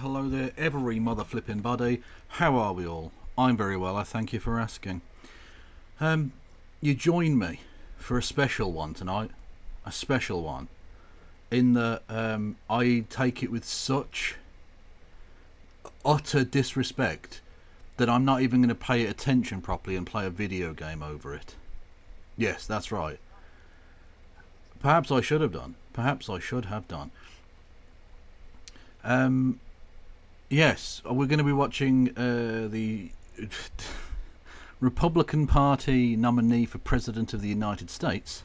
Hello there, every mother flipping buddy. How are we all? I'm very well, I thank you for asking. You join me for a special one tonight. A special one. In that I take it with such utter disrespect that I'm not even going to pay it attention properly and play a video game over it. Yes, that's right. Perhaps I should have done. Yes, we're going to be watching the Republican Party nominee for President of the United States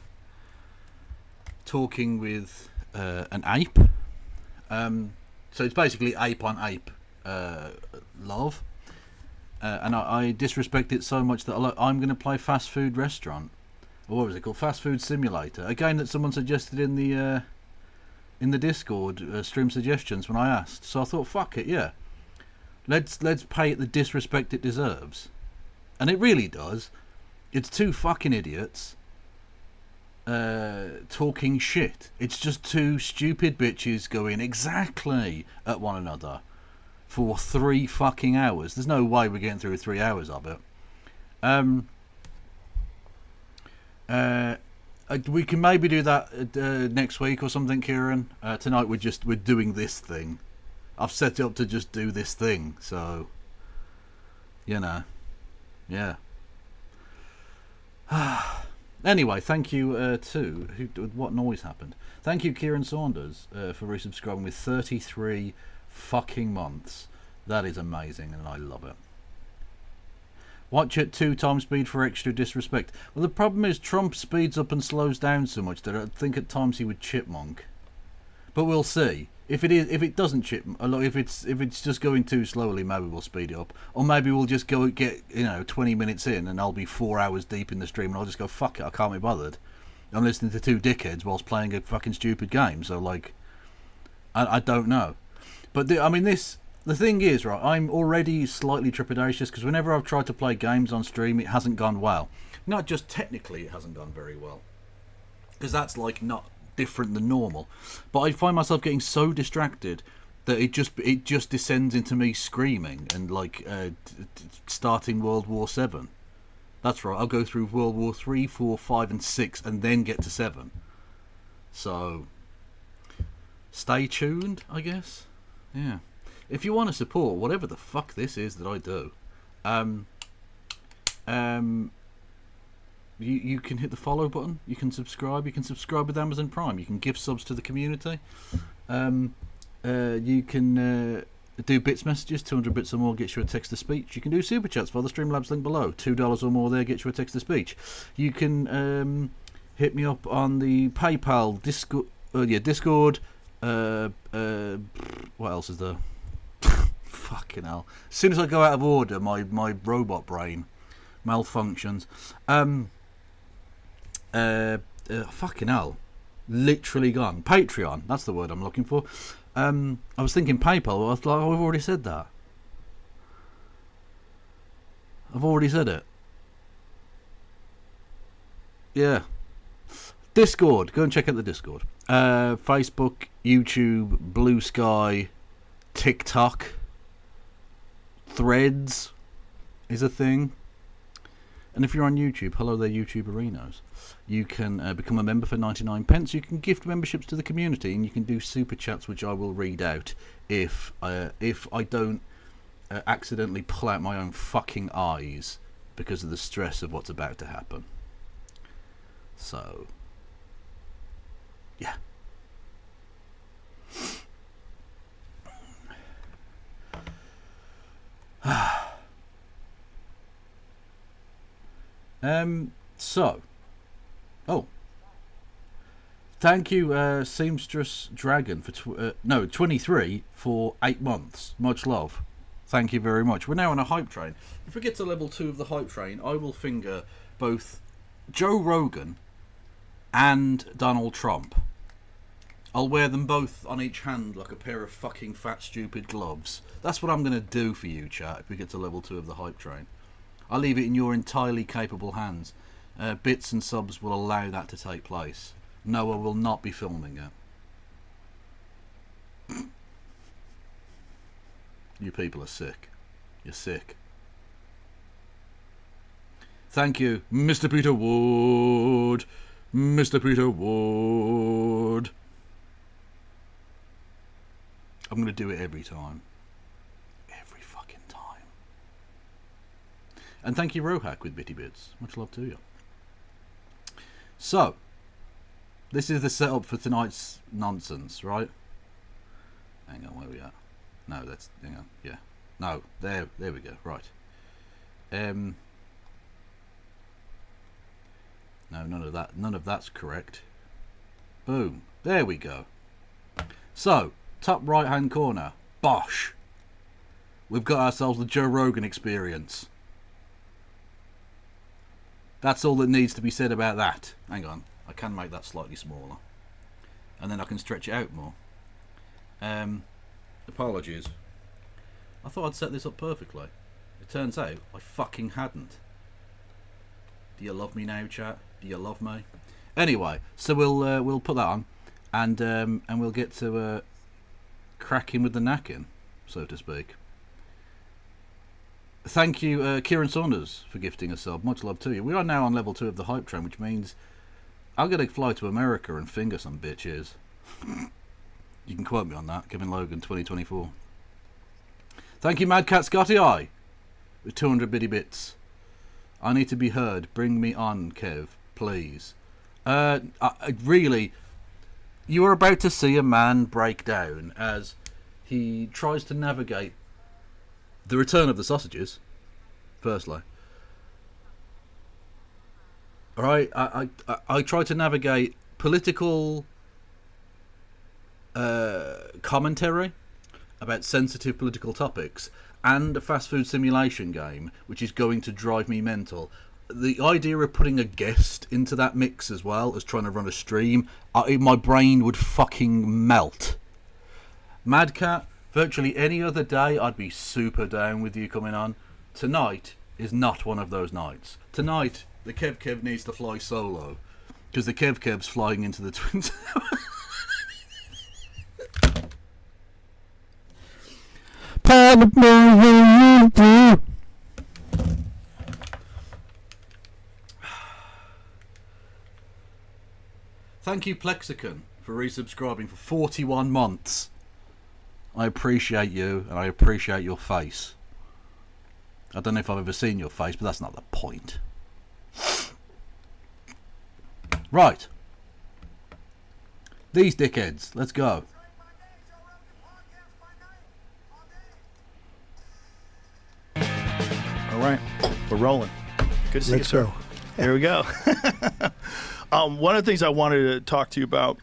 talking with an ape. So it's basically ape on ape love. And I disrespect it so much that I'm going to play Fast Food Restaurant. Or what was it called? Fast Food Simulator. A game that someone suggested in the Discord stream suggestions when I asked. So I thought, fuck it, yeah. Let's pay it the disrespect it deserves. And it really does. It's two fucking idiots talking shit. It's just two stupid bitches going exactly at one another for 3 fucking hours. There's no way we're getting through 3 hours of it. We can maybe do that next week or something, Kieran. Tonight we're doing this thing. I've set it up to just do this thing, so you know, yeah. Anyway, thank you to what noise happened. Thank you, Kieran Saunders, for resubscribing with 33 fucking months. That is amazing, and I love it. Watch at 2 times speed for extra disrespect. Well, the problem is Trump speeds up and slows down so much that I think at times he would chipmunk. But we'll see. If it doesn't chipmunk, if it's just going too slowly, maybe we'll speed it up, or maybe we'll just go get 20 minutes in, and I'll be 4 hours deep in the stream, and I'll just go fuck it, I can't be bothered. I'm listening to two dickheads whilst playing a fucking stupid game. So like, I don't know. But the thing is, right, I'm already slightly trepidatious because whenever I've tried to play games on stream, it hasn't gone well. Not just technically, it hasn't gone very well, because that's like not different than normal. But I find myself getting so distracted that it just descends into me screaming and like starting World War 7. That's right. I'll go through World War 3, 4, 5, and 6, and then get to 7. So stay tuned, I guess. Yeah. If you want to support whatever the fuck this is that I do, you can hit the follow button. You can subscribe. You can subscribe with Amazon Prime. You can give subs to the community. You can do bits messages. 200 bits or more gets you a text to speech. You can do super chats via the Streamlabs link below. $2 or more there gets you a text to speech. You can hit me up on the PayPal, Discord. Discord. What else is there? Fucking hell. As soon as I go out of order, my robot brain malfunctions. Fucking hell. Literally gone. Patreon. That's the word I'm looking for. I was thinking PayPal. I was like, oh, I've already said that. I've already said it. Yeah. Discord. Go and check out the Discord. Facebook, YouTube, Blue Sky, TikTok, Threads is a thing. And if you're on YouTube, hello there, YouTuberinos. You can become a member for 99p. You can gift memberships to the community, and you can do super chats, which I will read out if I don't accidentally pull out my own fucking eyes because of the stress of what's about to happen. So, yeah. Thank you, Seamstress Dragon, for 23 for 8 months. Much love. Thank you very much. We're now on a hype train. If we get to level 2 of the hype train, I will finger both Joe Rogan and Donald Trump. I'll wear them both on each hand like a pair of fucking fat stupid gloves. That's what I'm going to do for you, chat, if we get to level 2 of the hype train. I'll leave it in your entirely capable hands. Bits and subs will allow that to take place. Noah will not be filming it. You people are sick. You're sick. Thank you, Mr. Peter Wood. Mr. Peter Wood. I'm going to do it every time. Every fucking time. And thank you, Rohack, with Bitty Bits. Much love to you. So, this is the setup for tonight's nonsense, right? Hang on, where are we at? No, that's... hang on, yeah. No, there we go, right. No, none of that's correct. Boom. There we go. So, top right hand corner. Bosh. We've got ourselves the Joe Rogan experience. That's all that needs to be said about that. Hang on. I can make that slightly smaller. And then I can stretch it out more. Apologies. I thought I'd set this up perfectly. It turns out I fucking hadn't. Do you love me now, chat? Do you love me? Anyway, so we'll put that on, and we'll get to cracking with the knacking, so to speak. Thank you, Kieran Saunders, for gifting a sub. Much love to you. We are now on level 2 of the hype train, which means I'm going to fly to America and finger some bitches. You can quote me on that. Kevin Logan, 2024. Thank you, Mad Cat Scotty Eye, with 200 bitty bits. I need to be heard. Bring me on, Kev, please. Really, you are about to see a man break down as he tries to navigate the return of the sausages, firstly. Alright, I try to navigate political commentary about sensitive political topics and a fast food simulation game, which is going to drive me mental. The idea of putting a guest into that mix as well as trying to run a stream, my brain would fucking melt. Mad Cat, virtually any other day I'd be super down with you coming on. Tonight is not one of those nights. Tonight the Kev needs to fly solo because the Kev's flying into the Twin Towers. Thank you, Plexicon, for resubscribing for 41 months. I appreciate you, and I appreciate your face. I don't know if I've ever seen your face, but that's not the point. Right. These dickheads. Let's go. All right, we're rolling. Good to see you, Let's sir. go. Here we go. One of the things I wanted to talk to you about,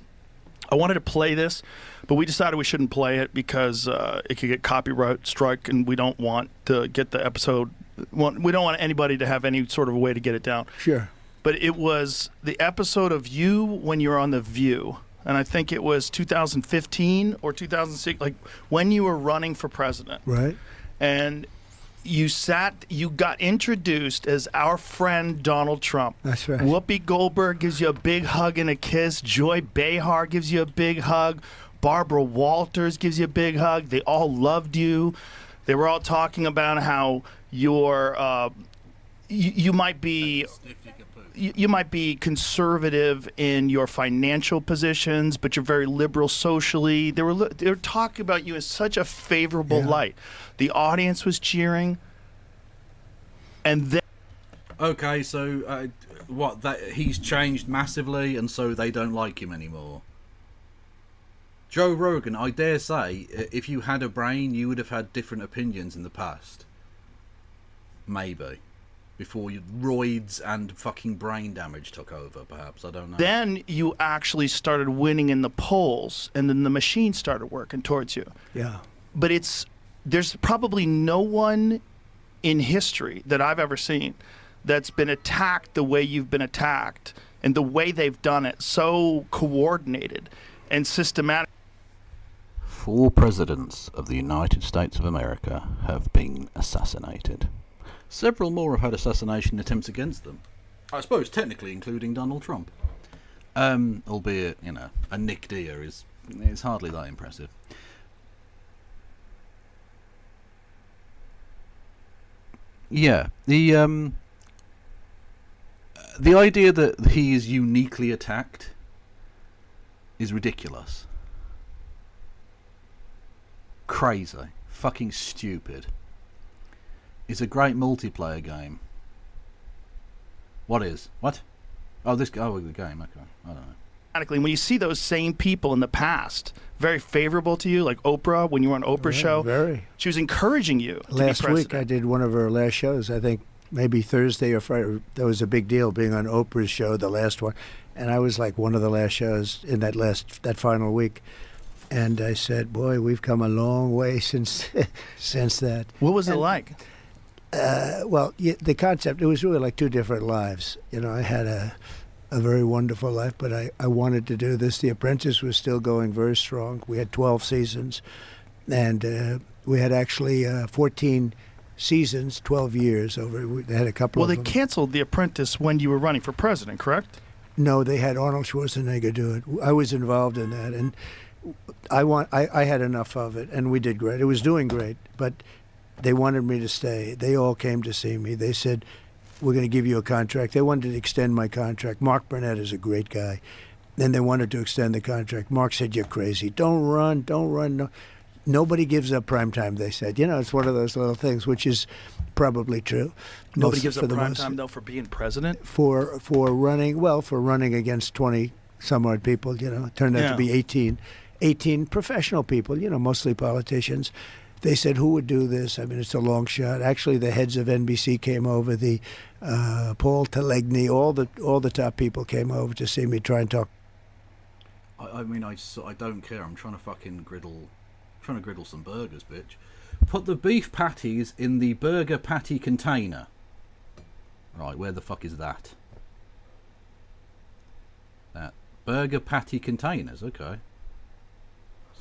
I wanted to play this, but we decided we shouldn't play it because it could get copyright strike, and we don't want to get the episode. We don't want anybody to have any sort of a way to get it down. Sure. But it was the episode of you when you were on The View, and I think it was 2015 or 2006, like when you were running for president. Right. And you got introduced as our friend Donald Trump. That's right. Whoopi Goldberg gives you a big hug and a kiss. Joy Behar gives you a big hug. Barbara Walters gives you a big hug. They all loved you. They were all talking about how you're, you might be... You might be conservative in your financial positions, but you're very liberal socially. They were talking about you in such a favorable light. The audience was cheering, and then Okay, so what? That he's changed massively, and so they don't like him anymore. Joe Rogan, I dare say, if you had a brain, you would have had different opinions in the past. Maybe. Before roids and fucking brain damage took over, perhaps. I don't know. then you actually started winning in the polls, and then the machine started working towards you. Yeah. But there's probably no one in history that I've ever seen that's been attacked the way you've been attacked, and the way they've done it, so coordinated and systematic. 4 presidents of the United States of America have been assassinated. Several more have had assassination attempts against them. I suppose technically including Donald Trump. Albeit, you know, a Nick Deer is hardly that impressive. Yeah, the idea that he is uniquely attacked is ridiculous. Crazy. Fucking stupid. It's a great multiplayer game. What is? What? Oh, the game. Okay. I don't know. When you see those same people in the past, very favorable to you, like Oprah, when you were on Oprah's show, Very. she was encouraging you to Last be week president. I did one of her last shows. I think maybe Thursday or Friday. That was a big deal being on Oprah's show, the last one, and I was like one of the last shows in that final week. And I said, "Boy, we've come a long way since that." What was it like? The concept, it was really like 2 different lives. You know, I had a very wonderful life, but I wanted to do this. The Apprentice was still going very strong. We had 12 seasons, and we had actually 14 seasons, 12 years over. They had a couple Well, of they them. canceled The Apprentice when you were running for president, correct? No, they had Arnold Schwarzenegger do it. I was involved in that, and I had enough of it, and we did great. It was doing great, but they wanted me to stay. They all came to see me. They said, "We're going to give you a contract." They wanted to extend my contract. Mark Burnett is a great guy. Then they wanted to extend the contract. Mark said, "You're crazy. Don't run. No. Nobody gives up prime time," they said. You know, it's one of those little things, which is probably true. Nobody gives up prime time, though, for being president? For running against 20 some odd people, you know. It turned out to be 18 professional people, you know, mostly politicians. They said, "Who would do this?" I mean, it's a long shot. Actually, the heads of NBC came over. The Paul Telegny, all the top people came over to see me try and talk. I mean, I don't care. I'm trying to griddle some burgers, bitch. Put the beef patties in the burger patty container. Right, where the fuck is that? That burger patty containers. Okay.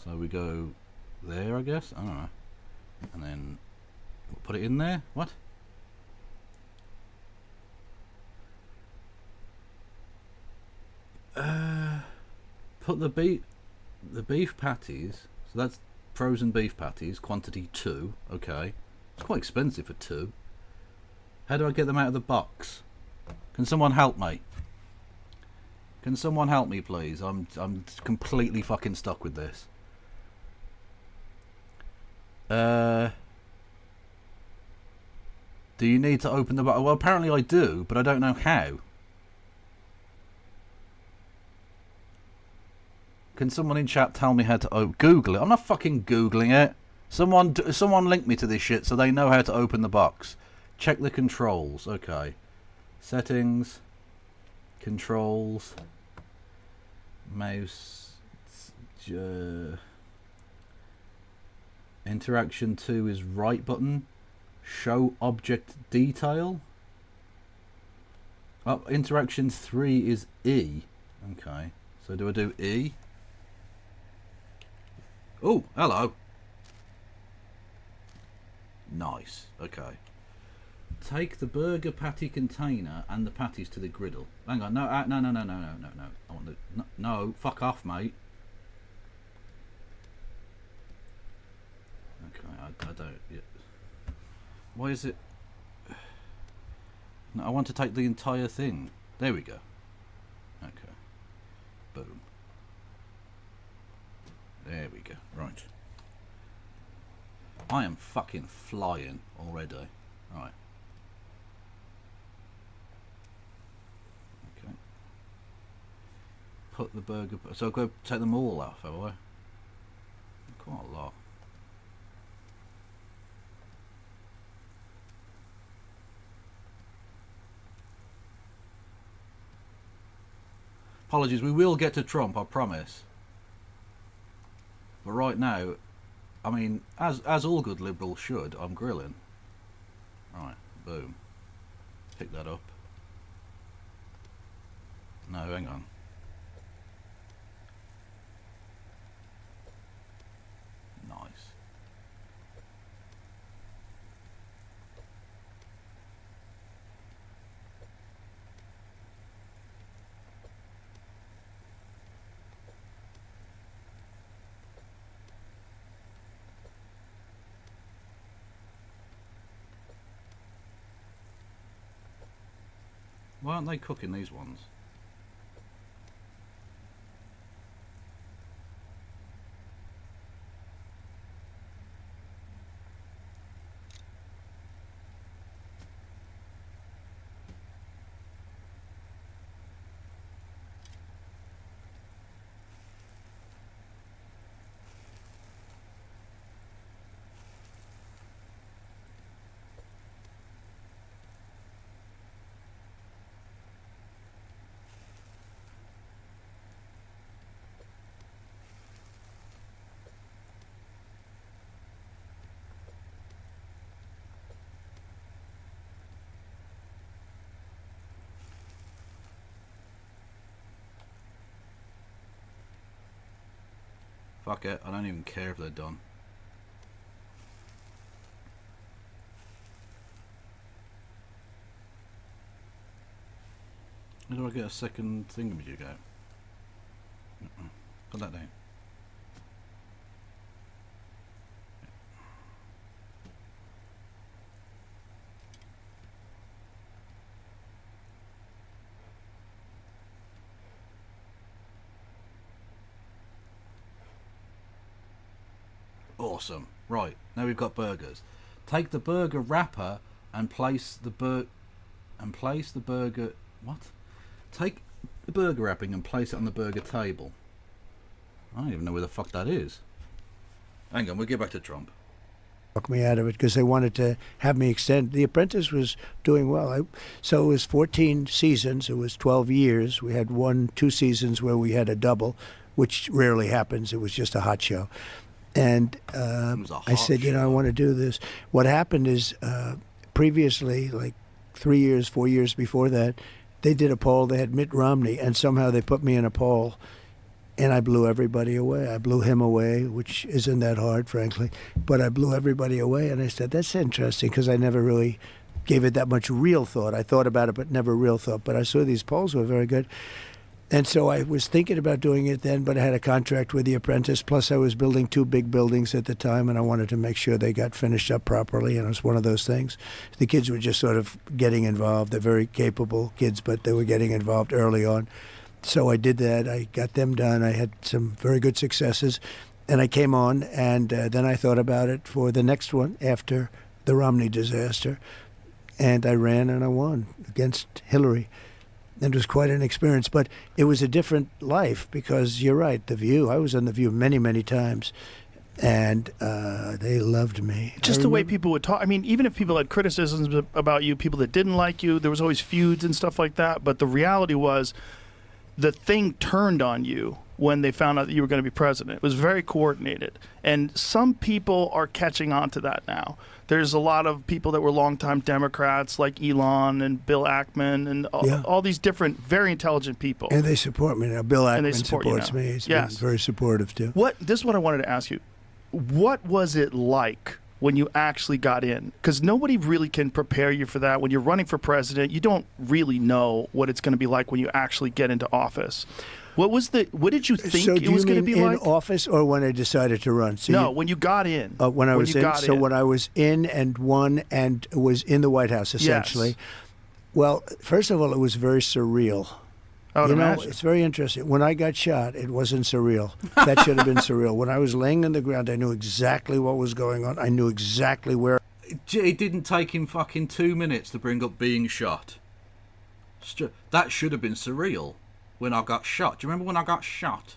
So we go there, I guess. I don't know. And then we'll put it in there. What? Put the beef patties. So that's frozen beef patties, quantity 2. Okay, it's quite expensive for 2. How do I get them out of the box? Can someone help me? Can someone help me, please? I'm completely fucking stuck with this. Do you need to open the box? Well, apparently I do, but I don't know how. Can someone in chat tell me how to Google it? I'm not fucking Googling it. Someone link me to this shit so they know how to open the box. check the controls. Okay. Settings. Controls. Mouse. Interaction 2 is right button. Show object detail. Oh, interaction 3 is E. Okay. So do I do E? Oh, hello. Nice. Okay. Take the burger patty container and the patties to the griddle. Hang on. No, no. I want the no. Fuck off, mate. Okay, I don't. Yeah. Why is it? No, I want to take the entire thing. There we go. Okay. Boom. There we go. Right. I am fucking flying already. Right. Okay. Put the burger... So I'll go take them all off, have I? Quite a lot. Apologies, we will get to Trump, I promise. But right now, I mean, as all good liberals should, I'm grilling. Right, boom. Pick that up. No, hang on. Nice. Why aren't they cooking these ones? Fuck it, I don't even care if they're done. How do I get a second thingamajig out? Put that down. Awesome. Right, now we've got burgers. Take the burger wrapper and place the burger. What? Take the burger wrapping and place it on the burger table. I don't even know where the fuck that is. Hang on, we'll get back to Trump. Took me out of it because they wanted to have me extend. The Apprentice was doing well. So it was 14 seasons. It was 12 years. We had 2 seasons where we had a double, which rarely happens. It was just a hot show. And I said, I want to do this. What happened is previously, like 3 years, 4 years before that, they did a poll. They had Mitt Romney, and somehow they put me in a poll, and I blew everybody away. I blew him away, which isn't that hard, frankly, but I blew everybody away. And I said, that's interesting, because I never really gave it that much real thought. I thought about it, but never real thought. But I saw these polls were very good. And so I was thinking about doing it then, but I had a contract with The Apprentice. Plus, I was building 2 big buildings at the time, and I wanted to make sure they got finished up properly. And it was one of those things. The kids were just sort of getting involved. They're very capable kids, but they were getting involved early on. So I did that. I got them done. I had some very good successes. And I came on, and then I thought about it for the next one after the Romney disaster. And I ran, and I won against Hillary. It was quite an experience, but it was a different life because you're right, The View. I was on The View many, many times, and they loved me. Just I the way remember- people would talk. I mean, even if people had criticisms about you, people that didn't like you, there was always feuds and stuff like that. But the reality was, the thing turned on you when they found out that you were going to be president. It was very coordinated. And some people are catching on to that now. There's a lot of people that were longtime Democrats like Elon and Bill Ackman and Yeah. all these different, very intelligent people. And they support me now. Bill And they Ackman support you supports now. me. He's Yes. been very supportive too. This is what I wanted to ask you. What was it like when you actually got in? Because nobody really can prepare you for that. When you're running for president, you don't really know what it's going to be like when you actually get into office. What did you think So it do was you going to mean be in like? office or when I decided to run? So No, you- when you got in. when I was you in. got So in. when I was in and won and was in the White House, essentially. Yes. Well, first of all, it was very surreal. I would You know, imagine. it's very interesting. When I got shot, it wasn't surreal. That should have been surreal. When I was laying on the ground, I knew exactly what was going on. I knew exactly where. It didn't take him fucking 2 minutes to bring up being shot. That should have been surreal when I got shot. Do you remember when I got shot?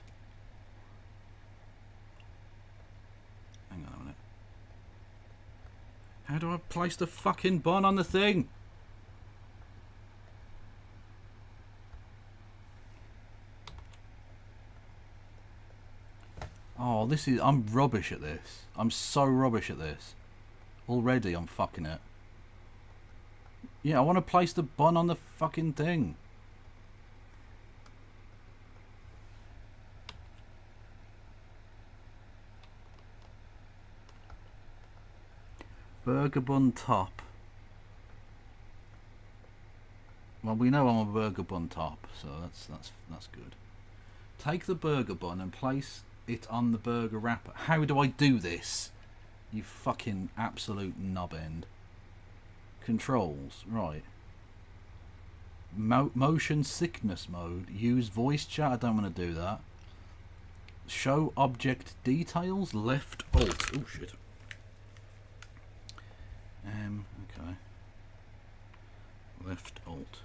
Hang on a minute. How do I place the fucking bun on the thing? Oh, I'm rubbish at this. I'm so rubbish at this. Already I'm fucking it. Yeah, I want to place the bun on the fucking thing. Burger bun top. Well, we know I'm a burger bun top, so that's good. Take the burger bun and place it on the burger wrapper. How do I do this? You fucking absolute knobend. Controls, right. Motion sickness mode. Use voice chat. I don't want to do that. Show object details. Left alt. Oh shit. Okay. Left alt.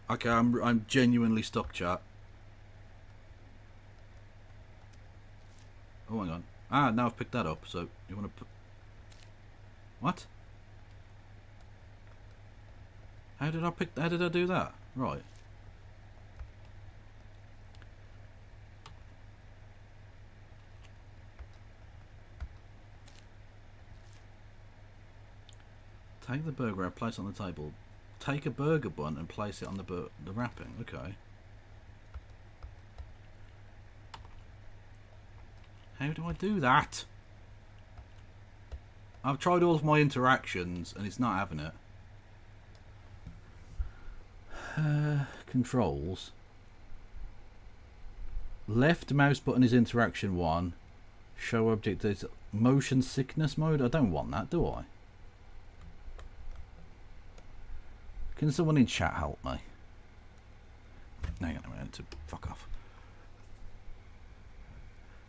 Okay, I'm genuinely stuck, chat. Oh, hang on. Ah, now I've picked that up. So you want to put what? How did I do that? Right. Take the burger and place it on the table. Take a burger bun and place it on the wrapping. Okay. How do I do that? I've tried all of my interactions and it's not having it. Controls. Left mouse button is interaction 1. Show object is motion sickness mode. I don't want that, do I? Can someone in chat help me? Hang on a minute to fuck off.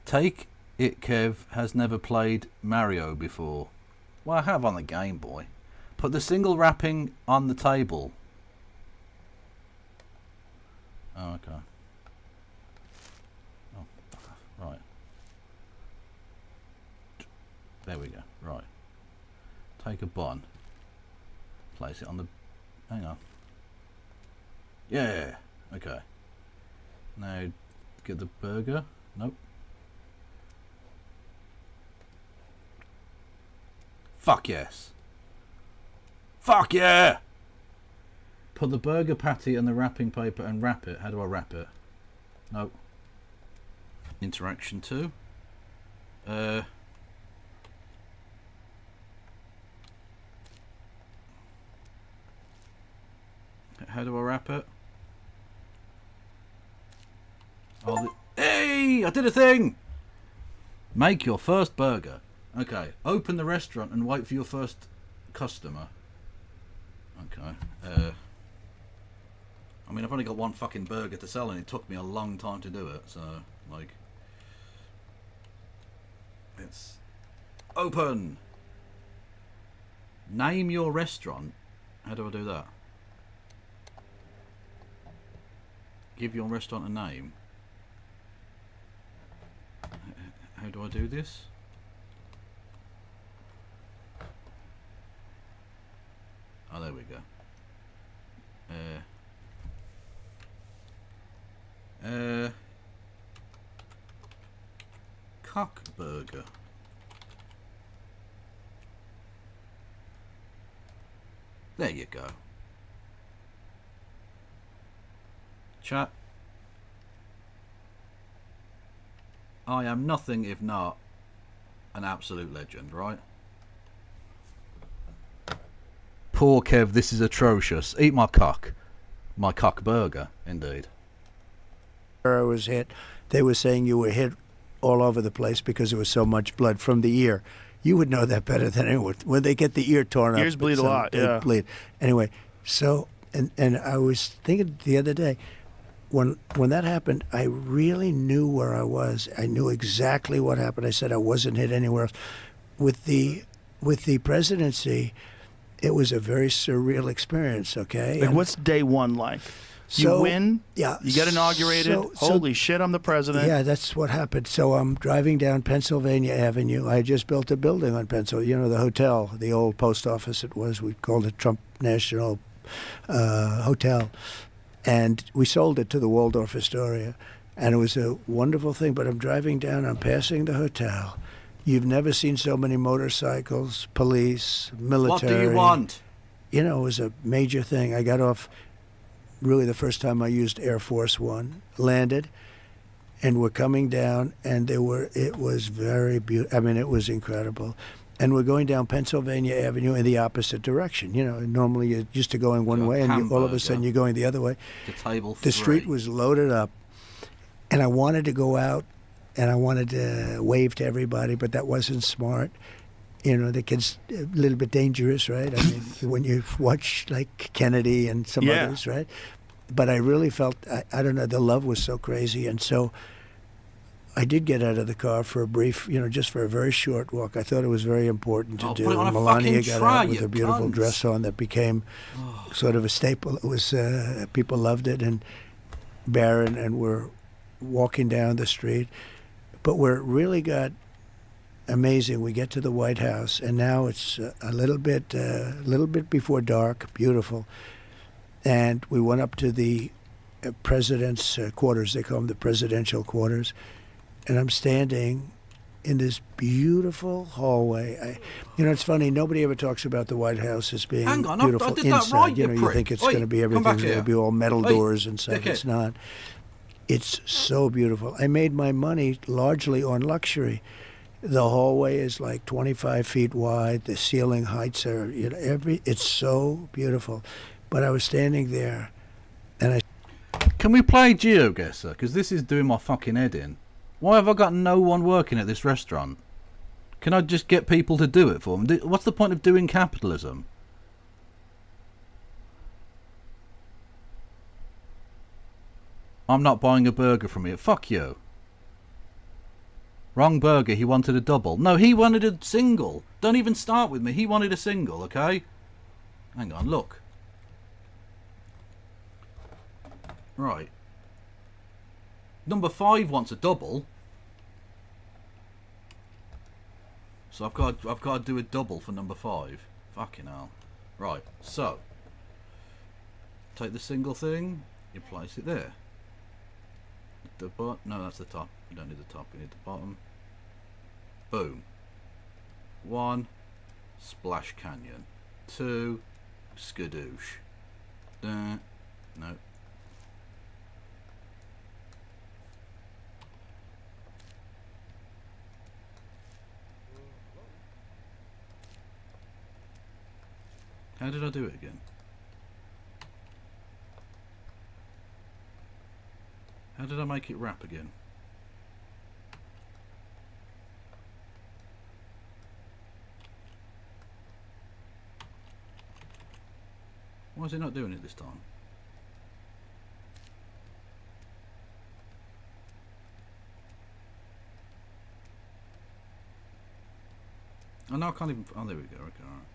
Take it Kev has never played Mario before. Well, I have on the Game Boy. Put the single wrapping on the table. Oh, okay. Oh, fuck off. Right. There we go. Right. Take a bun. Place it on the... Hang on. Yeah. Okay. Now, get the burger. Nope. Fuck yes. Fuck yeah! Put the burger patty on the wrapping paper and wrap it. How do I wrap it? Nope. Interaction 2. How do I wrap it? Hey! I did a thing! Make your first burger. Okay. Open the restaurant and wait for your first customer. Okay. I mean, I've only got one fucking burger to sell and it took me a long time to do it, so, like... It's... Open! Name your restaurant. How do I do that? Give your restaurant a name. How do I do this? Oh, there we go. Cock burger. There you go. Chat. I am nothing if not an absolute legend, right? Poor Kev, this is atrocious. Eat my cock. My cock burger, indeed. I was hit. They were saying you were hit all over the place because there was so much blood from the ear. You would know that better than anyone. When they get the ear torn up, ears bleed a lot. They Yeah. bleed. Anyway, so and I was thinking the other day, when that happened, I really knew where I was. I knew exactly what happened. I said I wasn't hit anywhere else. With the presidency, it was a very surreal experience. Okay. Like, And what's day one like? You so- win. Yeah. You get inaugurated. So- Holy shit! I'm the president. Yeah, that's what happened. So I'm driving down Pennsylvania Avenue. I just built a building on Pennsylvania. You know, the hotel, the old post office it was. We called it Trump National Hotel. And we sold it to the Waldorf Astoria. And it was a wonderful thing. But I'm driving down. I'm passing the hotel. You've never seen so many motorcycles, police, military. What do you want? You know, it was a major thing. I got off really the first time I used Air Force One, landed, and we're coming down, and it was very beautiful. I mean, it was incredible. And we're going down Pennsylvania Avenue in the opposite direction. You know, normally you're used to going one Got way, and all of a hamburger. sudden you're going the other way. To table The street three. was loaded up, and I wanted to go out, and I wanted to wave to everybody, but that wasn't smart. You know, the kid's a little bit dangerous, right? I mean, when you watch like Kennedy and some Yeah. others, right? But I really felt, I don't know, the love was so crazy. And so I did get out of the car for a brief, you know, just for a very short walk. I thought it was very important to Oh, do. put it on a Melania fucking got tray, out with you a beautiful cunts. dress on that became sort of a staple. It was, people loved it. And Barron, and we're walking down the street. But where it really got amazing, we get to the White House, and now it's a little bit before dark, beautiful. And we went up to the president's quarters. They call them the presidential quarters. And I'm standing in this beautiful hallway. You know, it's funny. Nobody ever talks about the White House as being Hang on, I beautiful did that inside. right, you you know, you prick. think it's Oi, going to be come back everything's going here. to be all metal Oi, doors and stuff. dickhead. It's not. It's so beautiful. I made my money largely on luxury. The hallway is like 25 feet wide. The ceiling heights are, you know, it's so beautiful. But I was standing there, and I Can we play GeoGuessr? Because this is doing my fucking head in. Why have I got no one working at this restaurant? Can I just get people to do it for me? What's the point of doing capitalism? I'm not buying a burger from you. Fuck you. Wrong burger. He wanted a double. No, he wanted a single. Don't even start with me. He wanted a single, okay? Hang on, look. Right. Number 5 wants a double. So I've got to do a double for number 5. Fucking hell. Right, so take the single thing, you place it there. The no, that's the top. You don't need the top, you need the bottom. Boom. 1, Splash Canyon. 2, Skadoosh. No. How did I do it again? How did I make it rap again? Why is it not doing it this time? Oh no, I can't even. Oh, there we go. Okay, alright.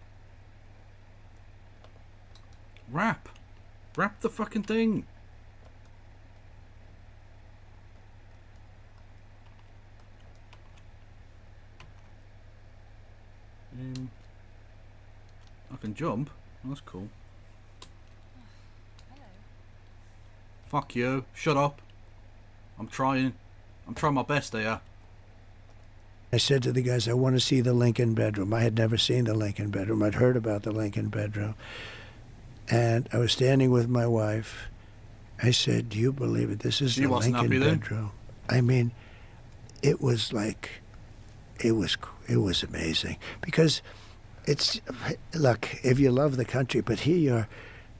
Rap! Rap the fucking thing! can jump. That's cool. Hello. Fuck you. Shut up. I'm trying my best here. I said to the guys, I want to see the Lincoln bedroom. I had never seen the Lincoln bedroom. I'd heard about the Lincoln bedroom. And I was standing with my wife. I said, do you believe it? This is She the wasn't Lincoln happy then? bedroom. I mean, it was like, it was amazing. Because it's, look, if you love the country, but here you're,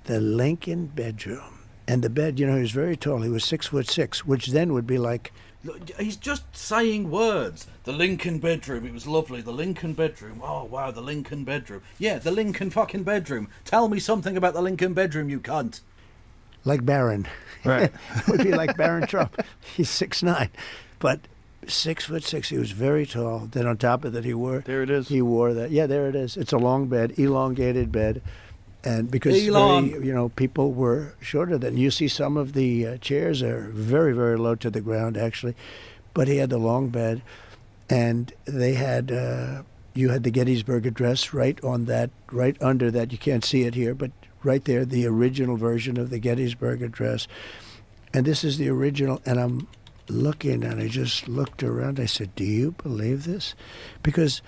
the Lincoln bedroom. And the bed, you know, he was very tall. He was 6'6", which then would be like, Look, he's just saying words. The Lincoln bedroom, it was lovely. The Lincoln bedroom. Oh, wow, the Lincoln bedroom. Yeah, the Lincoln fucking bedroom. Tell me something about the Lincoln bedroom, you cunt. like Barron. Right. Would be like Barron Trump. He's 6'9", but 6'6". He was very tall. Then on top of that, he wore There it is. He wore that. Yeah, there it is. It's a long bed, elongated bed, and because Elon. very, you know, people were shorter than you see. Some of the chairs are very, very low to the ground, actually, but he had the long bed, and they had. You had the Gettysburg Address right on that, right under that. You can't see it here, but right there, the original version of the Gettysburg Address. And this is the original, and I'm looking, and I just looked around. I said, do you believe this? Because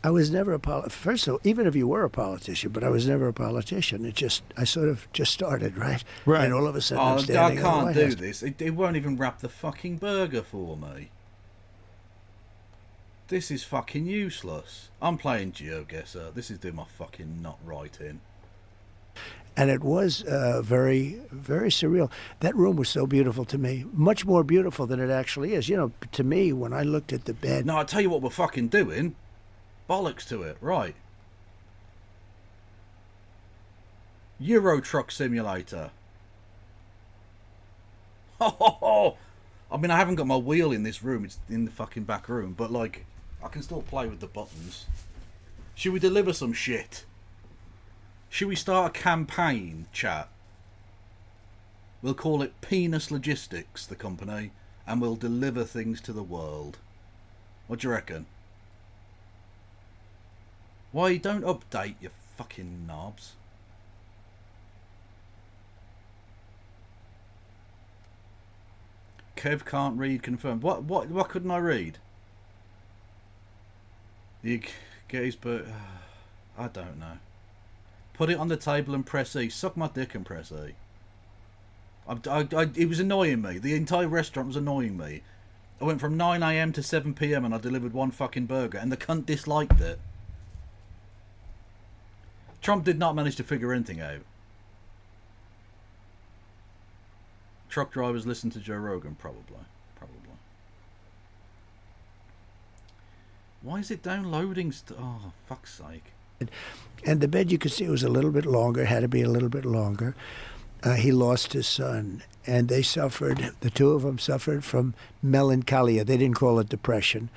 I was never a first of all, even if you were a politician, but I was never a politician. I sort of just started, right? Right. And all of a sudden Oh, I'm I standing in the can't White do House. this. It won't even wrap the fucking burger for me. This is fucking useless. I'm playing GeoGuessr. This is doing my fucking not right in. And it was very, very surreal. That room was so beautiful to me, much more beautiful than it actually is. You know, to me, when I looked at the bed, Now, I'll tell you what we're fucking doing. Bollocks to it. Right. Euro Truck Simulator. Ho, ho, ho. I mean, I haven't got my wheel in this room. It's in the fucking back room. But, like, I can still play with the buttons. Should we deliver some shit? Should we start a campaign, chat? We'll call it Penis Logistics, the company, and we'll deliver things to the world. What do you reckon? Why, don't update, you fucking knobs. Kev can't read, confirmed. What couldn't I read? The Gettysburg... I don't know. Put it on the table and press E. Suck my dick and press E. It was annoying me. The entire restaurant was annoying me. I went from 9 AM to 7 PM and I delivered one fucking burger and the cunt disliked it. Trump did not manage to figure anything out. Truck drivers listen to Joe Rogan, probably. Why is it downloading? Oh, fuck's sake. and the bed you could see was a little bit longer, had to be a little bit longer. He lost his son, and they suffered, the two of them suffered from melancholia. They didn't call it depression.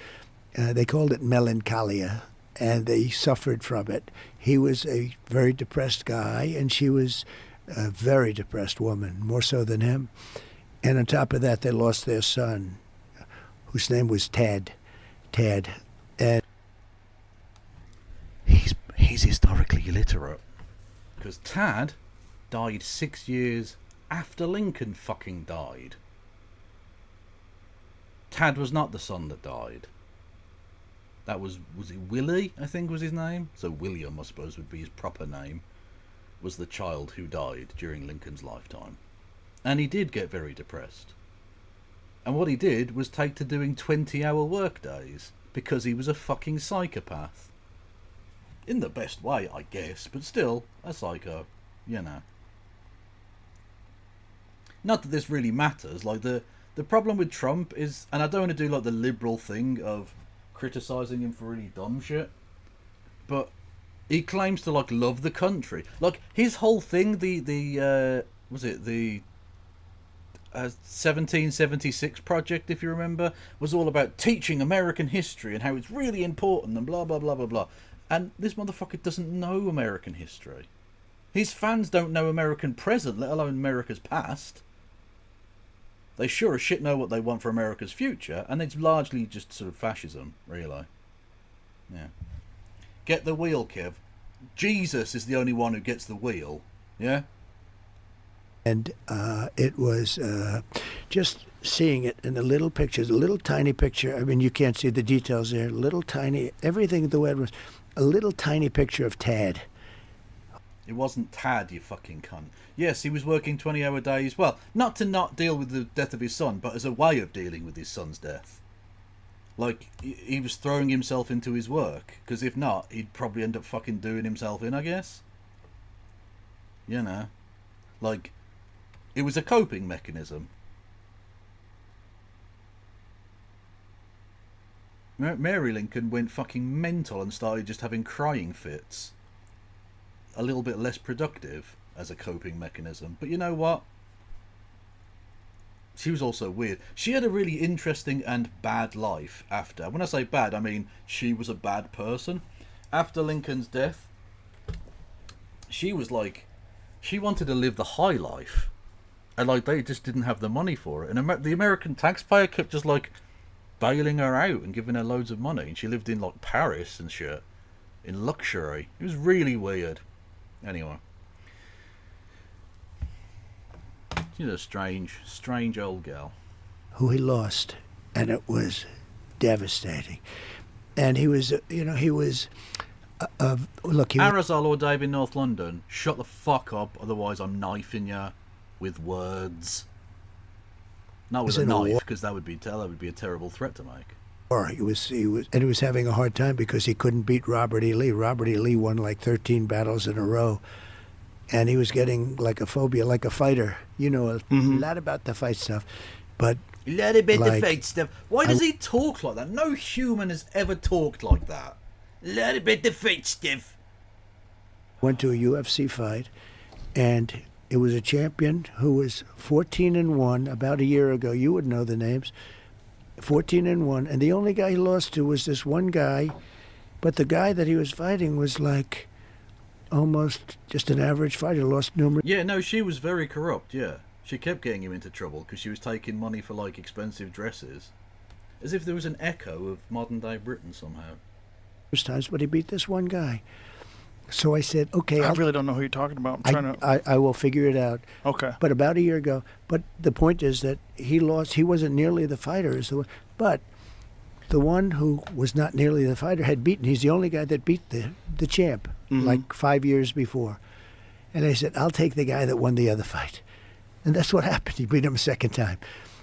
They called it melancholia, and they suffered from it. He was a very depressed guy, and she was a very depressed woman, more so than him. And on top of that, they lost their son, whose name was Ted. And He's historically illiterate. Because Tad died 6 years after Lincoln fucking died. Tad was not the son that died. That was it Willie, I think was his name? So William, I suppose, would be his proper name. Was the child who died during Lincoln's lifetime. And he did get very depressed. And what he did was take to doing 20-hour work days. Because he was a fucking psychopath. In the best way, I guess, but still, a psycho, you know. Not that this really matters, like, the problem with Trump is, and I don't want to do, like, the liberal thing of criticising him for really dumb shit, but he claims to, like, love the country. Like, his whole thing, the 1776 project, if you remember, was all about teaching American history and how it's really important and blah, blah, blah, blah, blah. And this motherfucker doesn't know American history. His fans don't know American present, let alone America's past. They sure as shit know what they want for America's future, and it's largely just sort of fascism, really. Yeah. Get the wheel, Kev. Jesus is the only one who gets the wheel. Yeah. And it was just seeing it in the little pictures, a little tiny picture. I mean, you can't see the details there. Little tiny, everything the way it was, a little tiny picture of Tad. It wasn't Tad, you fucking cunt. Yes, he was working 20-hour days. Well, not to not deal with the death of his son, but as a way of dealing with his son's death. Like, he was throwing himself into his work, because if not, he'd probably end up fucking doing himself in, I guess. You know. Like, it was a coping mechanism. Mary Lincoln went fucking mental and started just having crying fits. A little bit less productive as a coping mechanism. But you know what? She was also weird. She had a really interesting and bad life after. When I say bad, I mean she was a bad person. After Lincoln's death, she was like, she wanted to live the high life. And like, they just didn't have the money for it. And the American taxpayer kept just like bailing her out and giving her loads of money. And she lived in like Paris and shit. In luxury. It was really weird. Anyway. She's a strange old gal. Who he lost, and it was devastating. And he was, he was, look, he was... Arizal or Dave in North London, shut the fuck up, otherwise I'm knifing you with words. Not with a knife, because that would be a terrible threat to make. Or he was having a hard time because he couldn't beat Robert E. Lee. Robert E. Lee won like 13 battles in a row. And he was getting like a phobia, like a fighter. You know, a lot about the fight stuff. But a lot about the fight stuff. Why does he talk like that? No human has ever talked like that. A lot about the fight stuff. Went to a UFC fight, and it was a champion who was 14-1 about a year ago. You would know the names. 14-1, and the only guy he lost to was this one guy, but the guy that he was fighting was like almost just an average fighter. Lost numerous. Yeah, no, she was very corrupt. Yeah, she kept getting him into trouble because she was taking money for like expensive dresses, as if there was an echo of modern day Britain somehow. Times, but he beat this one guy. So I said, okay. I really don't know who you're talking about. I will figure it out. Okay. But about a year ago. But the point is that he lost. He wasn't nearly the fighter as the one. But the one who was not nearly the fighter had beaten. He's the only guy that beat the champ like 5 years before. And I said, I'll take the guy that won the other fight. And that's what happened. He beat him a second time.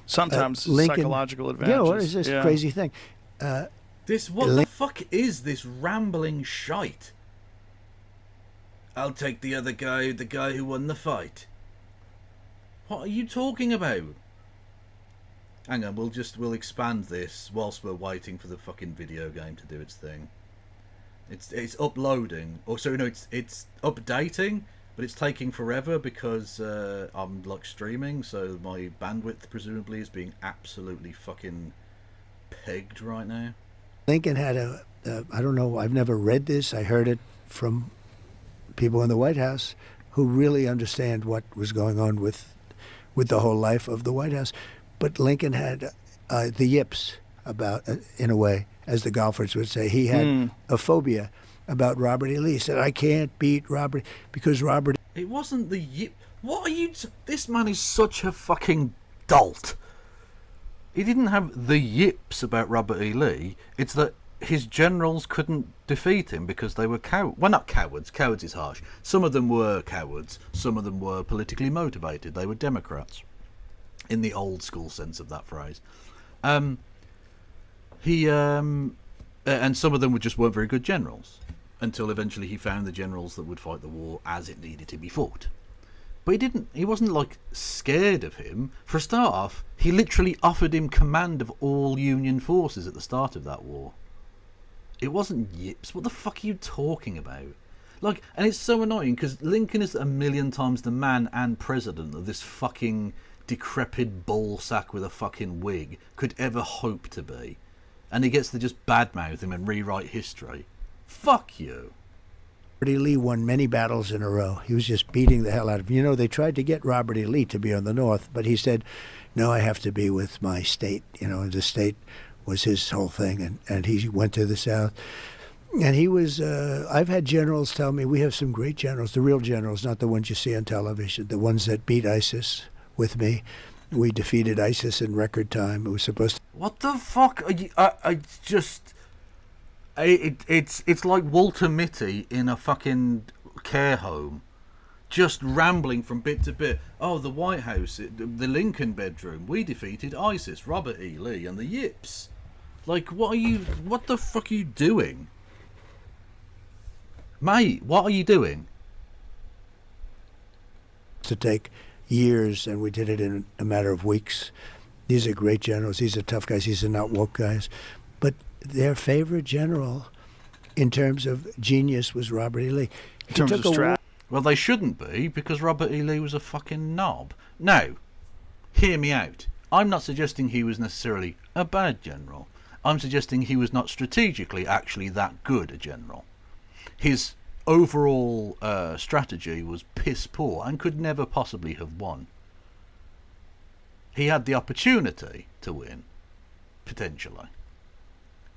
Sometimes Lincoln, psychological advantages. Yeah, what is this crazy thing? What the fuck is this rambling shite? I'll take the other guy, the guy who won the fight. What are you talking about? Hang on, we'll expand this whilst we're waiting for the fucking video game to do its thing. It's uploading, or sorry, no, it's updating, but it's taking forever because I'm like streaming, so my bandwidth presumably is being absolutely fucking pegged right now. Lincoln had I don't know, I've never read this. I heard it from people in the White House who really understand what was going on with the whole life of the White House. But Lincoln had the yips about, in a way, as the golfers would say. He had a phobia about Robert E. Lee. He said, I can't beat Robert because Robert... It wasn't the yip. What are you... This man is such a fucking dolt. He didn't have the yips about Robert E. Lee. It's that his generals couldn't defeat him because they were cowards. Well, not cowards. Cowards is harsh. Some of them were cowards. Some of them were politically motivated. They were Democrats, in the old school sense of that phrase. And some of them just weren't very good generals until eventually he found the generals that would fight the war as it needed to be fought. But he wasn't like scared of him. For a start off, he literally offered him command of all Union forces at the start of that war. It wasn't yips. What the fuck are you talking about? Like, and it's so annoying because Lincoln is a million times the man and president of this fucking decrepit ballsack with a fucking wig could ever hope to be. And he gets to just badmouth him and rewrite history. Fuck you. Robert E. Lee won many battles in a row. He was just beating the hell out of him. You know, they tried to get Robert E. Lee to be on the North, but he said, no, I have to be with my state. You know, the state was his whole thing, and he went to the South. And he was, I've had generals tell me, we have some great generals, the real generals, not the ones you see on television, the ones that beat ISIS with me. We defeated ISIS in record time. It was supposed to. What the fuck? Are you, it's like Walter Mitty in a fucking care home, just rambling from bit to bit. Oh, the White House, the Lincoln bedroom. We defeated ISIS, Robert E. Lee, and the Yips. Like, what the fuck are you doing? Mate, what are you doing? To take years, and we did it in a matter of weeks. These are great generals. These are tough guys. These are not woke guys. But their favorite general, in terms of genius, was Robert E. Lee. In terms of strat. Well, they shouldn't be, because Robert E. Lee was a fucking knob. Now, hear me out. I'm not suggesting he was necessarily a bad general. I'm suggesting he was not strategically actually that good a general. His overall strategy was piss poor and could never possibly have won. He had the opportunity to win, potentially.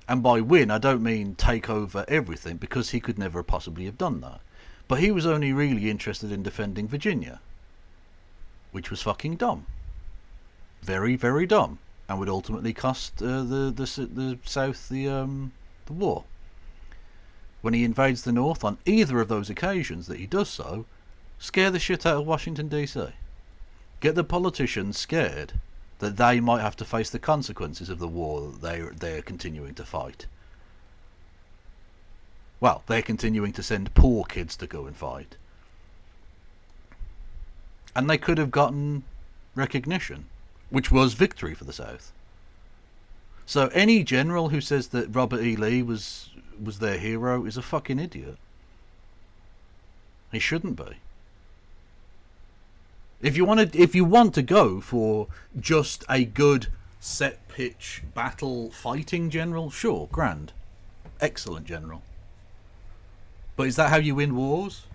And by win, I don't mean take over everything, because he could never possibly have done that. But he was only really interested in defending Virginia, which was fucking dumb. Very, very dumb. And would ultimately cost the South the war. When he invades the North on either of those occasions that he does so, scare the shit out of Washington DC. Get the politicians scared that they might have to face the consequences of the war that they're continuing to fight. Well, they're continuing to send poor kids to go and fight. And they could have gotten recognition, which was victory for the South. So any general who says that Robert E. Lee was their hero is a fucking idiot. He shouldn't be. If you want to go for just a good set pitch battle fighting general, sure, grand, excellent general. But is that how you win wars?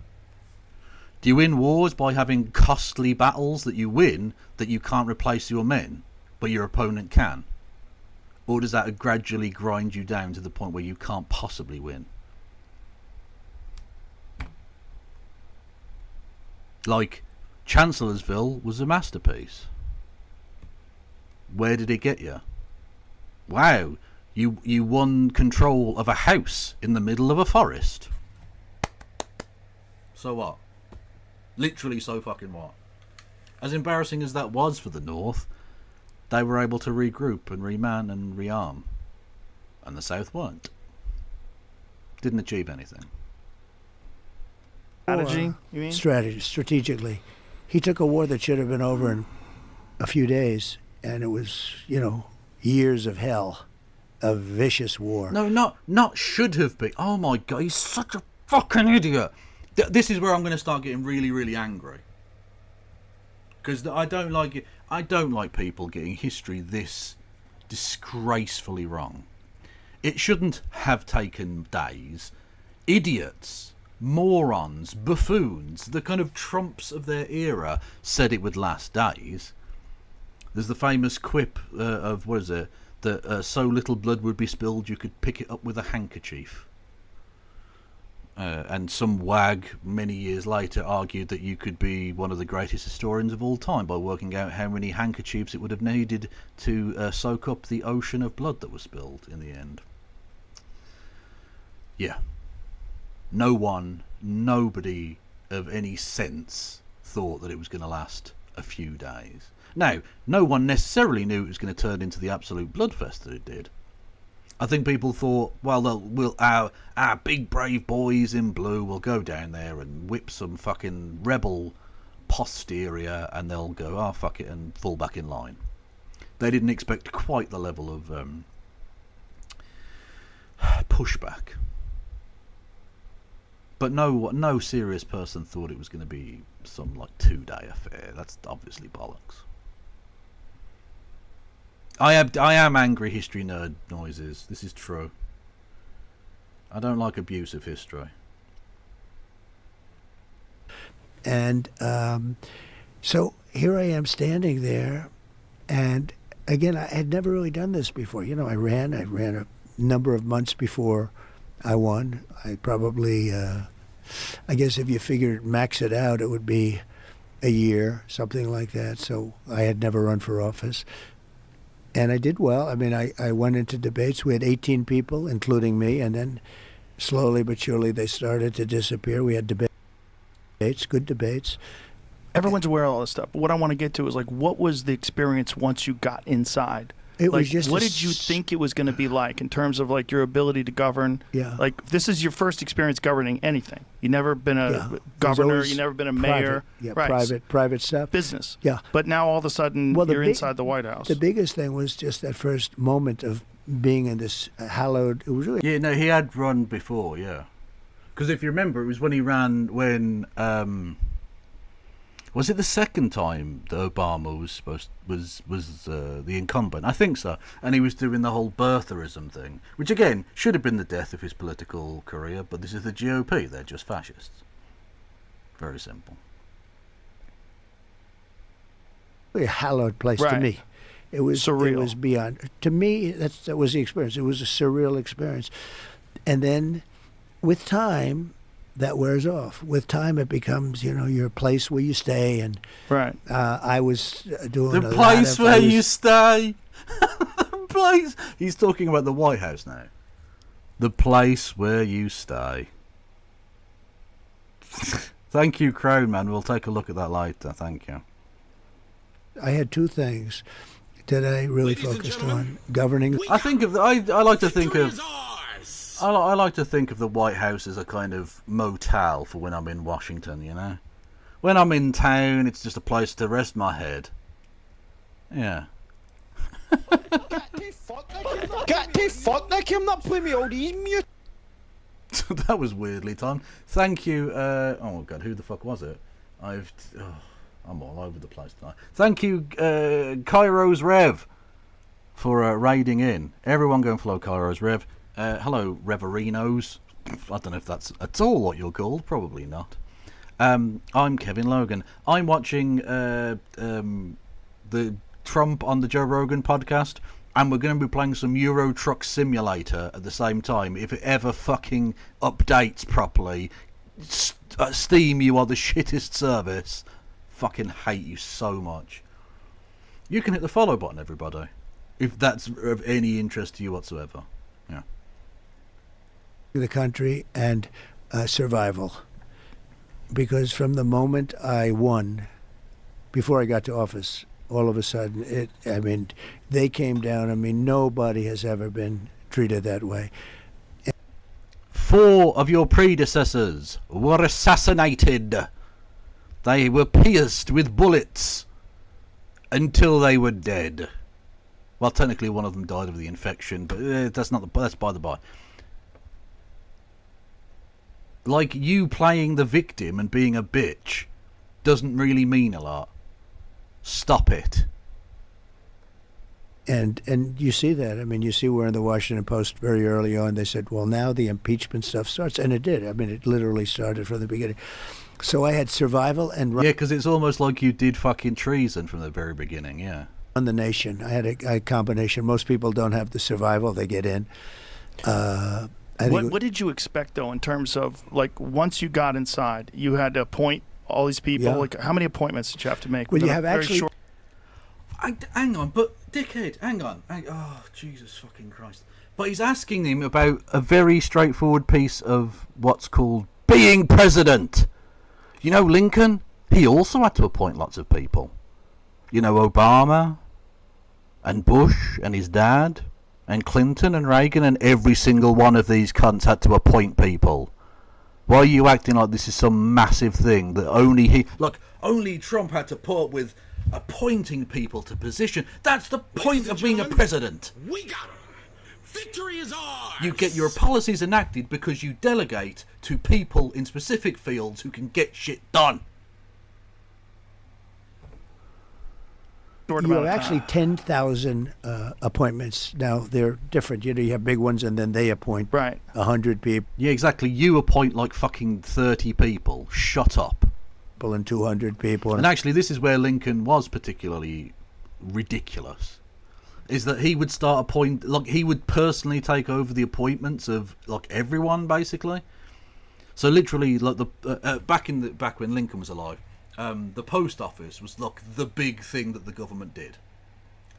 Do you win wars by having costly battles that you win that you can't replace your men, but your opponent can? Or does that gradually grind you down to the point where you can't possibly win? Like, Chancellorsville was a masterpiece. Where did it get you? Wow, you won control of a house in the middle of a forest. So what? Literally so fucking what? As embarrassing as that was for the North, they were able to regroup and reman and rearm. And the South weren't. Didn't achieve anything. Strategy, you mean? Strategically. He took a war that should have been over in a few days, and it was, years of hell. A vicious war. No, not should have been. Oh my God, he's such a fucking idiot. This is where I'm going to start getting really, really angry. Because I don't like it. I don't like people getting history this disgracefully wrong. It shouldn't have taken days. Idiots, morons, buffoons, the kind of trumps of their era said it would last days. There's the famous quip of, what is it, that so little blood would be spilled you could pick it up with a handkerchief. And some wag many years later argued that you could be one of the greatest historians of all time by working out how many handkerchiefs it would have needed to soak up the ocean of blood that was spilled in the end. Yeah. Nobody of any sense thought that it was going to last a few days. Now, no one necessarily knew it was going to turn into the absolute bloodfest that it did. I think people thought, well, our big brave boys in blue will go down there and whip some fucking rebel posterior, and they'll go, oh, fuck it, and fall back in line. They didn't expect quite the level of pushback. But no serious person thought it was going to be some 2-day affair. That's obviously bollocks. I am angry history nerd noises. This is true. I don't like abusive history. And so here I am standing there, and again, I had never really done this before. I ran a number of months before I won. I probably, I guess if you figured max it out, it would be a year, something like that. So I had never run for office. And I did well. I mean, I went into debates. We had 18 people, including me, and then slowly but surely they started to disappear. We had debates, good debates. Everyone's aware of all this stuff. But what I want to get to is, like, what was the experience once you got inside? It Like, was just what did you think it was going to be like in terms of, like, your ability to govern? Yeah. Like, this is your first experience governing anything. You've never been a Yeah. It was governor. always You've never been a private. mayor. Yeah, Right. private stuff. Business. Yeah. But now all of a sudden Well, you're inside the White House. The biggest thing was just that first moment of being in this hallowed. It was really Yeah, no, he had run before, yeah. Because if you remember, it was when he ran when was it the second time that Obama was the incumbent? I think so. And he was doing the whole birtherism thing, which again should have been the death of his political career. But this is the GOP; they're just fascists. Very simple. a hallowed place to Right. me. It was Surreal. It was beyond. To me, that was the experience. It was a surreal experience, and then with time, that wears off. With time, it becomes your place where you stay. And Right. I was doing The a place lot of, where you stay. The place. He's talking about the White House now. The place where you stay. Thank you, Crown Man. We'll take a look at that later. Thank you. I had two things that I really Ladies and focused gentlemen, on: governing. I think of I like to think Victory of is ours. I like to think of the White House as a kind of motel for when I'm in Washington. When I'm in town, it's just a place to rest my head. Yeah. Get the fuck, Nick, I'm not playing me all these mute. That was weirdly timed. Thank you. Oh god, who the fuck was it? I'm all over the place tonight. Thank you, Kairos Rev, for raiding in. Everyone go and follow Kairos Rev. Hello, Reverinos. I don't know if that's at all what you're called. Probably not. I'm Kevin Logan. I'm watching the Trump on the Joe Rogan podcast, and we're going to be playing some Euro Truck Simulator at the same time. If it ever fucking updates properly, Steam, you are the shittest service. Fucking hate you so much. You can hit the follow button, everybody, if that's of any interest to you whatsoever. Yeah. the country and survival. Because from the moment I won, before I got to office, all of a sudden, they came down. I mean, nobody has ever been treated that way. 4 of your predecessors were assassinated. They were pierced with bullets until they were dead. Well, technically one of them died of the infection, but that's by the by. Like, you playing the victim and being a bitch doesn't really mean a lot. Stop it. And you see that. I mean, you see where in the Washington Post very early on they said, well, now the impeachment stuff starts. And it did. I mean, it literally started from the beginning. So I had survival and Yeah, because it's almost like you did fucking treason from the very beginning, yeah. run the nation. I had a combination. Most people don't have the survival. They get in. What did you expect, though, in terms of, like, once you got inside, you had to appoint all these people? Yeah. Like, how many appointments did you have to make? Well, you Within a have very actually... short- Hang on, but dickhead, hang on. Oh, Jesus fucking Christ. But he's asking him about a very straightforward piece of what's called being president. You know, Lincoln, he also had to appoint lots of people. You know, Obama and Bush and his dad and Clinton and Reagan, and every single one of these cunts had to appoint people. Why are you acting like this is some massive thing that only he... Look, only Trump had to put up with appointing people to position. That's the point of being a president. We got him. Victory is ours. You get your policies enacted because you delegate to people in specific fields who can get shit done. short You amount have of time. actually 10,000 appointments. Now, they're different. You know, you have big ones, and then they appoint Right. 100 people Yeah, exactly. You appoint like fucking 30 people. Shut up. and 200 people. And actually, this is where Lincoln was particularly ridiculous. is that he would start he would personally take over the appointments of like everyone basically. So literally, like back when Lincoln was alive, the post office was like the big thing that the government did.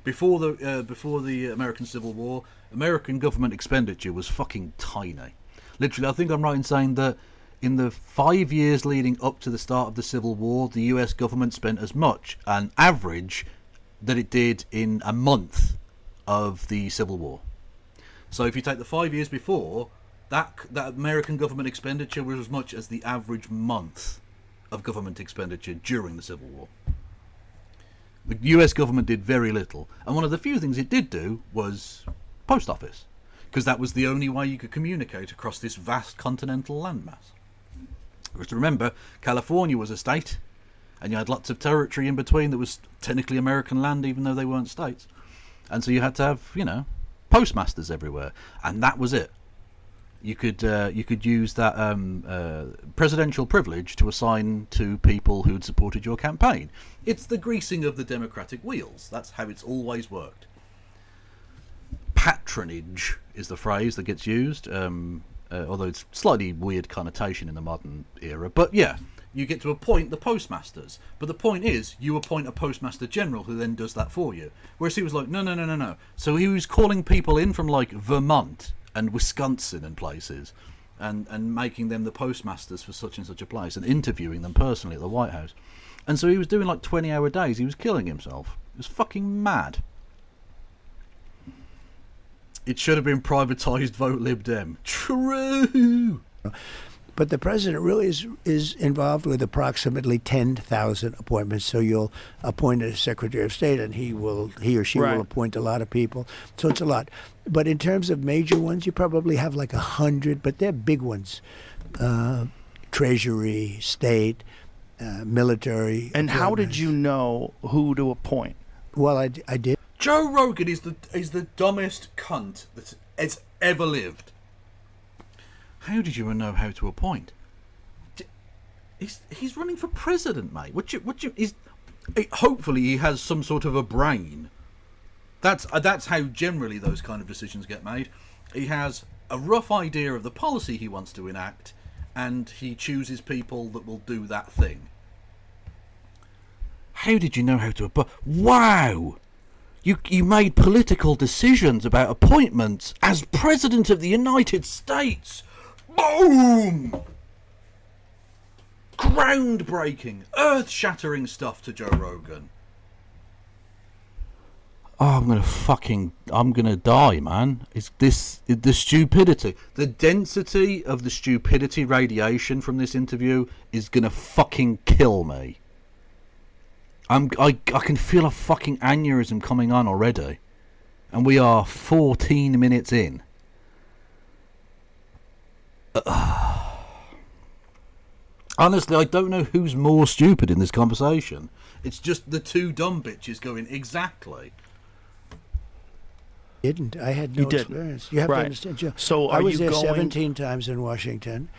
Before the American Civil War, American government expenditure was fucking tiny. Literally, I think I'm right in saying that in the 5 years leading up to the start of the Civil War, the US government spent as much, on average, that it did in a month of the Civil War. So if you take the 5 years before, that American government expenditure was as much as the average month of government expenditure during the Civil War. The US government did very little, and one of the few things it did do was post office, because that was the only way you could communicate across this vast continental landmass. Because remember, California was a state, and you had lots of territory in between that was technically American land, even though they weren't states. And so you had to have, postmasters everywhere, and that was it. You could use that presidential privilege to assign to people who'd supported your campaign. It's the greasing of the democratic wheels. That's how it's always worked. Patronage is the phrase that gets used, although it's slightly weird connotation in the modern era. But yeah, you get to appoint the postmasters. But the point is, you appoint a postmaster general who then does that for you. Whereas he was like, no. So he was calling people in from like Vermont and Wisconsin and places, and making them the postmasters for such and such a place, and interviewing them personally at the White House. And so he was doing like 20-hour days. He was killing himself. It was fucking mad. It should have been privatised, vote Lib Dem. True. But the president really is involved with approximately 10,000 appointments. So you'll appoint a secretary of state, and he or she will appoint a lot of people. So it's a lot. But in terms of major ones, you probably have like 100, but they're big ones. Treasury, state, military. And how did you know who to appoint? Well, I did. Joe Rogan is the dumbest cunt that has ever lived. How did you know how to appoint? He's running for president, mate. Hopefully he has some sort of a brain. That's how generally those kind of decisions get made. He has a rough idea of the policy he wants to enact, and he chooses people that will do that thing. How did you know how to appoint? Wow! You made political decisions about appointments as President of the United States. Boom! Groundbreaking, earth-shattering stuff to Joe Rogan. Oh, I'm gonna die, man. The stupidity, the density of the stupidity radiation from this interview is gonna fucking kill me. I can feel a fucking aneurysm coming on already, and we are 14 minutes in. Honestly, I don't know who's more stupid in this conversation. It's just the two dumb bitches going, exactly. Didn't. I had no experience. You have to understand, Joe. So I was there 17 times in Washington,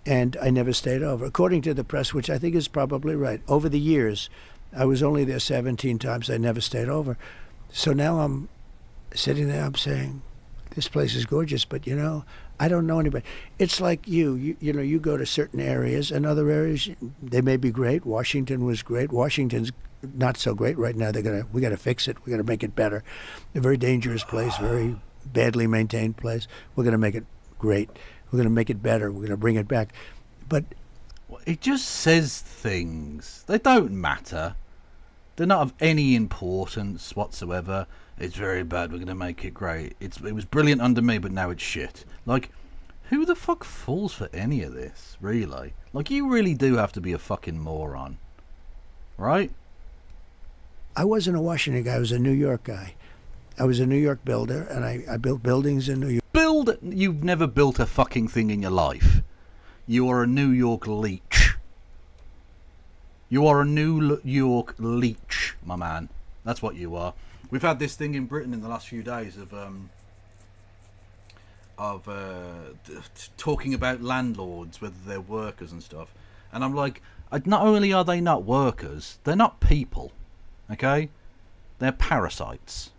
and I never stayed over. According to the press, which I think is probably right, over the years, I was only there 17 times. I never stayed over. So now I'm sitting there, I'm saying, this place is gorgeous, but, I don't know anybody. It's like you go to certain areas, and other areas, they may be great. Washington was great. Washington's not so great right now. We got to fix it. We got to make it better. A very dangerous place, very badly maintained place. We're going to make it great. We're going to make it better. We're going to bring it back. But it just says things. They don't matter. They're not of any importance whatsoever. It's very bad. We're going to make it great. It was brilliant under me, but now it's shit. Like, who the fuck falls for any of this, really? Like, you really do have to be a fucking moron. Right? I wasn't a Washington guy. I was a New York guy. I was a New York builder, and I built buildings in New York. You've never built a fucking thing in your life. You are a New York leech. You are a New York leech, my man. That's what you are. We've had this thing in Britain in the last few days of talking about landlords, whether they're workers and stuff. And I'm like, not only are they not workers, they're not people. Okay? They're parasites.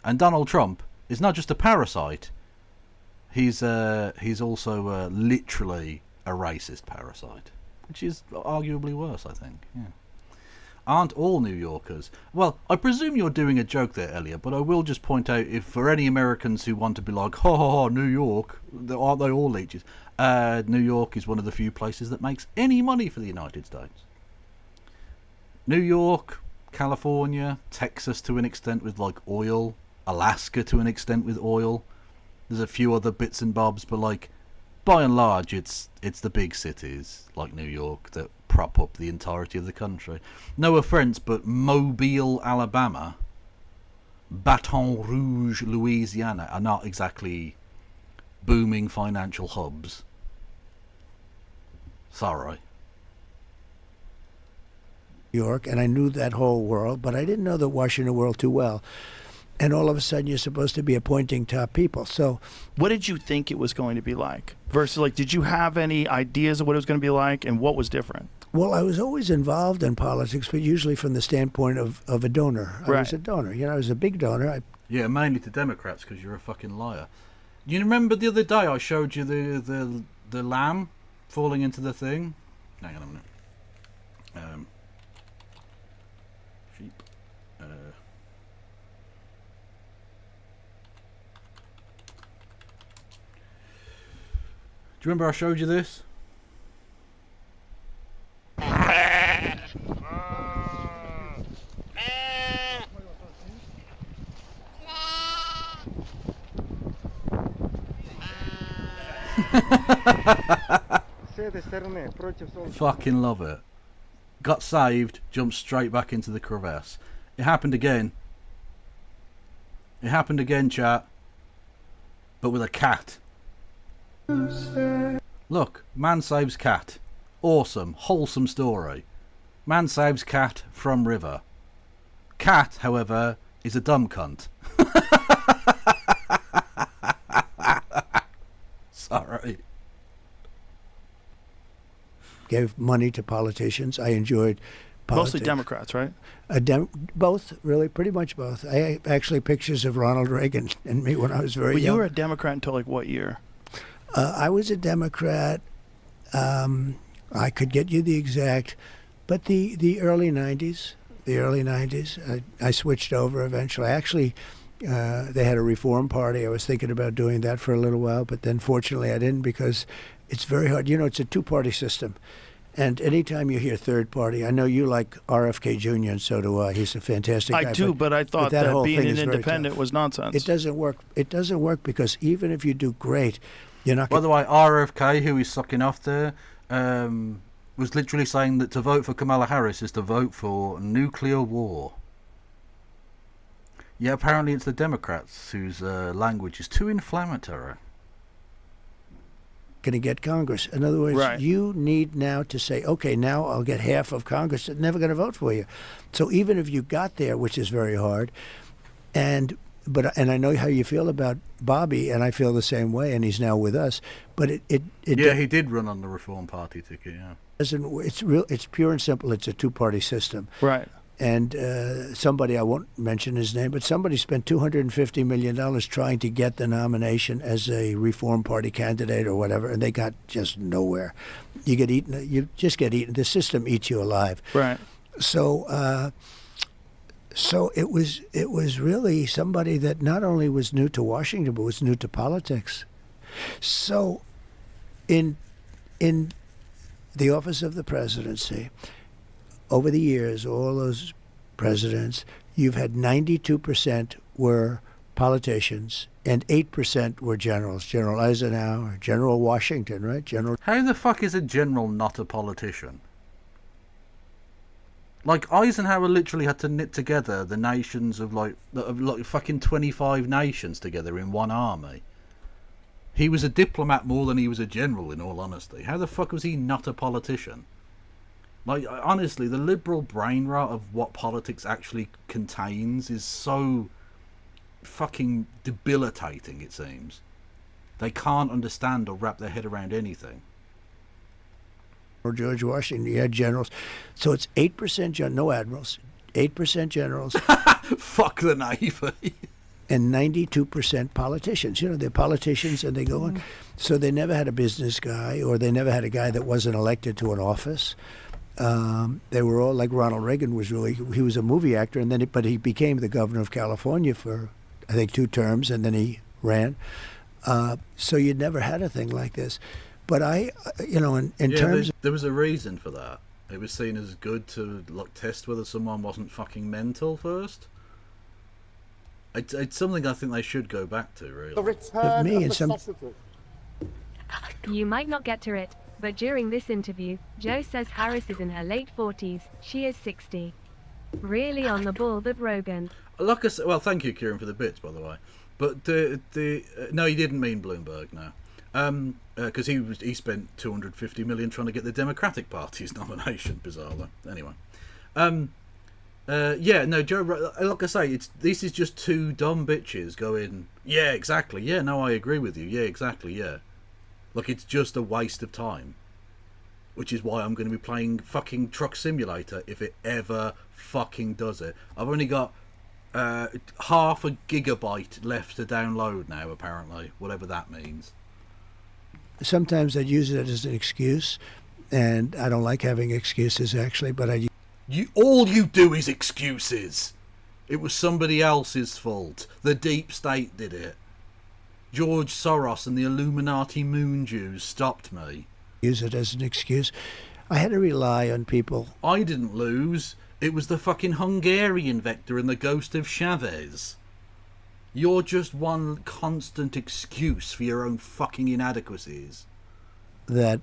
And Donald Trump is not just a parasite. He's also literally a racist parasite, which is arguably worse, I think. Yeah. Aren't all New Yorkers? Well, I presume you're doing a joke there, Elliot, but I will just point out, if for any Americans who want to be like, ha ha ha, New York, aren't they all leeches? New York is one of the few places that makes any money for the United States. New York, California, Texas to an extent with like oil, Alaska to an extent with oil. There's a few other bits and bobs, but like by and large, it's the big cities like New York that prop up the entirety of the country. No offense, but Mobile, Alabama, Baton Rouge, Louisiana are not exactly booming financial hubs. Sorry. York, and I knew that whole world, but I didn't know the Washington world too well. And all of a sudden, you're supposed to be appointing top people. So, what did you think it was going to be like? Versus, like, did you have any ideas of what it was going to be like, and what was different? well, I was always involved in politics, but usually from the standpoint of a donor. I was a donor. You know, I was a big donor. Yeah, mainly to Democrats because you're a fucking liar. You remember the other day I showed you the lamb falling into the thing? Hang on a minute. Sheep. Do you remember I showed you this? Fucking love it. Got saved, jumped straight back into the crevasse. It happened again. It happened again, chat. But with a cat. Look, man saves cat. Awesome, wholesome story. Man saves cat from river. Cat, however, is a dumb cunt. Sorry. Gave money to politicians. I enjoyed politics. Mostly Democrats, right? Both, really, pretty much both. I actually pictures of Ronald Reagan and me when I was very young. You were a Democrat until like what year? I was a Democrat. I could get you the exact, but the early 90s. The early 90s. I switched over eventually. Actually, they had a reform party. I was thinking about doing that for a little while, but then fortunately I didn't because it's very hard. You know, it's a two-party system. And anytime you hear third party, I know you like RFK Jr., and so do I. He's a fantastic guy. I do, but I thought that being an independent was nonsense. It doesn't work. It doesn't work because even if you do great, you're not By the way, RFK, who he's sucking off there, was literally saying that to vote for Kamala Harris is to vote for nuclear war. Yeah, apparently it's the Democrats whose language is too inflammatory. Going to get Congress. In other words, you need now to say, okay, now I'll get half of Congress that's never going to vote for you. So even if you got there, which is very hard, and I know how you feel about Bobby, and I feel the same way, and he's now with us. But he did run on the Reform Party ticket. Yeah, it's pure and simple. It's a two-party system. Right. And somebody, I won't mention his name, but somebody spent $250 million trying to get the nomination as a Reform Party candidate or whatever, and they got just nowhere. You get eaten. You just get eaten. The system eats you alive. Right. So it was really somebody that not only was new to Washington, but was new to politics. So in the office of the presidency, over the years, all those presidents, you've had 92% were politicians and 8% were generals. General Eisenhower, General Washington, right? How the fuck is a general not a politician? Like, Eisenhower literally had to knit together the nations of like fucking 25 nations together in one army. He was a diplomat more than he was a general, in all honesty. How the fuck was he not a politician? Like, honestly, the liberal brain rot of what politics actually contains is so fucking debilitating, it seems. They can't understand or wrap their head around anything. Or George Washington, you had generals. So it's 8% no admirals, 8% generals. Fuck the Navy. and 92% politicians. You know, they're politicians and they go on. So they never had a business guy, or they never had a guy that wasn't elected to an office. They were all like Ronald Reagan he was a movie actor, and then but he became the governor of California for, I think, 2 terms, and then he ran. So you'd never had a thing like this. But in terms there was a reason for that. It was seen as good to test whether someone wasn't fucking mental first. It's something I think they should go back to, really. The return me of and the some- sausage. You might not get to it, but during this interview, Joe says Harris is in her late 40s. She is 60. Really on the ball with Rogan. Like I said, well, thank you, Kieran, for the bits, by the way. But no, he didn't mean Bloomberg, no. Because he spent $250 million trying to get the Democratic Party's nomination, bizarrely. Anyway, yeah, no, Joe. Like I say, this is just 2 dumb bitches going, yeah, exactly, yeah, no, I agree with you, yeah, exactly, yeah. Like, it's just a waste of time. Which is why I'm going to be playing fucking Truck Simulator if it ever fucking does it. I've only got half a gigabyte left to download now, apparently, whatever that means. sometimes I'd use it as an excuse, and I don't like having excuses actually, but all you do is excuses. It was somebody else's fault. The deep state did it. George Soros and the Illuminati moon Jews stopped me. Use it as an excuse. I had to rely on people. I didn't lose. It was the fucking Hungarian vector and the ghost of Chavez. You're just one constant excuse for your own fucking inadequacies. That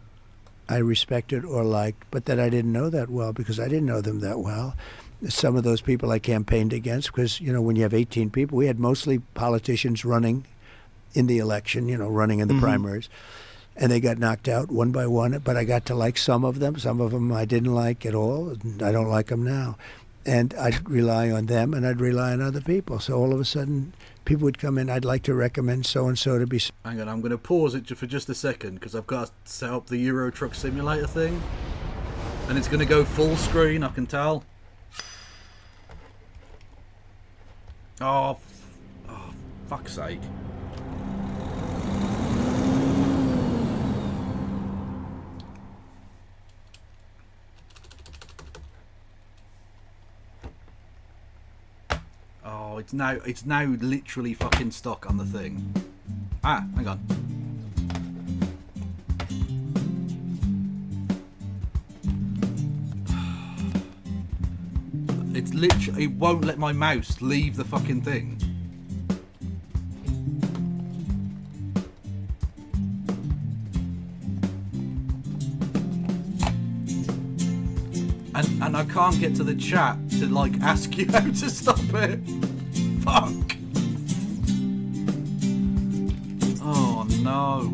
I respected or liked, but that I didn't know that well because I didn't know them that well. Some of those people I campaigned against because, you know, when you have 18 people, we had mostly politicians running in the election, you know, running in the primaries. And they got knocked out one by one, but I got to like some of them. Some of them I didn't like at all. And I don't like them now. And I'd rely on them, and I'd rely on other people. So all of a sudden, people would come in, I'd like to recommend so-and-so to be... Hang on, I'm going to pause it for just a second, because I've got to set up the Euro Truck Simulator thing. And it's going to go full screen, I can tell. Oh, fuck's sake. Oh, it's now literally fucking stuck on the thing. Ah, hang on. It's literally, it won't let my mouse leave the fucking thing. And I can't get to the chat to like ask you how to stop it. Fuck. Oh no.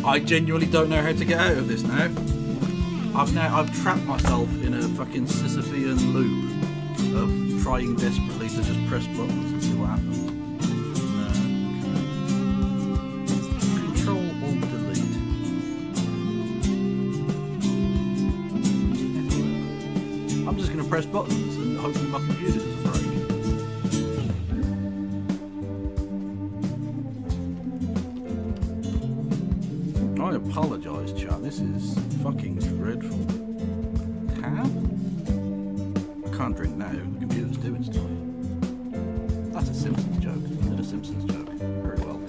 I genuinely don't know how to get out of this now. I've trapped myself in a fucking Sisyphean loop of trying desperately to just press buttons and see what happens. Control Alt Delete. I'm just gonna press buttons and hopefully my computer doesn't break. I apologise, chat. This is fucking dreadful. How? I can't drink now. The computer's doing stuff. That's a Simpsons joke. I did a Simpsons joke. Very well.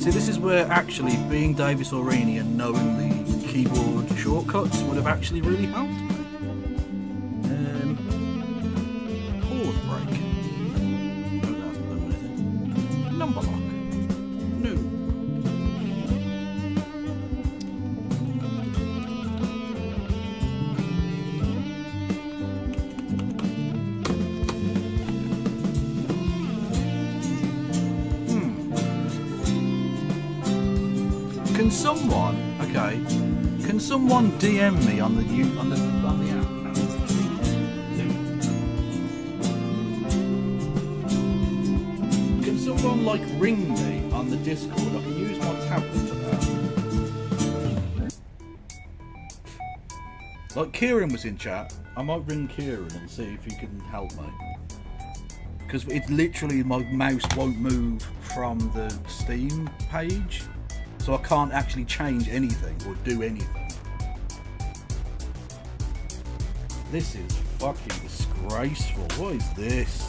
This is where actually being Davis Oreni and knowing the keyboard shortcuts would have actually really helped me. Pause break. Can someone, okay? Can someone DM me on the app? Can someone like ring me on the Discord? I can use my tablet for that. Like Kieran was in chat. I might ring Kieran and see if he can help me. Because it's literally my mouse won't move from the Steam page, so I can't actually change anything or do anything. This is fucking disgraceful. What is this?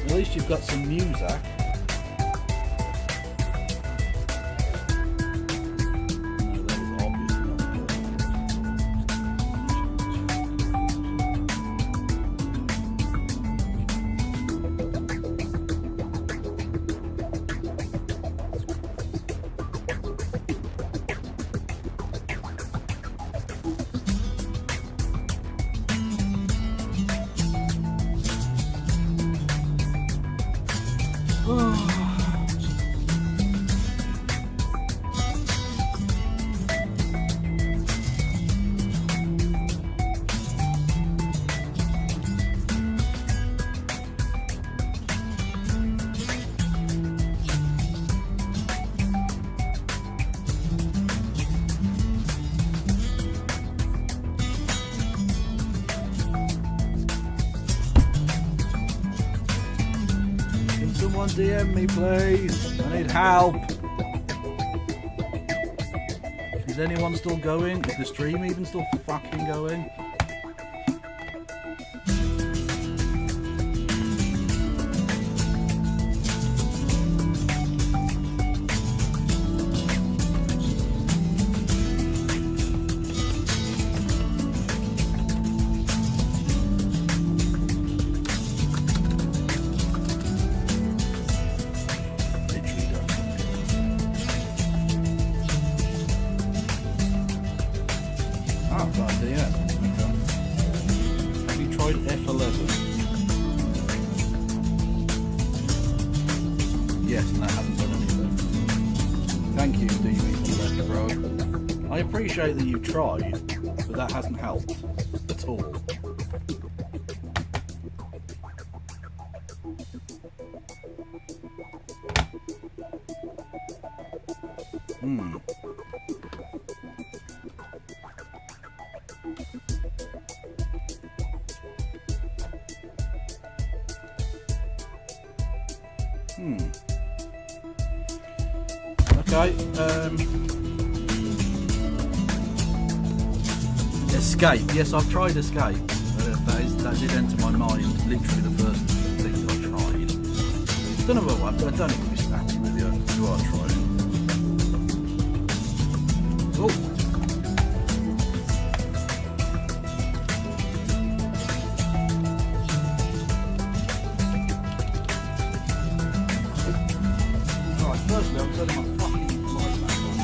At least you've got some music. No, that is obviously not Someone DM me, please. I need help. Is anyone still going? Is the stream even still fucking going? That you've tried, but that hasn't helped at all. Okay, Escape. Yes, I've tried Escape. That did enter my mind. Literally the first thing I tried. Don't know what I don't know if it's snappy with you. Do I try it? Oh. Alright, firstly I'm turning my fucking light back on.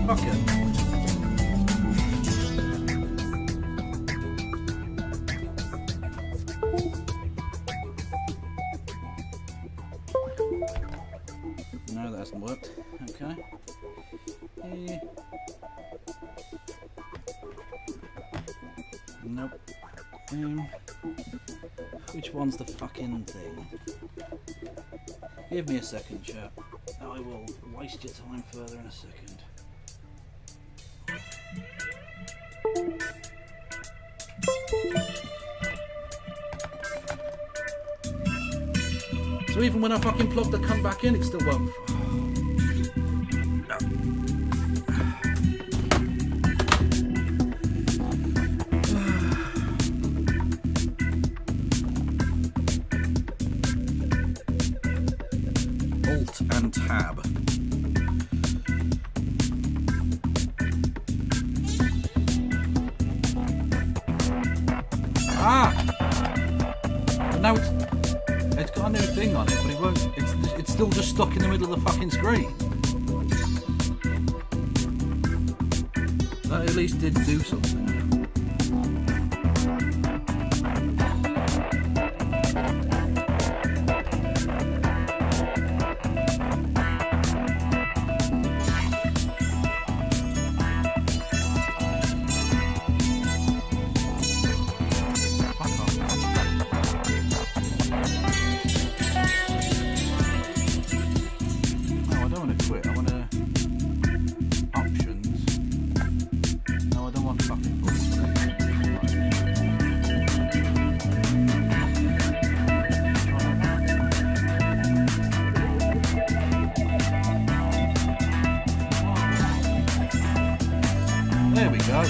Fuck it. No, that hasn't worked. Okay. Nope. Which one's the fucking thing? Give me a second, chap. I will waste your time further in a second. So even when I fucking plug the cunt back in, it still won't. on it, but it won't. It's still just stuck in the middle of the fucking screen. That at least did do something. There we go.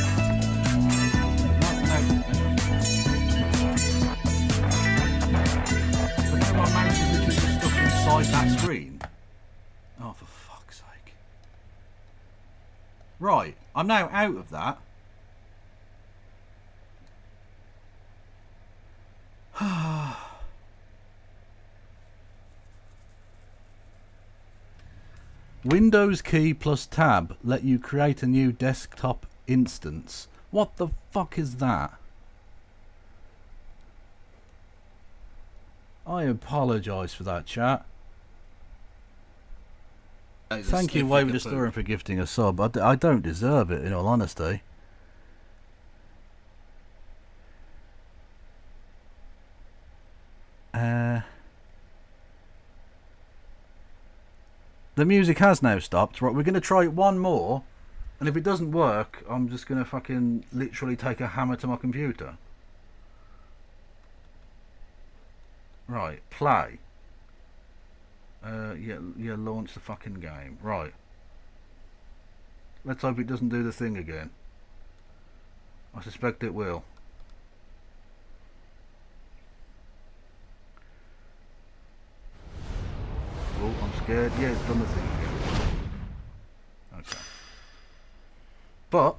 So now my mouse is literally just stuck inside that screen. Oh, for fuck's sake. Right, I'm now out of that. Windows key plus tab let you create a new desktop instance. What the fuck is that? I apologise for that, chat. Thank you, Wayward Historian, for gifting a sub. I don't deserve it, in all honesty. The music has now stopped. Right, we're going to try it one more. And if it doesn't work, I'm just going to fucking literally take a hammer to my computer. Right, play. Yeah, launch the fucking game. Right. Let's hope it doesn't do the thing again. I suspect it will. Oh, I'm scared. Yeah, it's done the thing again. Okay. But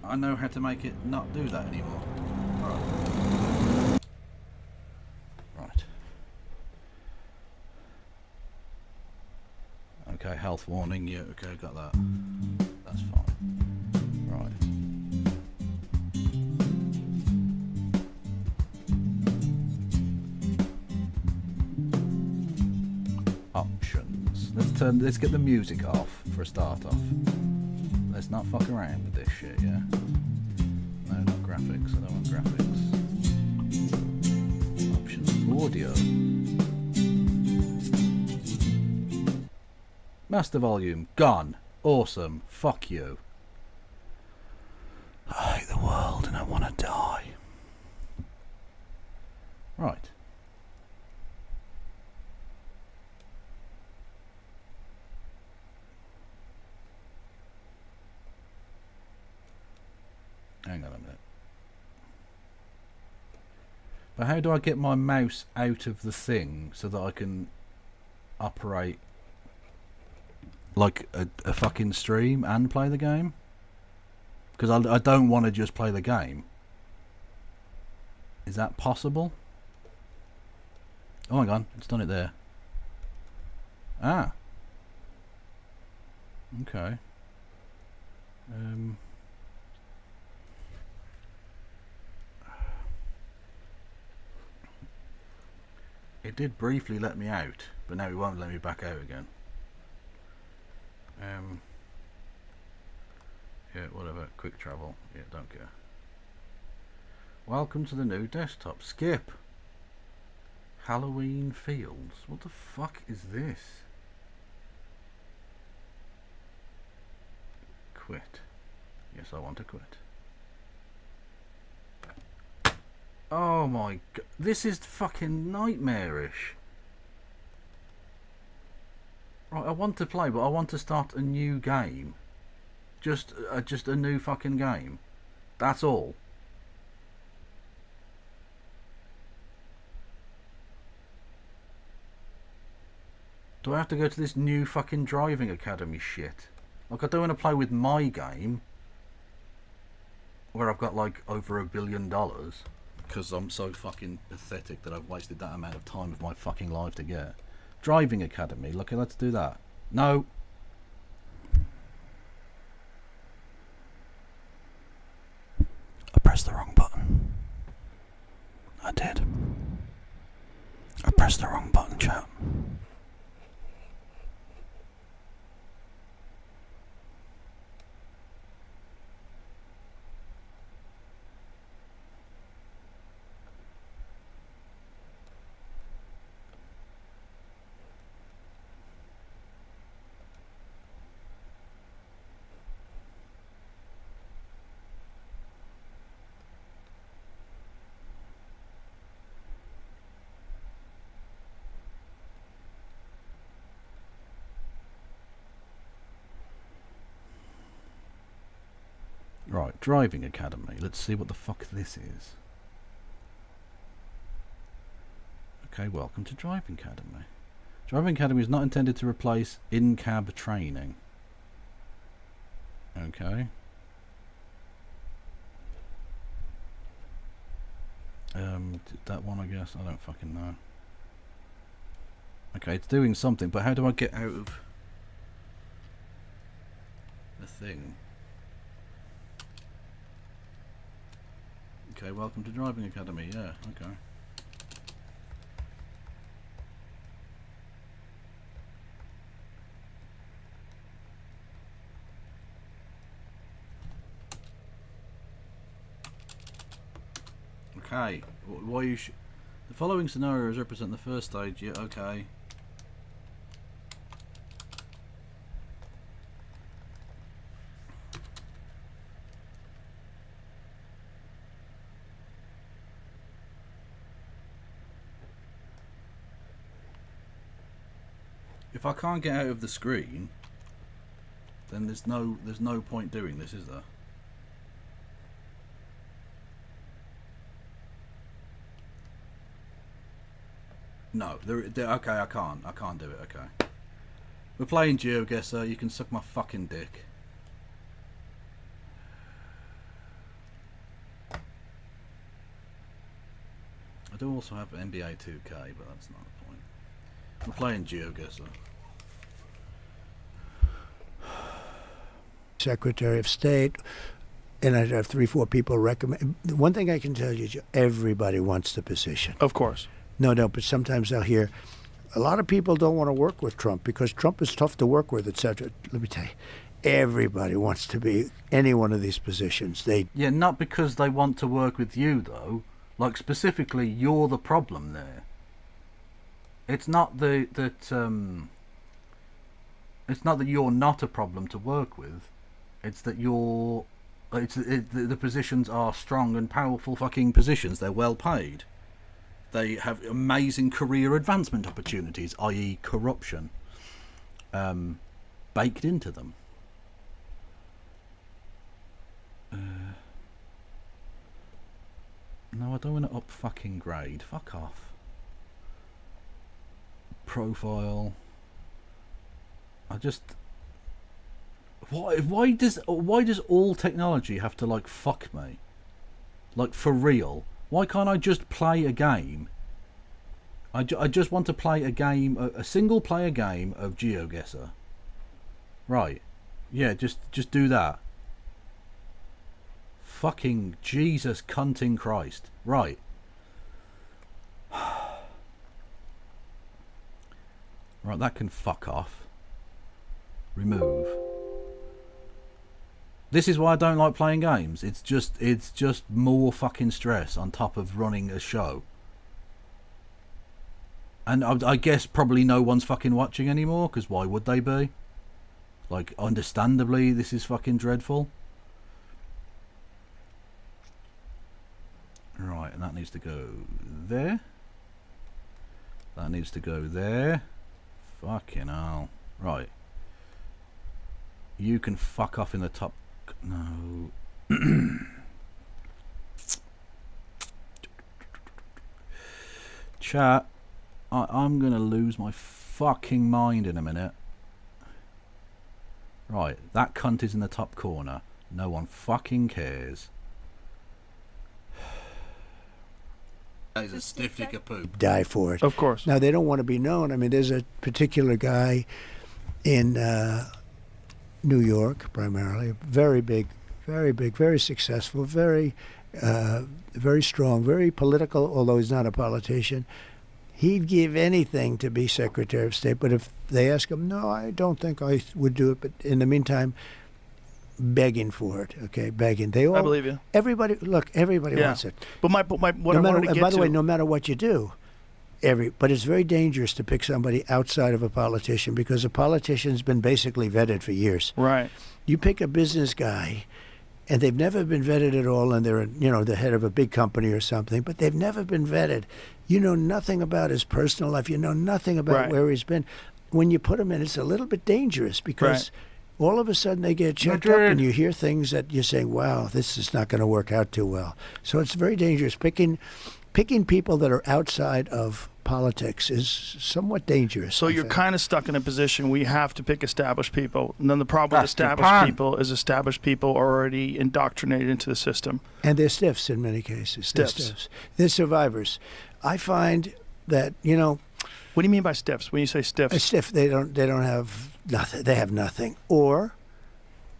I know how to make it not do that anymore. Right. Right. Okay, health warning. Yeah, okay, got that. That's fine. Right. Options. Let's get the music off for a start off. Let's not fuck around with this shit, yeah? No, not graphics. I don't want graphics. Options. Audio. Master volume. Gone. Awesome. Fuck you. I hate the world and I want to die. Right. Hang on a minute. But how do I get my mouse out of the thing so that I can operate like a fucking stream and play the game? Because I don't want to just play the game. Is that possible? Oh my god, it's done it there. Ah. Okay. It did briefly let me out, but now it won't let me back out again. Yeah, whatever. Quick travel. Yeah, don't care. Welcome to the new desktop. Skip. Halloween Fields. What the fuck is this? Quit. Yes, I want to quit. Oh my god, this is fucking nightmarish. Right, I want to play, but I want to start a new game. Just a new fucking game. That's all. Do I have to go to this new fucking driving academy shit? Like, I don't want to play with my game, where I've got like over $1 billion. Because I'm so fucking pathetic that I've wasted that amount of time of my fucking life to get. Driving academy. Look, let's do that. No. I pressed the wrong button. I did. I pressed the wrong button, chat. Right, driving academy. Let's see what the fuck this is. Okay, welcome to driving academy. Driving academy is not intended to replace in-cab training. Okay. That one, I guess. I don't fucking know. Okay, it's doing something, but how do I get out of the thing? Okay, welcome to driving academy. Yeah, okay. Okay, why you the following scenarios represent the first stage. Yeah, okay. If I can't get out of the screen, then there's no point doing this, is there? No, okay, I can't do it, okay. We're playing GeoGuessr, you can suck my fucking dick. I do also have NBA 2K, but that's not the point. We're playing GeoGuessr. Secretary of State, and I have 3-4 people recommend. One thing I can tell you, everybody wants the position. Of course. No, but sometimes I'll hear a lot of people don't want to work with Trump because Trump is tough to work with, etc. Let me tell you, everybody wants to be any one of these positions. Yeah, not because they want to work with you, though. Like, specifically, you're the problem there. It's not that you're not a problem to work with. It's that the positions are strong and powerful fucking positions. They're well paid. They have amazing career advancement opportunities, i.e. corruption, baked into them. No, I don't want to up fucking grade. Fuck off. Profile. I just... Why does all technology have to, like, fuck me? Like, for real? Why can't I just play a game? I just want to play a game, a single-player game of GeoGuessr. Right. Yeah, just do that. Fucking Jesus cunting Christ. Right. Right, that can fuck off. Remove. This is why I don't like playing games. It's just more fucking stress on top of running a show. And I guess probably no one's fucking watching anymore, because why would they be? Like, understandably, this is fucking dreadful. Right, and that needs to go there. That needs to go there. Fucking hell. Right. You can fuck off in the top. No. Chat. I'm gonna lose my fucking mind in a minute. Right, that cunt is in the top corner. No one fucking cares. He's a stiff dick of poop. Die for it. Of course. Now, they don't want to be known. I mean, there's a particular guy in New York, primarily, very big, very successful, very strong, very political, although he's not a politician. He'd give anything to be Secretary of State, but if they ask him, no, I don't think I would do it. But in the meantime, begging for it, okay, begging. They all, I believe you. Everybody wants it. But what I No wanted matter, to and get by the to, way, no matter what you do, but it's very dangerous to pick somebody outside of a politician because a politician's been basically vetted for years. right. You pick a business guy, and they've never been vetted at all, and they're the head of a big company or something, but they've never been vetted. You know nothing about his personal life. You know nothing about Right. where he's been. When you put him in, it's a little bit dangerous because all of a sudden they get checked up, and you hear things that you're saying, wow, this is not going to work out too well. So it's very dangerous. Picking people that are outside of politics is somewhat dangerous. So I you're think. kind of stuck in a position where you have to pick established people. And then the problem with established people is established people are already indoctrinated into the system. And they're stiffs in many cases. Stiffs. They're survivors. I find that, What do you mean by stiffs? When you say a stiffs? stiff, they don't have nothing. They have nothing. Or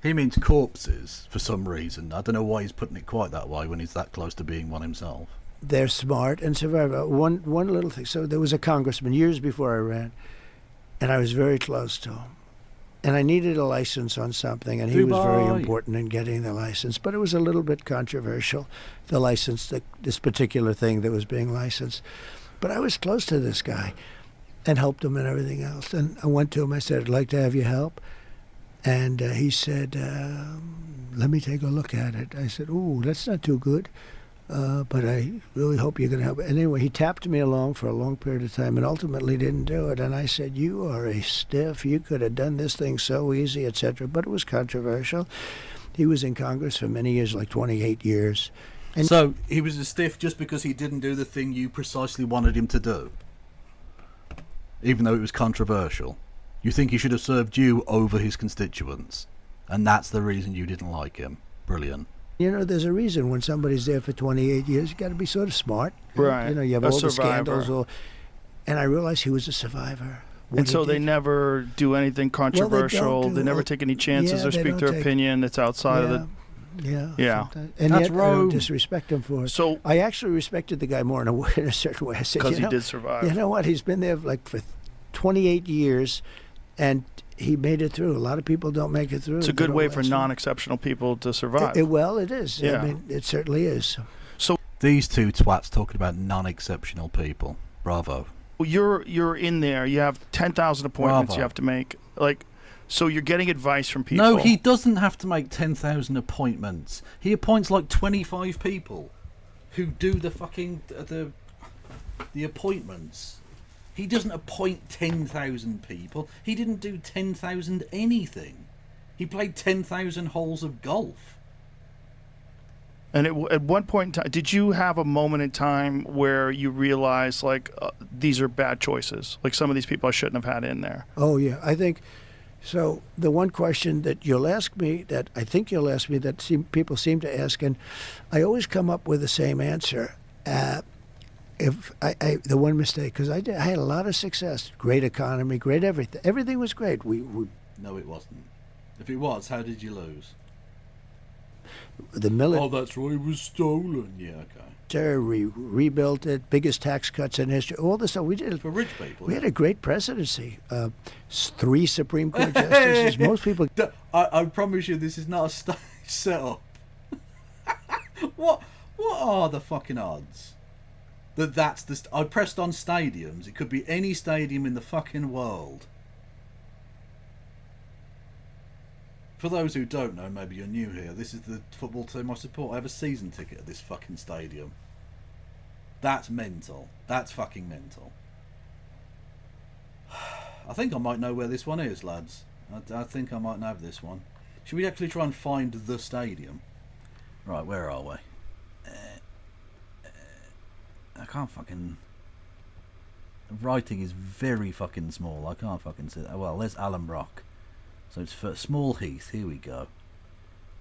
He means corpses for some reason. I don't know why he's putting it quite that way when he's that close to being one himself. they're smart and survive. One little thing. So there was a congressman years before I ran, and I was very close to him. And I needed a license on something, and he was very important in getting the license. But it was a little bit controversial, the license, this particular thing that was being licensed. But I was close to this guy and helped him and everything else. And I went to him, I said, I'd like to have your help. And he said, let me take a look at it. I said, ooh, that's not too good. But I really hope you're going to help. And anyway, he tapped me along for a long period of time and ultimately didn't do it. And I said, you are a stiff. You could have done this thing so easy, etc. But it was controversial. He was in Congress for many years, like 28 years. And So he was a stiff just because he didn't do the thing you precisely wanted him to do, even though it was controversial. You think he should have served you over his constituents, and that's the reason you didn't like him. Brilliant. there's a reason when somebody's there for 28 years, you got to be sort of smart. Right. You have A all the survivor. scandals. And I realized he was a survivor. What And he so they did. never do anything controversial. do- they never take any chances yeah, or they speak don't their take- opinion that's outside of the. Yeah. sometimes. And That's yet I don't Rome. disrespect him for it. So I actually respected the guy more in a certain way. I said, because he know, did survive. you know what? He's been there like for 28 years, and he made it through. A lot of people don't make it through. It's a good They way don't for last long. non-exceptional people to survive. Well, it is. Yeah. I mean, it certainly is. These two twats talking about non-exceptional people. Bravo. You're in there. You have 10,000 appointments Bravo. you have to make. So you're getting advice from people. No, he doesn't have to make 10,000 appointments. He appoints like 25 people who do the fucking the appointments. He doesn't appoint 10,000 people. He didn't do 10,000 anything. He played 10,000 holes of golf. And at one point in time, did you have a moment in time where you realized these are bad choices? Like some of these people I shouldn't have had in there. Oh, yeah. I think so. The one question that you'll ask me, that I think you'll ask me, that people seem to ask, and I always come up with the same answer. If the one mistake, because I had a lot of success, great economy, great everything. Everything was great. We No, it wasn't. If it was, how did you lose? the military. Oh, that's right, it was stolen. Yeah, okay. We rebuilt it, biggest tax cuts in history. All this stuff we did. For rich people. We had a great presidency. 3 Supreme Court justices. Most people. I promise you, this is not a stage setup. What are the fucking odds? That's the. I pressed on stadiums. It could be any stadium in the fucking world. For those who don't know, maybe you're new here, this is the football team I support. I have a season ticket at this fucking stadium. That's mental. That's fucking mental. I think I might know where this one is, lads. I think I might have this one. Should we actually try and find the stadium? Right, where are we? I can't fucking... The writing is very fucking small. I can't fucking see that. Well, there's Alum Rock. So it's for Small Heath. Here we go.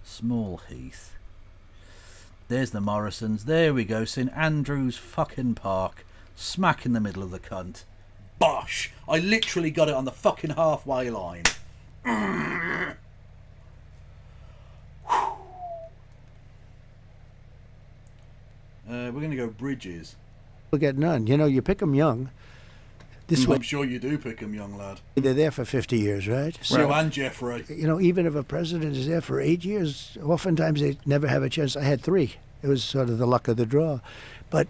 Small Heath. There's the Morrisons. There we go. St Andrew's fucking Park. Smack in the middle of the cunt. Bosh! I literally got it on the fucking halfway line. We're going to go Bridges. We'll get none. You know, you pick them young. This way, I'm sure you do pick 'em, young lad. they're there for 50 years, right? So and Jeffrey. You know, even if a president is there for 8 years, oftentimes they never have a chance. I had 3. It was sort of the luck of the draw. But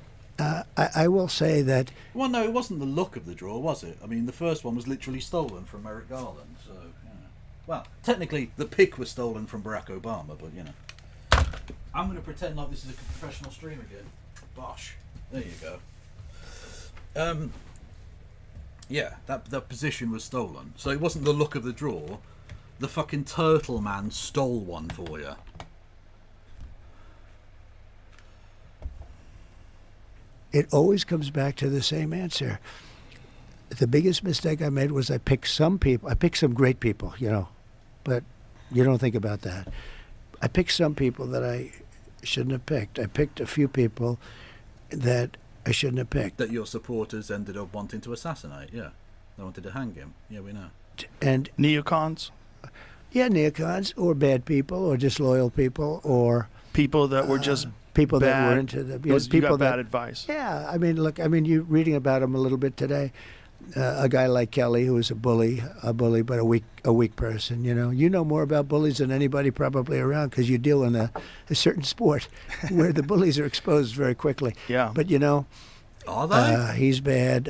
I will say that... Well, no, it wasn't the luck of the draw, was it? I mean, the first one was literally stolen from Merrick Garland, so, yeah. Well, technically, the pick was stolen from Barack Obama, but, you know. I'm going to pretend like this is a professional stream again. Bosh. There you go. Yeah, that position was stolen. So it wasn't the luck of the draw. The fucking turtle man stole one for you. It always comes back to the same answer. The biggest mistake I made was I picked some people. I picked some great people, you know, but you don't think about that. I picked some people that I shouldn't have picked. I picked a few people that I shouldn't have picked. That your supporters ended up wanting to assassinate, yeah. They wanted to hang him. Yeah, we know. And neocons? Yeah, neocons, or bad people, or disloyal people, or... People that were just people bad. that were into the... You people got bad advice. Yeah, I mean, look, you're reading about him a little bit today. A guy like Kelly, who was a bully, but a weak person. You know more about bullies than anybody probably around because you deal in a certain sport where the bullies are exposed very quickly. Yeah. But you know, are they? He's bad.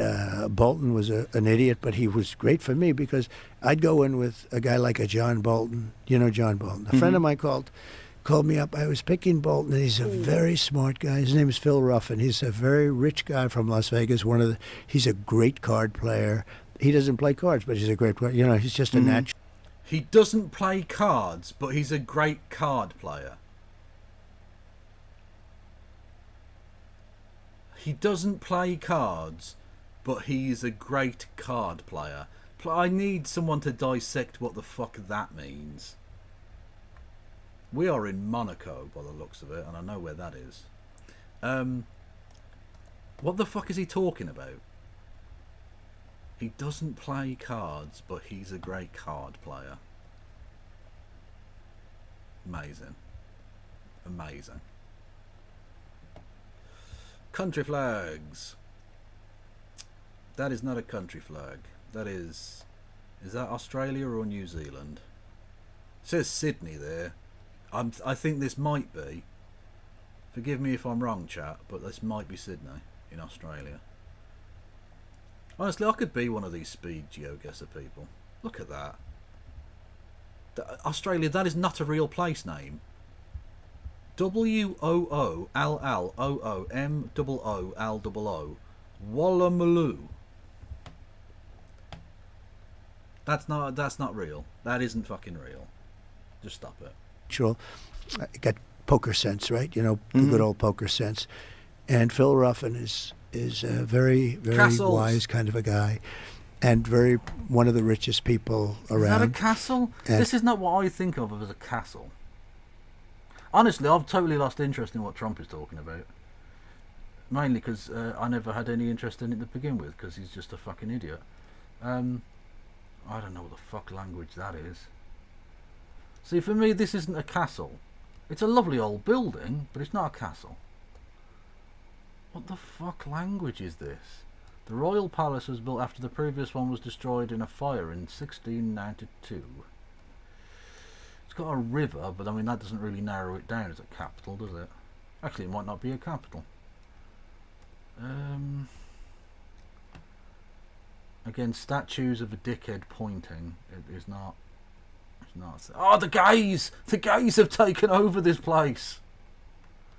Bolton was an idiot, but he was great for me because I'd go in with a guy like a John Bolton. You know John Bolton. A friend of mine called me up. I was picking Bolton, and he's a very smart guy. His name is Phil Ruffin. He's a very rich guy from Las Vegas. He's a great card player. He doesn't play cards, but he's a great player. You know, he's just a natural. He doesn't play cards, but he's a great card player. He doesn't play cards, but he's a great card player. I need someone to dissect what the fuck that means. We are in Monaco, by the looks of it, and I know where that is. What the fuck is he talking about? He doesn't play cards, but he's a great card player. Amazing. Amazing. Country flags. That is not a country flag. That is... Is that Australia or New Zealand? It says Sydney there. I think this might be. Forgive me if I'm wrong, chat, but this might be Sydney in Australia. Honestly, I could be one of these speed geoguesser people. Look at that. Australia, that is not a real place name. WOOLLOOMOOMOOLLO. Woolloomooloo. That's not real. That isn't fucking real. Just stop it. Got poker sense, right? You know, the good old poker sense. And Phil Ruffin is a very, very Castles. Wise kind of a guy, and one of the richest people around. Is that a castle? This is not what I think of as a castle. Honestly, I've totally lost interest in what Trump is talking about. Mainly because I never had any interest in it to begin with, because he's just a fucking idiot. I don't know what the fuck language that is. See, for me, this isn't a castle. It's a lovely old building, but it's not a castle. What the fuck language is this? The royal palace was built after the previous one was destroyed in a fire in 1692. It's got a river, but I mean that doesn't really narrow it down as a capital, does it? Actually, it might not be a capital. Again, statues of a dickhead pointing. It is not. It's not. Oh, the gays! The gays have taken over this place.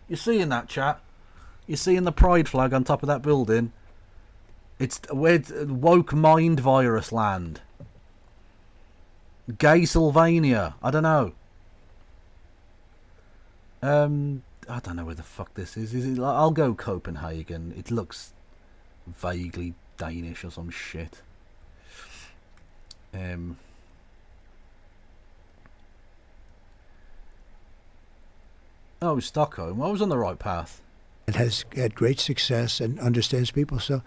You're seeing that, chat? You're seeing the pride flag on top of that building? It's woke mind virus land. Gay Sylvania. I don't know. I don't know where the fuck this is. Is it? I'll go Copenhagen. It looks vaguely Danish or some shit. Oh, Stockholm. I was on the right path. and has had great success and understands people. So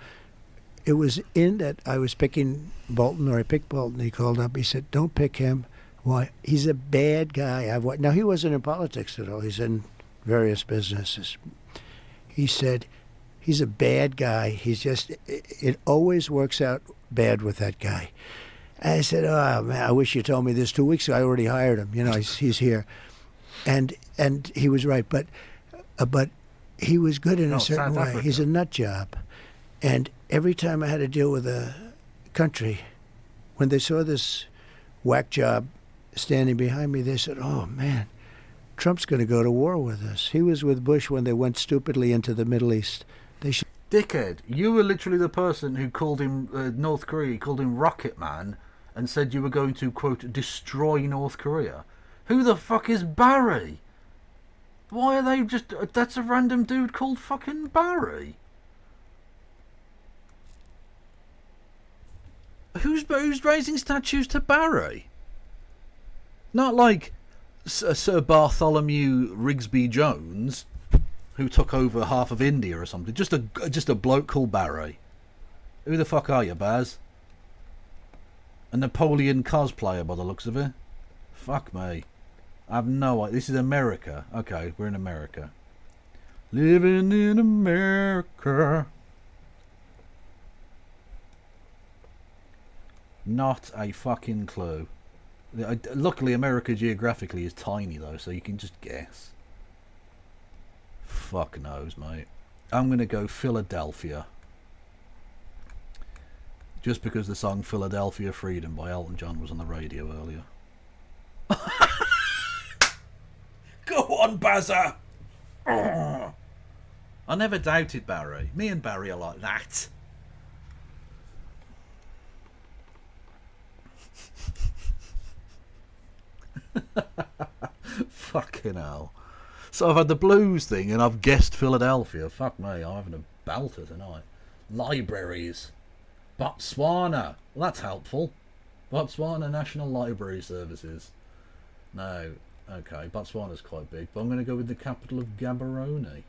it was in that I was picking Bolton, or I picked Bolton. He called up. He said, "Don't pick him. Why? He's a bad guy." Now, he wasn't in politics at all. He's in various businesses. He said, "He's a bad guy. He's just, it always works out bad with that guy." And I said, "Oh, man, I wish you told me this 2 weeks ago. I already hired him. You know, he's here." And he was right. But he was good in a certain South way. Africa. He's a nut job. And every time I had to deal with a country, when they saw this whack job standing behind me, they said, "Oh, man, Trump's going to go to war with us." He was with Bush when they went stupidly into the Middle East. They should. Dickhead, you were literally the person who called him, North Korea, called him Rocket Man, and said you were going to, quote, destroy North Korea. Who the fuck is Barry? Why are they just... That's a random dude called fucking Barry. Who's raising statues to Barry? Not like Sir Bartholomew Rigsby Jones, who took over half of India or something. Just a bloke called Barry. Who the fuck are you, Baz? A Napoleon cosplayer by the looks of it. Fuck me. I have no idea. This is America. Okay, we're in America. Living in America. Not a fucking clue. Luckily, America geographically is tiny, though, so you can just guess. Fuck knows, mate. I'm going to go Philadelphia. Just because the song Philadelphia Freedom by Elton John was on the radio earlier. Go on, Bazza! I never doubted Barry. Me and Barry are like that. Fucking hell. So I've had the blues thing and I've guessed Philadelphia. Fuck me, I'm having a belter tonight. Libraries. Botswana. Well, that's helpful. Botswana National Library Services. No. Okay, Botswana's quite big, but I'm going to go with the capital of Gaborone.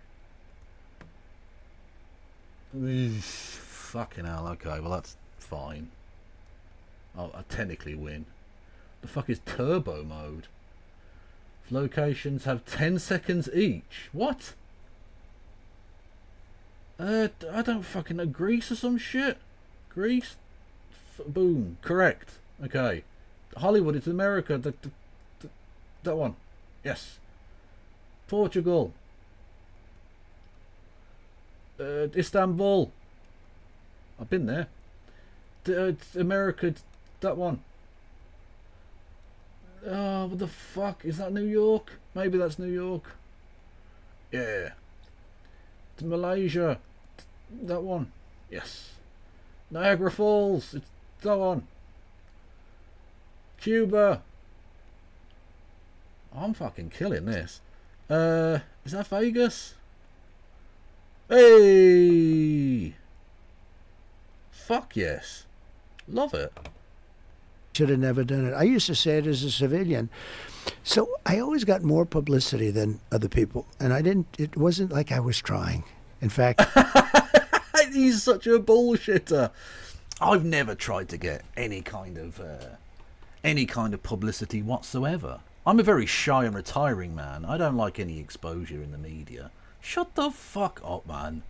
Fucking hell, okay, well that's fine. I technically win. The fuck is turbo mode? Locations have 10 seconds each. What? I don't fucking know. Greece or some shit? Greece? Boom. Correct. Okay. Hollywood, it's America. That one. Yes. Portugal. Istanbul. I've been there. It's America. That one. Oh, what the fuck? Is that New York? Maybe that's New York. Yeah. It's Malaysia. That one. Yes. Niagara Falls. It's that one. Cuba. I'm fucking killing this. Is that Vegas? Hey! Fuck yes. Love it. Should have never done it. I used to say it as a civilian. So I always got more publicity than other people. And it wasn't like I was trying. In fact, He's such a bullshitter. I've never tried to get any kind of publicity whatsoever. I'm a very shy and retiring man. I don't like any exposure in the media. Shut the fuck up, man.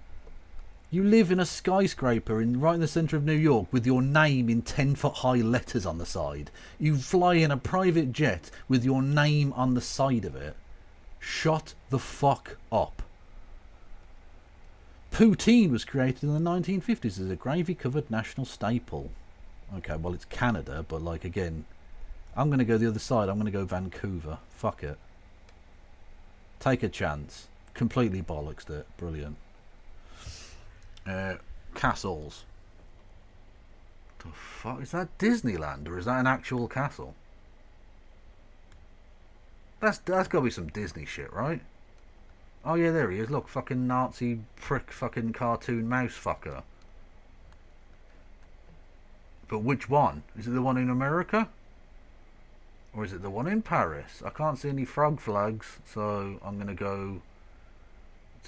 You live in a skyscraper right in the centre of New York with your name in 10-foot-high letters on the side. You fly in a private jet with your name on the side of it. Shut the fuck up. Poutine was created in the 1950s as a gravy-covered national staple. Okay, well, it's Canada, but, like, again, I'm going to go the other side. I'm going to go Vancouver. Fuck it. Take a chance. Completely bollocksed it. Brilliant. Castles. The fuck? Is that Disneyland or is that an actual castle? That's got to be some Disney shit, right? Oh yeah, there he is. Look, fucking Nazi prick fucking cartoon mouse fucker. But which one? Is it the one in America? Or is it the one in Paris? I can't see any frog flags, so I'm going to go...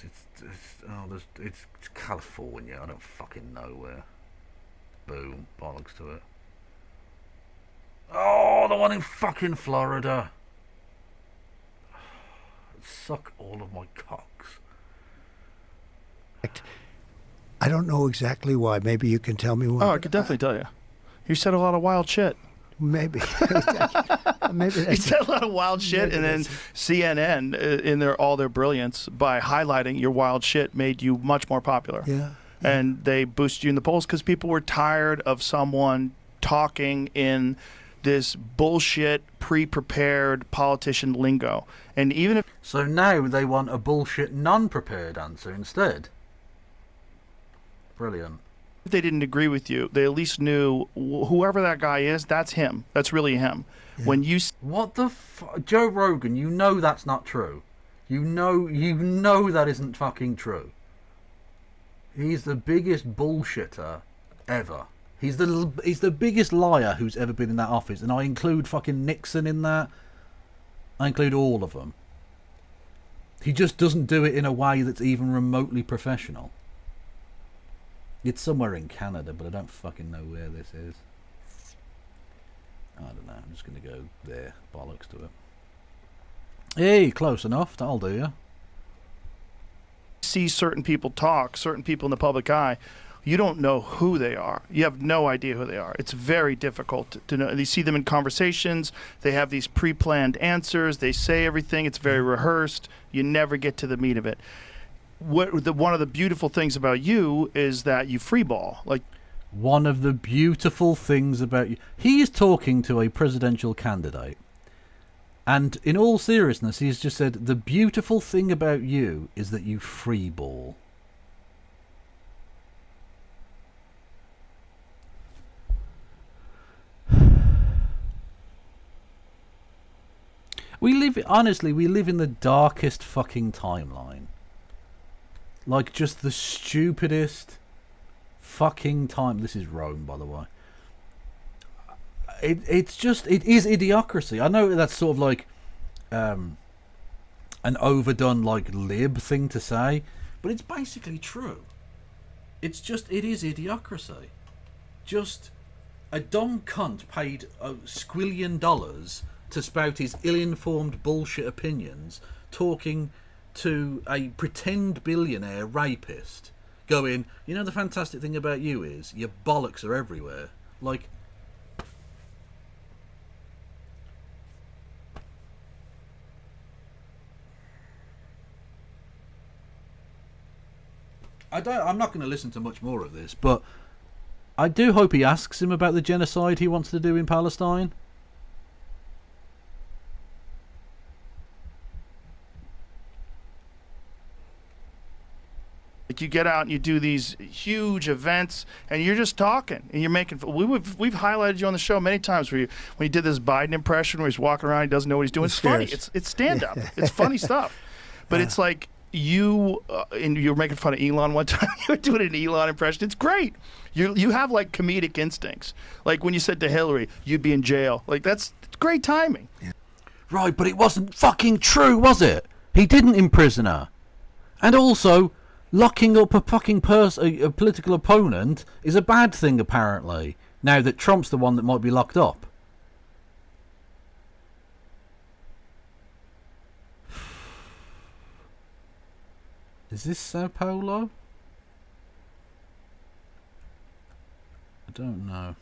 It's California. I don't fucking know where. Boom. Bollocks to it. Oh, the one in fucking Florida. Suck all of my cocks. I don't know exactly why. Maybe you can tell me why. Oh, I could definitely tell you. You said a lot of wild shit. Maybe. Maybe You that's said a lot of wild shit, and then CNN, in all their brilliance, by highlighting your wild shit, made you much more popular. yeah. And they boosted you in the polls because people were tired of someone talking in this bullshit, pre-prepared politician lingo. And even if So now they want a bullshit non-prepared answer instead. Brilliant. they didn't agree with you, they at least knew whoever that guy is, that's him. That's really him. When you What the Joe Rogan, you know that's not true. You know that isn't fucking true. He's the biggest bullshitter ever. He's the biggest liar who's ever been in that office, and I include fucking Nixon in that. I include all of them. He just doesn't do it in a way that's even remotely professional. It's somewhere in Canada, but I don't fucking know where this is. I don't know. I'm just going to go there. Bollocks to it. Hey, close enough. That'll do you. see certain people talk, certain people in the public eye, you don't know who they are. You have no idea who they are. It's very difficult to know. You see them in conversations. They have these pre-planned answers. They say everything. It's very rehearsed. You never get to the meat of it. One of the beautiful things about you is that you freeball. Like, one of the beautiful things about you, he is talking to a presidential candidate, and in all seriousness, he's just said the beautiful thing about you is that you freeball. We live in the darkest fucking timeline. Like, just the stupidest fucking time. This is Rome, by the way. It is idiocracy. I know that's sort of like an overdone, like, lib thing to say, but it's basically true. It is idiocracy. Just a dumb cunt paid $1 squillion to spout his ill-informed bullshit opinions, talking to a pretend billionaire rapist, going, you know, the fantastic thing about you is your bollocks are everywhere. Like, I'm not going to listen to much more of this, but I do hope he asks him about the genocide he wants to do in Palestine. you get out and you do these huge events, and you're just talking and you're making. We've highlighted you on the show many times when you did this Biden impression where he's walking around, he doesn't know what he's doing. It's funny. It's stand up. It's funny stuff. But it's like you and you were making fun of Elon one time. You were doing an Elon impression. It's great. You have like comedic instincts. Like when you said to Hillary, "You'd be in jail." Like that's great timing. Yeah. Right, but it wasn't fucking true, was it? He didn't imprison her, and also, locking up a fucking a political opponent is a bad thing, apparently, now that Trump's the one that might be locked up. Is this Sao Paulo? I don't know.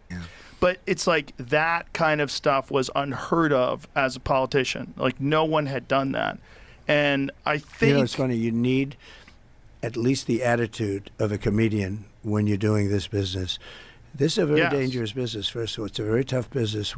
Yeah. But it's like that kind of stuff was unheard of as a politician. Like no one had done that. And I think... You know, it's funny. You need at least the attitude of a comedian when you're doing this business. This is a very dangerous business, first of all. It's a very tough business.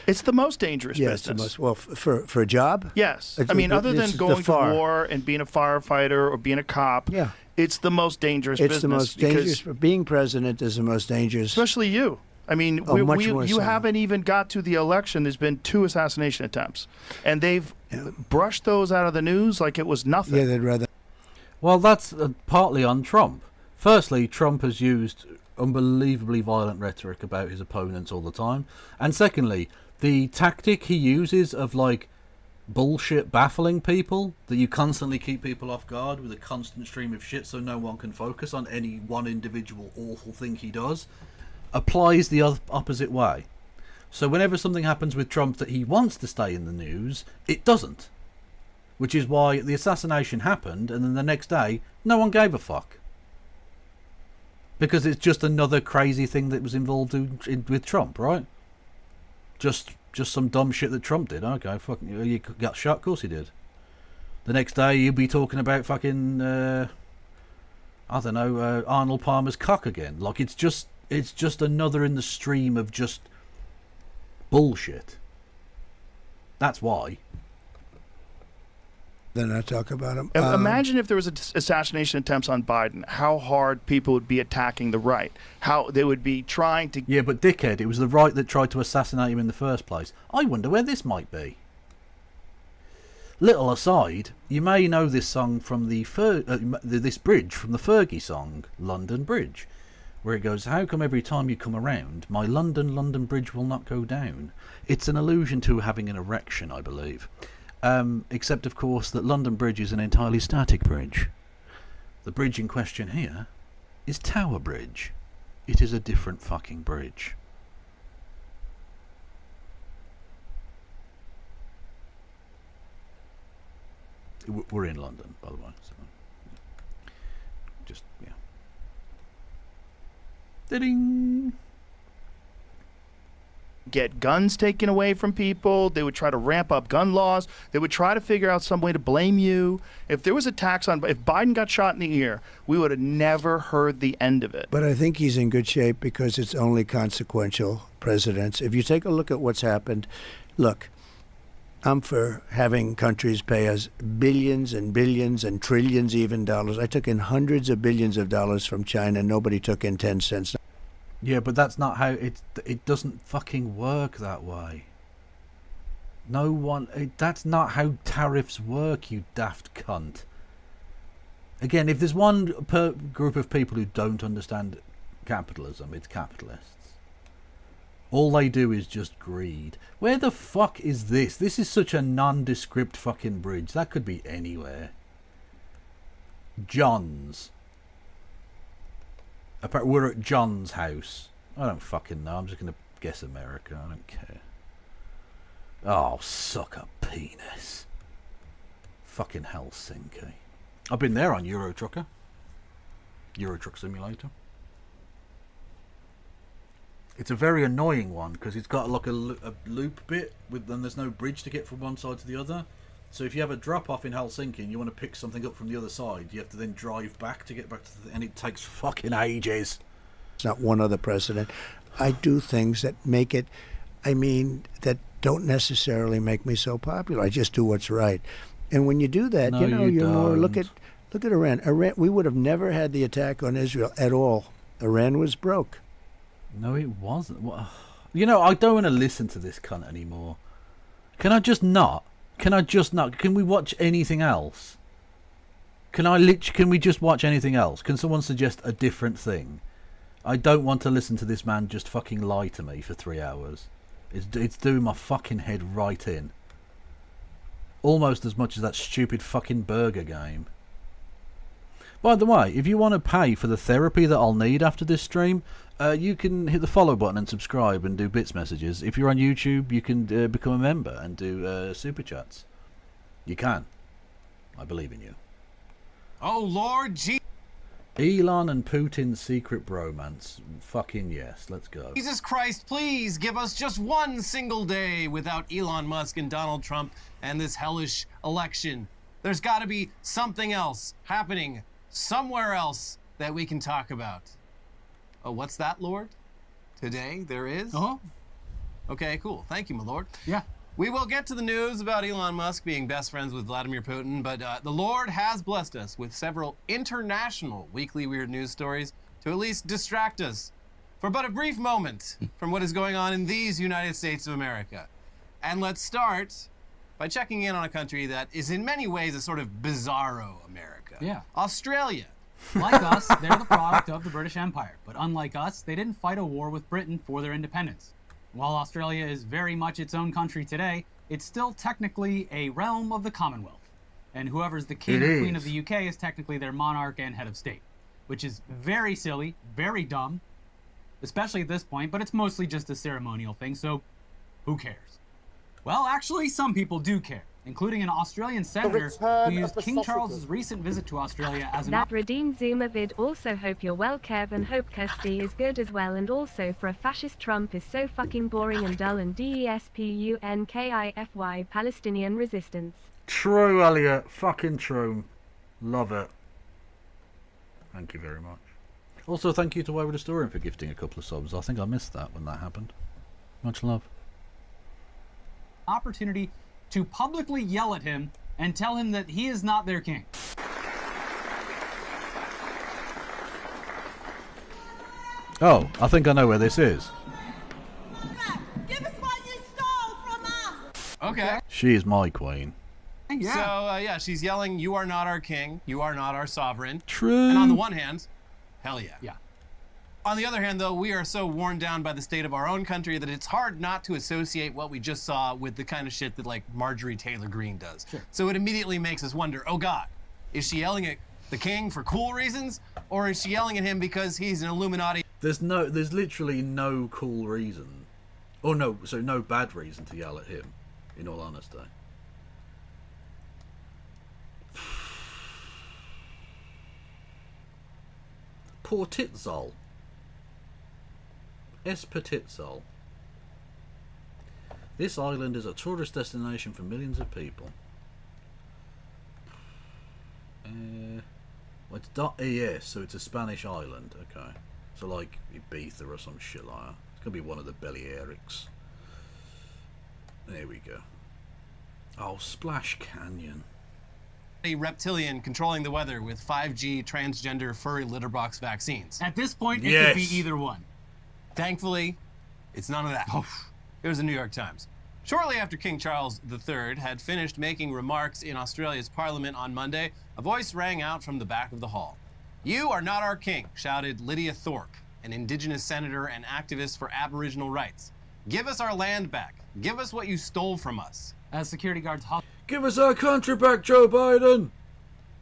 It's the most dangerous business. It's the most, well, for a job? Yes. I mean, other than going to war and being a firefighter or being a cop, it's the most dangerous business. It's the most dangerous. Being president is the most dangerous. Especially you. I mean, you haven't even got to the election. There's been 2 assassination attempts. And they've brushed those out of the news like it was nothing. Yeah, they'd rather. Well, that's partly on Trump. Firstly, Trump has used unbelievably violent rhetoric about his opponents all the time. And secondly, The tactic he uses of, like, bullshit baffling people, that you constantly keep people off guard with a constant stream of shit so no one can focus on any one individual awful thing he does, applies the opposite way. So whenever something happens with Trump that he wants to stay in the news, it doesn't. Which is why the assassination happened, and then the next day, no one gave a fuck. Because it's just another crazy thing that was involved with Trump, right? Just some dumb shit that Trump did. Okay, fuck, you got shot? Of course he did. The next day, you'll be talking about fucking, I don't know, Arnold Palmer's cock again. Like, it's just another in the stream of just bullshit. That's why. Then I talk about him. Imagine if there was assassination attempts on Biden, how hard people would be attacking the right, how they would be trying to... Yeah, but dickhead, it was the right that tried to assassinate him in the first place. I wonder where this might be. Little aside, you may know this song from this bridge from the Fergie song, London Bridge, where it goes, how come every time you come around, my London Bridge will not go down? It's an allusion to having an erection, I believe. Except, of course, that London Bridge is an entirely static bridge. The bridge in question here is Tower Bridge. It is a different fucking bridge. We're in London, by the way. So, just, yeah. Ding! Get guns taken away from people. They would try to ramp up gun laws. They would try to figure out some way to blame you. If there was a tax on, if Biden got shot in the ear, we would have never heard the end of it. But I think he's in good shape because it's only consequential presidents. If you take a look at what's happened, look, I'm for having countries pay us billions and billions and trillions even dollars. I took in hundreds of billions of dollars from China. Nobody took in 10 cents. Yeah, but that's not how it doesn't fucking work that way. No one... that's not how tariffs work, you daft cunt. Again, if there's one group of people who don't understand capitalism, it's capitalists. All they do is just greed. Where the fuck is this? This is such a nondescript fucking bridge. That could be anywhere. John's. We're at John's house. I don't fucking know. I'm just going to guess America. I don't care. Oh, suck a penis. Fucking Helsinki. I've been there on Euro Truck Simulator. It's a very annoying one because it's got like a loop bit then there's no bridge to get from one side to the other. So if you have a drop off in Helsinki and you want to pick something up from the other side, you have to then drive back to get back to and it takes fucking ages. It's not one other president. I do things that make it, that don't necessarily make me so popular. I just do what's right. And when you do that, No, you're more, don't. look at Iran. Iran. We would have never had the attack on Israel at all. Iran was broke. No, it wasn't. You know, I don't want to listen to this cunt anymore. Can I just not? Can we watch anything else? Can we just watch anything else? Can someone suggest a different thing? I don't want to listen to this man just fucking lie to me for 3 hours. It's doing my fucking head right in. Almost as much as that stupid fucking burger game. By the way, if you want to pay for the therapy that I'll need after this stream, you can hit the follow button and subscribe and do bits messages. If you're on YouTube, you can become a member and do super chats. You can. I believe in you. Oh, Lord Elon and Putin's secret bromance. Fucking yes, let's go. Jesus Christ, please give us just one single day without Elon Musk and Donald Trump and this hellish election. There's got to be something else happening somewhere else that we can talk about. Oh, what's that, Lord? Today there is? Uh-huh. Okay, cool. Thank you, my Lord. Yeah. We will get to the news about Elon Musk being best friends with Vladimir Putin, but the Lord has blessed us with several international weekly weird news stories to at least distract us for but a brief moment from what is going on in these United States of America. And let's start by checking in on a country that is in many ways a sort of bizarro America. Yeah. Australia. Like us, they're the product of the British Empire. But unlike us, they didn't fight a war with Britain for their independence. While Australia is very much its own country today, it's still technically a realm of the Commonwealth. And whoever's the king or queen of the UK is technically their monarch and head of state, which is very silly, very dumb, especially at this point, but it's mostly just a ceremonial thing, so who cares? Well, actually, some people do care, including an Australian senator who used King Charles's recent visit to Australia as an That redeemed Zoomer vid. Also hope you're well, Kev, and hope Kirsty is good as well, and also for a fascist Trump is so fucking boring and dull, and DESPUNKIFY Palestinian resistance. True, Elliot. Fucking true. Love it. Thank you very much. Also, thank you to Wayward Historian for gifting a couple of subs. I think I missed that when that happened. Much love. opportunity to publicly yell at him and tell him that he is not their king. Oh, I think I know where this is. Give us what you stole from us! Okay. She is my queen. Yeah. So, yeah, she's yelling, "You are not our king. You are not our sovereign." True. And on the one hand, hell yeah. Yeah. On the other hand, though, we are so worn down by the state of our own country that it's hard not to associate what we just saw with the kind of shit that, like, Marjorie Taylor Greene does. Sure. So it immediately makes us wonder, oh God, is she yelling at the king for cool reasons? Or is she yelling at him because he's an Illuminati? There's literally no cool reason. Or no bad reason to yell at him, in all honesty. Poor Titzol. Es Petitzol. This island is a tourist destination for millions of people. Well, it's .es, so it's a Spanish island. Okay. So like Ibiza or some shit like that. It's going to be one of the Balearics. There we go. Oh, Splash Canyon. A reptilian controlling the weather with 5G transgender furry litterbox vaccines. At this point, it Yes. could be either one. Thankfully, it's none of that. It was the New York Times. Shortly after King Charles III had finished making remarks in Australia's parliament on Monday, a voice rang out from the back of the hall. "You are not our king," shouted Lydia Thorpe, an Indigenous senator and activist for Aboriginal rights. "Give us our land back. Give us what you stole from us." As security guards Give us our country back, Joe Biden!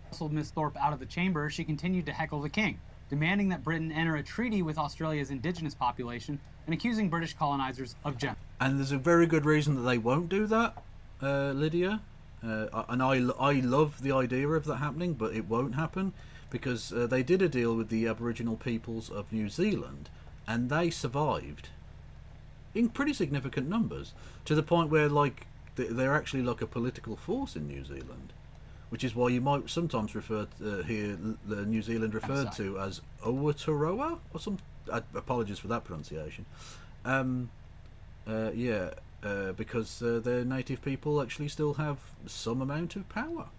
hustled Miss Thorpe out of the chamber, she continued to heckle the king, demanding that Britain enter a treaty with Australia's indigenous population and accusing British colonizers of genocide. And there's a very good reason that they won't do that, Lydia. And I love the idea of that happening, but it won't happen because they did a deal with the Aboriginal peoples of New Zealand, and they survived in pretty significant numbers to the point where, like, they're actually like a political force in New Zealand, which is why you might sometimes refer to, hear the New Zealand referred to as Aotearoa or some. Apologies for that pronunciation. Because their native people actually still have some amount of power,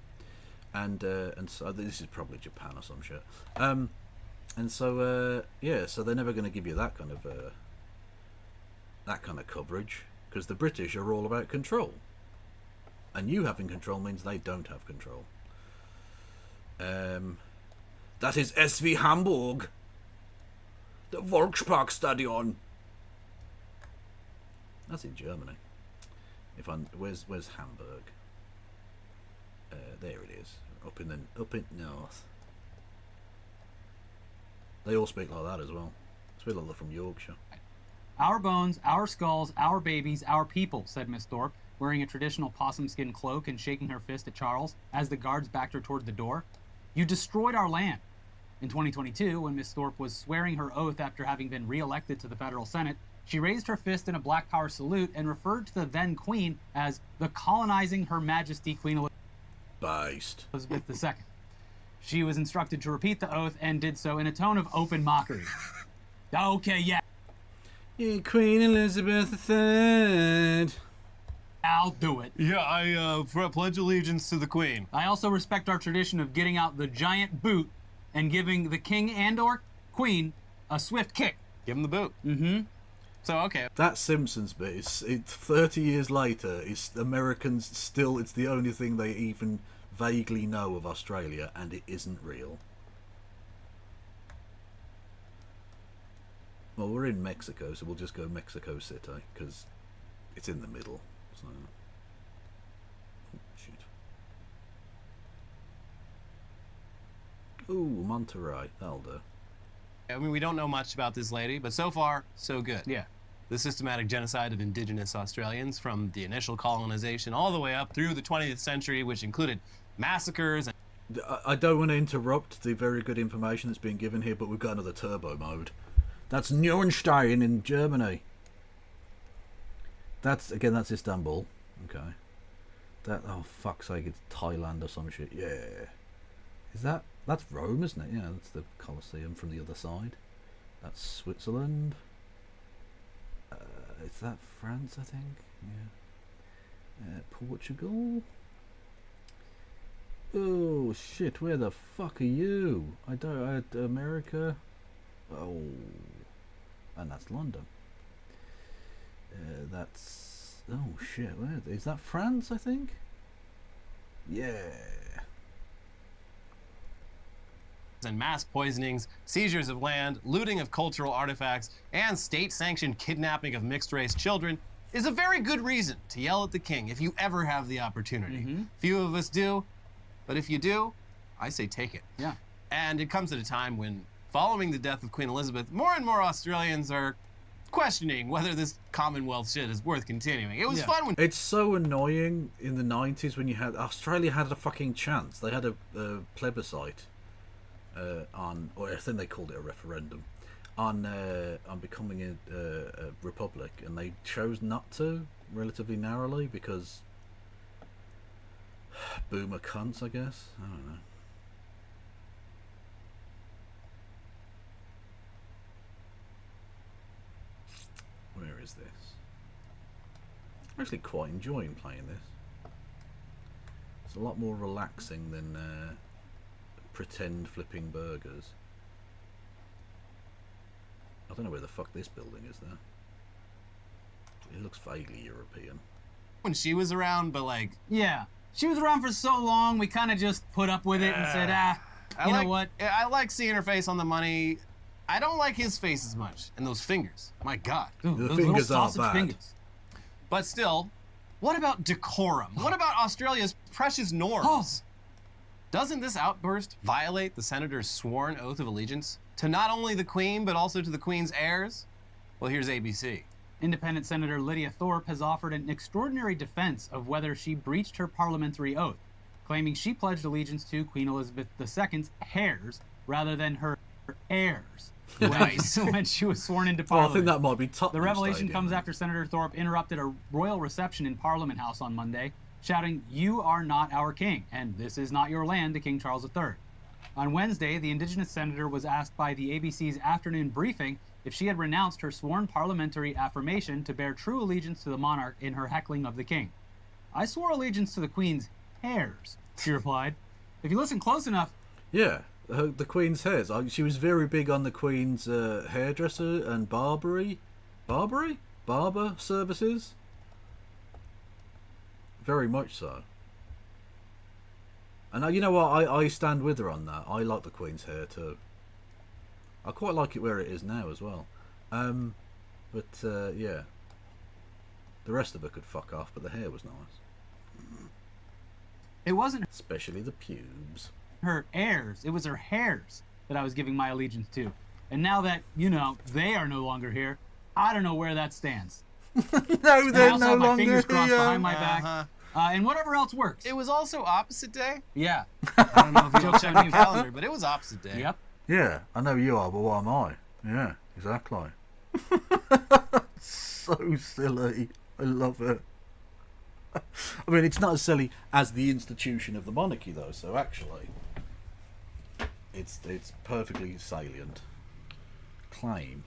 and so this is probably Japan or some shit. So they're never going to give you that kind of coverage because the British are all about control, and you having control means they don't have control. That is SV Hamburg, the Volksparkstadion. That's in Germany. Where's Hamburg? There it is, up in north. They all speak like that as well. It's a bit from Yorkshire. "Our bones, our skulls, our babies, our people," said Miss Thorpe, wearing a traditional possum skin cloak and shaking her fist at Charles as the guards backed her toward the door. "You destroyed our land." In 2022, when Miss Thorpe was swearing her oath after having been re-elected to the federal Senate, she raised her fist in a Black Power salute and referred to the then Queen as the colonizing Her Majesty Queen Based. Elizabeth II. She was instructed to repeat the oath and did so in a tone of open mockery. "Okay, yeah, Queen Elizabeth III. I'll do it. Yeah, I pledge allegiance to the Queen. I also respect our tradition of getting out the giant boot and giving the king and/or queen a swift kick." Give him the boot. Mm-hmm. So, okay. That Simpsons bit is 30 years later. Americans still. It's the only thing they even vaguely know of Australia, and it isn't real. Well, we're in Mexico, so we'll just go Mexico City, because it's in the middle. So. Oh, shit. Ooh, Monterrey. That'll do. I mean, we don't know much about this lady, but so far, so good. Yeah. The systematic genocide of indigenous Australians from the initial colonization all the way up through the 20th century, which included massacres. I don't want to interrupt the very good information that's being given here, but we've got another turbo mode. That's Neuenstein in Germany. That's Istanbul. Okay. Oh, fuck's sake, it's Thailand or some shit. Yeah. That's Rome, isn't it? Yeah, that's the Colosseum from the other side. That's Switzerland. Is that France, I think? Yeah. Portugal. Oh, shit, where the fuck are you? America. Oh. And that's London. Oh, shit, where is that? France, I think? Yeah. And mass poisonings, seizures of land, looting of cultural artifacts, and state-sanctioned kidnapping of mixed-race children is a very good reason to yell at the king if you ever have the opportunity. Few of us do, but if you do, I say take it. Yeah. And it comes at a time when, following the death of Queen Elizabeth, more and more Australians are questioning whether this Commonwealth shit is worth continuing. It was fun when... It's so annoying in the 90s when Australia had a fucking chance. They had a plebiscite. Or I think they called it a referendum, on becoming a republic, and they chose not to, relatively narrowly, because boomer cunts, I guess. I don't know. Where is this? I'm actually quite enjoying playing this. It's a lot more relaxing than pretend flipping burgers. I don't know where the fuck this building is there. It looks vaguely European. When she was around, but like... Yeah. She was around for so long, we kind of just put up with it and said, you know what? I like seeing her face on the money. I don't like his face as much. And those fingers. My God. Ooh, The those fingers little aren't sausage bad. fingers. But still, what about decorum? What about Australia's precious norms? Doesn't this outburst violate the senator's sworn oath of allegiance to not only the Queen, but also to the Queen's heirs? Well, here's ABC. Independent Senator Lydia Thorpe has offered an extraordinary defense of whether she breached her parliamentary oath, claiming she pledged allegiance to Queen Elizabeth II's heirs rather than her heirs when she was sworn into Well, I Parliament. think that might be Tottenham The revelation Stadium. comes after Senator Thorpe interrupted a royal reception in Parliament House on Monday, shouting, "You are not our king, and this is not your land," to King Charles III. On Wednesday, the Indigenous senator was asked by the ABC's afternoon briefing if she had renounced her sworn parliamentary affirmation to bear true allegiance to the monarch in her heckling of the king. "I swore allegiance to the Queen's heirs," she replied. If you listen close enough... Yeah, the Queen's hairs. She was very big on the Queen's hairdresser and barber services. Very much so. And you know what? I stand with her on that. I like the Queen's hair too. I quite like it where it is now as well. Yeah. The rest of her could fuck off, but the hair was nice. It wasn't Especially the pubes. her heirs, it was her hairs that I was giving my allegiance to. And now that, you know, they are no longer here, I don't know where that stands. No, I they're also no have my longer fingers crossed here. behind my back. And whatever else works. It was also opposite day. Yeah. I don't know if you'll check my calendar, but it was opposite day. Yep. Yeah, I know you are, but what am I? Yeah, exactly. So silly. I love it. I mean, it's not as silly as the institution of the monarchy, though. So actually, it's perfectly salient.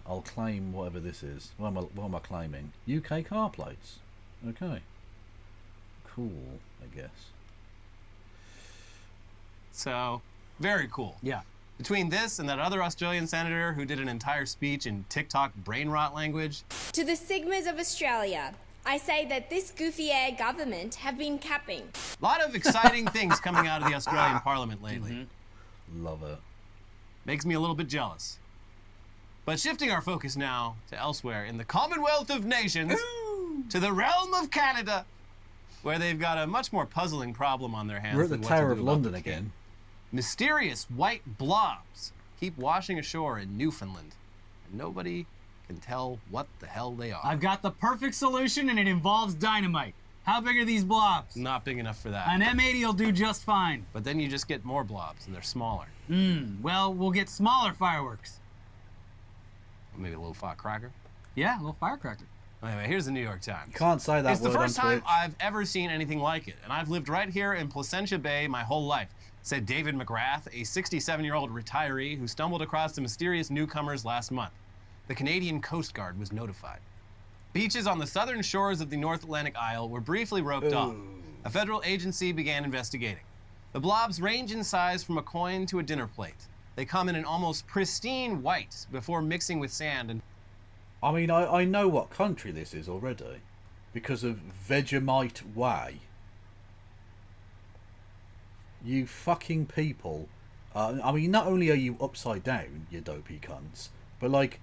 I'll claim whatever this is. What am I claiming? UK car plates. Okay. Cool, I guess. So, very cool. Yeah. Between this and that other Australian senator who did an entire speech in TikTok brain rot language. To the Sigmas of Australia, I say that this goofy air government have been capping. A lot of exciting things coming out of the Australian Parliament lately. Love it. Makes me a little bit jealous. But shifting our focus now to elsewhere in the Commonwealth of Nations, to the realm of Canada, where they've got a much more puzzling problem on their hands. We're at the than what to Tower do of about London the again. Mysterious white blobs keep washing ashore in Newfoundland, and nobody can tell what the hell they are. I've got the perfect solution, and it involves dynamite. How big are these blobs? Not big enough for that. An M80 will do just fine. But then you just get more blobs, and they're smaller. Well, we'll get smaller fireworks. Maybe a little firecracker. Yeah, a little firecracker. Anyway, here's the New York Times. You can't say that It's the word first on time Twitch. I've ever seen anything like it, and I've lived right here in Placentia Bay my whole life, said David McGrath, a 67-year-old retiree who stumbled across the mysterious newcomers last month. The Canadian Coast Guard was notified. Beaches on the southern shores of the North Atlantic Isle were briefly roped off. A federal agency began investigating. The blobs range in size from a coin to a dinner plate. They come in an almost pristine white before mixing with sand and I mean, I know what country this is already because of Vegemite Way. You fucking people. I mean, not only are you upside down, you dopey cunts, but like,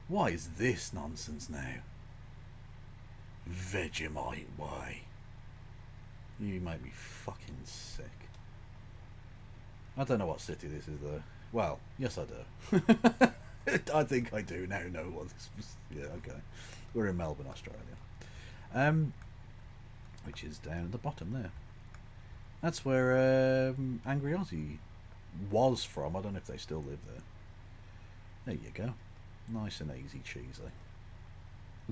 what is this nonsense now? Vegemite Way. You make me fucking sick. I don't know what city this is though. Well, yes I do. I think I do now know what this was. Yeah, okay. We're in Melbourne, Australia. Which is down at the bottom there. That's where Angry Aussie was from. I don't know if they still live there. There you go. Nice and easy cheesy.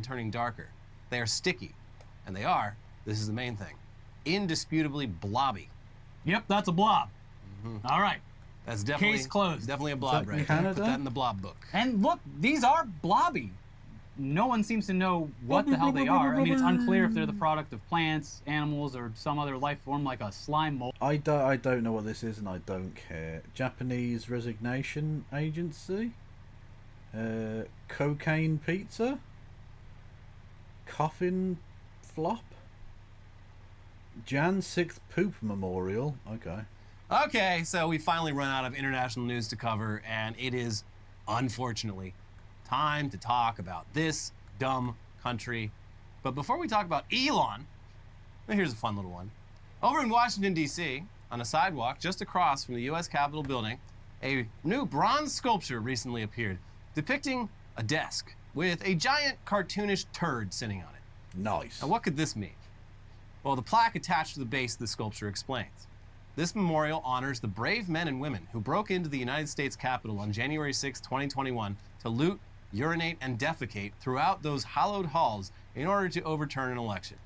turning darker. They are sticky, and they are, this is the main thing, indisputably blobby. Yep, that's a blob. All right. That's definitely Case closed. Definitely a blob that right Canada? there. Put that in the blob book. And look, these are blobby. No one seems to know what the hell they are. I mean, it's unclear if they're the product of plants, animals, or some other life form like a slime mold. I don't know what this is, and I don't care. Japanese resignation agency, cocaine pizza, coffin flop, Jan 6th poop memorial. Okay. Okay, so we finally run out of international news to cover, and it is, unfortunately, time to talk about this dumb country. But before we talk about Elon, here's a fun little one. Over in Washington, D.C., on a sidewalk just across from the U.S. Capitol building, a new bronze sculpture recently appeared depicting a desk with a giant cartoonish turd sitting on it. Nice. Now, what could this mean? Well, the plaque attached to the base of the sculpture explains. This memorial honors the brave men and women who broke into the United States Capitol on January 6, 2021 to loot, urinate, and defecate throughout those hallowed halls in order to overturn an election.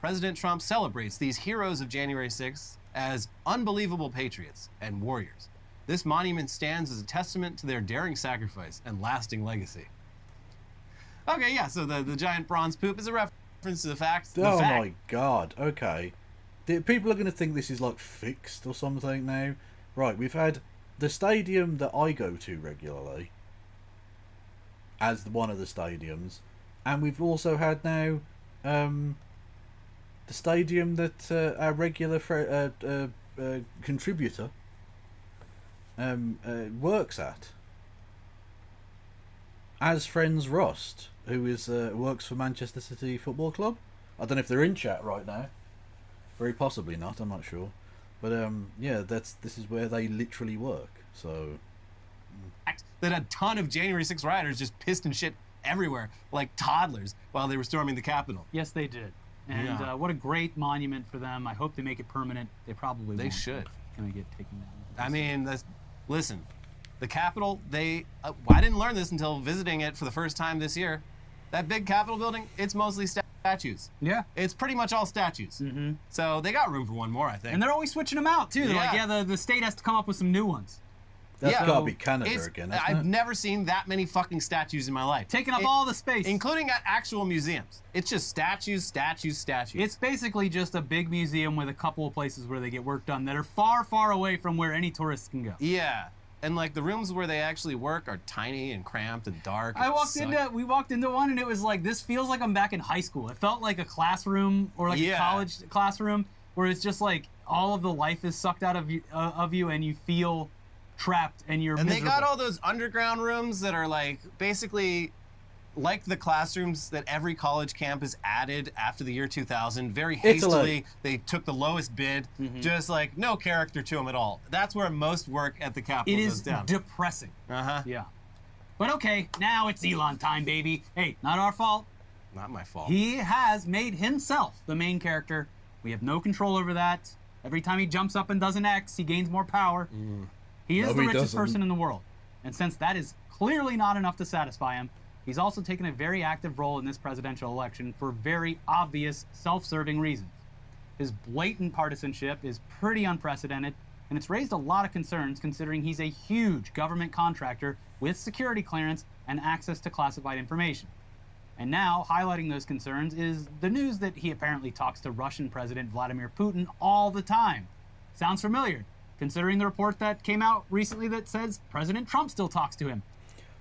President Trump celebrates these heroes of January 6th as unbelievable patriots and warriors. This monument stands as a testament to their daring sacrifice and lasting legacy. Okay, yeah, so the giant bronze poop is a reference to the fact. Oh my god, okay. People are going to think this is like fixed or something now. Right, we've had the stadium that I go to regularly as one of the stadiums, and we've also had now the stadium that our regular contributor works at, as Friends Rust, who is works for Manchester City Football Club. I don't know if they're in chat right now. Very possibly not, I'm not sure. But yeah, this is where they literally work. So that a ton of January 6 rioters just pissed and shit everywhere like toddlers while they were storming the Capitol. Yes, they did. And Yeah. What a great monument for them. I hope they make it permanent. They probably They won't. should. It's gonna get taken down. I mean, listen, the Capitol, I didn't learn this until visiting it for the first time this year. That big Capitol building, it's mostly statues. Yeah. It's pretty much all statues. Mm-hmm. So they got room for one more, I think. And they're always switching them out too. They're like, Yeah. yeah, the state has to come up with some new ones. that's Yeah. got to be Canada It's- again, hasn't I've it? never seen that many fucking statues in my life. Taking up all the space. Including at actual museums. It's just statues, statues, statues. It's basically just a big museum with a couple of places where they get work done that are far, far away from where any tourists can go. Yeah. And like the rooms where they actually work are tiny and cramped and dark. We walked into one and it was like, this feels like I'm back in high school. It felt like a classroom or like a Yeah. college classroom where it's just like all of the life is sucked out of you and you feel trapped and you're And miserable. they got all those underground rooms that are like basically like the classrooms that every college campus added after the year 2000. Very hastily, they took the lowest bid, just like no character to them at all. That's where most work at the Capitol It goes is down. depressing. Uh-huh. Yeah. But okay, now it's Elon time, baby. Hey, not our fault. Not my fault. He has made himself the main character. We have no control over that. Every time he jumps up and does an X, he gains more power. He is No, the he richest doesn't. person in the world. And since that is clearly not enough to satisfy him, he's also taken a very active role in this presidential election for very obvious, self-serving reasons. His blatant partisanship is pretty unprecedented, and it's raised a lot of concerns considering he's a huge government contractor with security clearance and access to classified information. And now, highlighting those concerns is the news that he apparently talks to Russian President Vladimir Putin all the time. Sounds familiar, considering the report that came out recently that says President Trump still talks to him.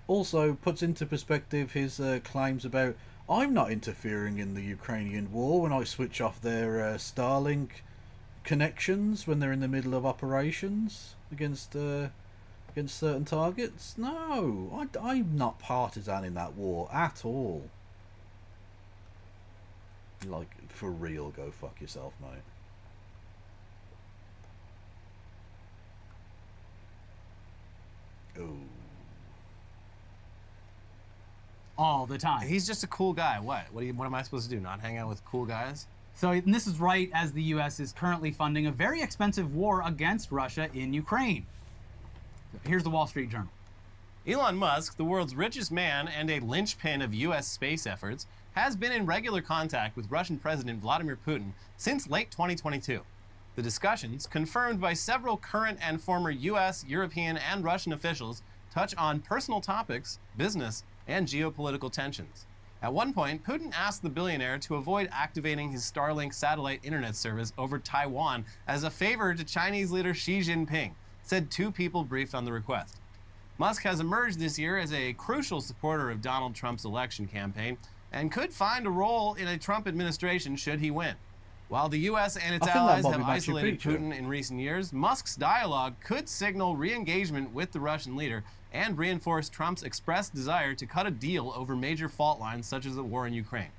Also puts into perspective his claims about, I'm not interfering in the Ukrainian war when I switch off their Starlink connections when they're in the middle of operations against certain targets. No, I'm not partisan in that war at all. Like, for real, go fuck yourself, mate. Oh. All the time. He's just a cool guy. What am I supposed to do? Not hang out with cool guys? So, and this is right as the U.S. is currently funding a very expensive war against Russia in Ukraine. Here's the Wall Street Journal. Elon Musk, the world's richest man and a linchpin of U.S. space efforts, has been in regular contact with Russian President Vladimir Putin since late 2022. The discussions, confirmed by several current and former U.S., European, and Russian officials, touch on personal topics, business, and geopolitical tensions. At one point, Putin asked the billionaire to avoid activating his Starlink satellite internet service over Taiwan as a favor to Chinese leader Xi Jinping, said two people briefed on the request. Musk has emerged this year as a crucial supporter of Donald Trump's election campaign and could find a role in a Trump administration should he win. While the U.S. and its I think that allies might have be Machu isolated Picchu. Putin in recent years, Musk's dialogue could signal re-engagement with the Russian leader and reinforce Trump's expressed desire to cut a deal over major fault lines such as the war in Ukraine.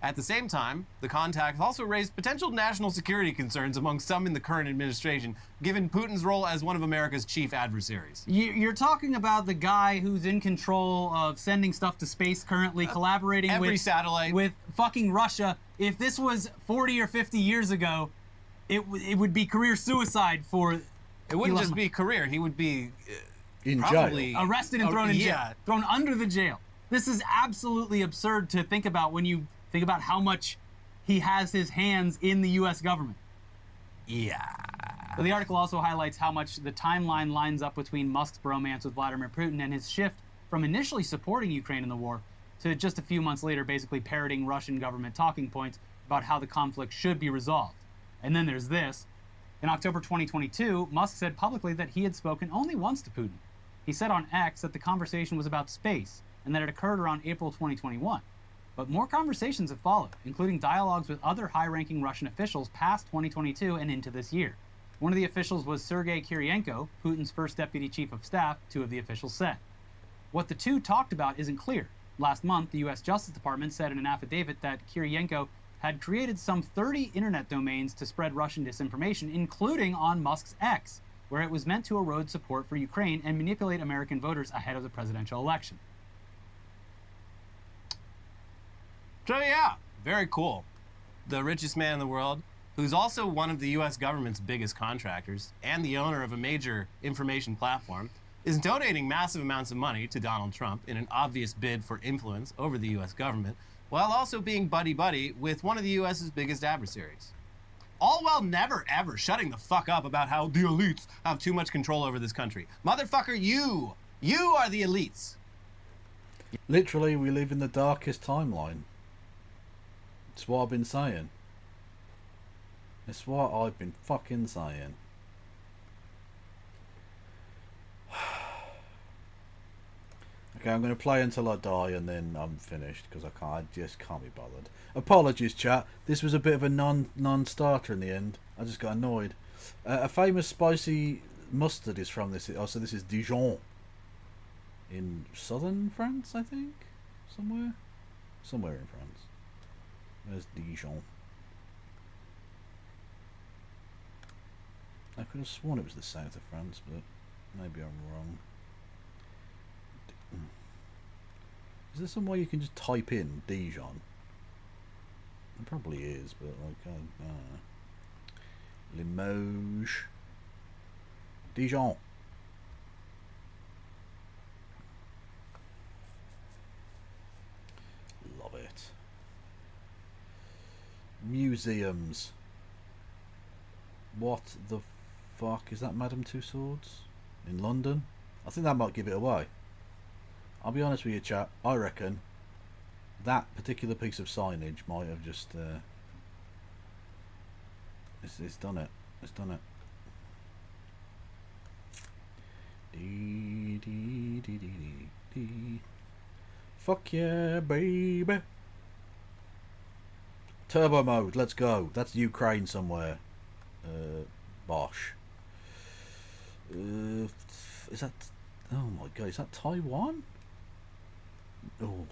At the same time, the contacts also raised potential national security concerns among some in the current administration, given Putin's role as one of America's chief adversaries. You're talking about the guy who's in control of sending stuff to space currently, collaborating Every satellite. with fucking Russia. If this was 40 or 50 years ago, it would be career suicide for It wouldn't Elon just Musk. be career, he would be In probably jail. Arrested and thrown in jail. Yeah. Thrown under the jail. This is absolutely absurd to think about when you think about how much he has his hands in the U.S. government. Yeah. But the article also highlights how much the timeline lines up between Musk's bromance with Vladimir Putin and his shift from initially supporting Ukraine in the war to just a few months later basically parroting Russian government talking points about how the conflict should be resolved. And then there's this. In October 2022, Musk said publicly that he had spoken only once to Putin. He said on X that the conversation was about space and that it occurred around April 2021. But more conversations have followed, including dialogues with other high-ranking Russian officials past 2022 and into this year. One of the officials was Sergei Kiriyenko, Putin's first deputy chief of staff, two of the officials said. What the two talked about isn't clear. Last month, the U.S. Justice Department said in an affidavit that Kiriyenko had created some 30 internet domains to spread Russian disinformation, including on Musk's X, where it was meant to erode support for Ukraine and manipulate American voters ahead of the presidential election. So yeah, very cool. The richest man in the world, who's also one of the U.S. government's biggest contractors and the owner of a major information platform, is donating massive amounts of money to Donald Trump in an obvious bid for influence over the U.S. government, while also being buddy-buddy with one of the U.S.'s biggest adversaries. All while never, ever shutting the fuck up about how the elites have too much control over this country. Motherfucker, you are the elites. Literally, we live in the darkest timeline. It's what I've been saying. It's what I've been fucking saying. Okay, I'm going to play until I die and then I'm finished because I just can't be bothered. Apologies, chat. This was a bit of a non-starter in the end. I just got annoyed. A famous spicy mustard is from this. Oh, so this is Dijon. In southern France, I think? Somewhere in France. Where's Dijon? I could have sworn it was the south of France, but maybe I'm wrong. Is there some way you can just type in Dijon? There probably is, but like, I don't know. Limoges. Dijon. Love it. Museums. What the fuck is that, Madame Tussauds? In London? I think that might give it away. I'll be honest with you, chat. I reckon that particular piece of signage might have just it's done it. It's done it. Dee, dee, dee, dee, dee. Fuck yeah, baby. Turbo mode, let's go. That's Ukraine somewhere. Bosh. Is that... Oh my god, is that Taiwan? Oh.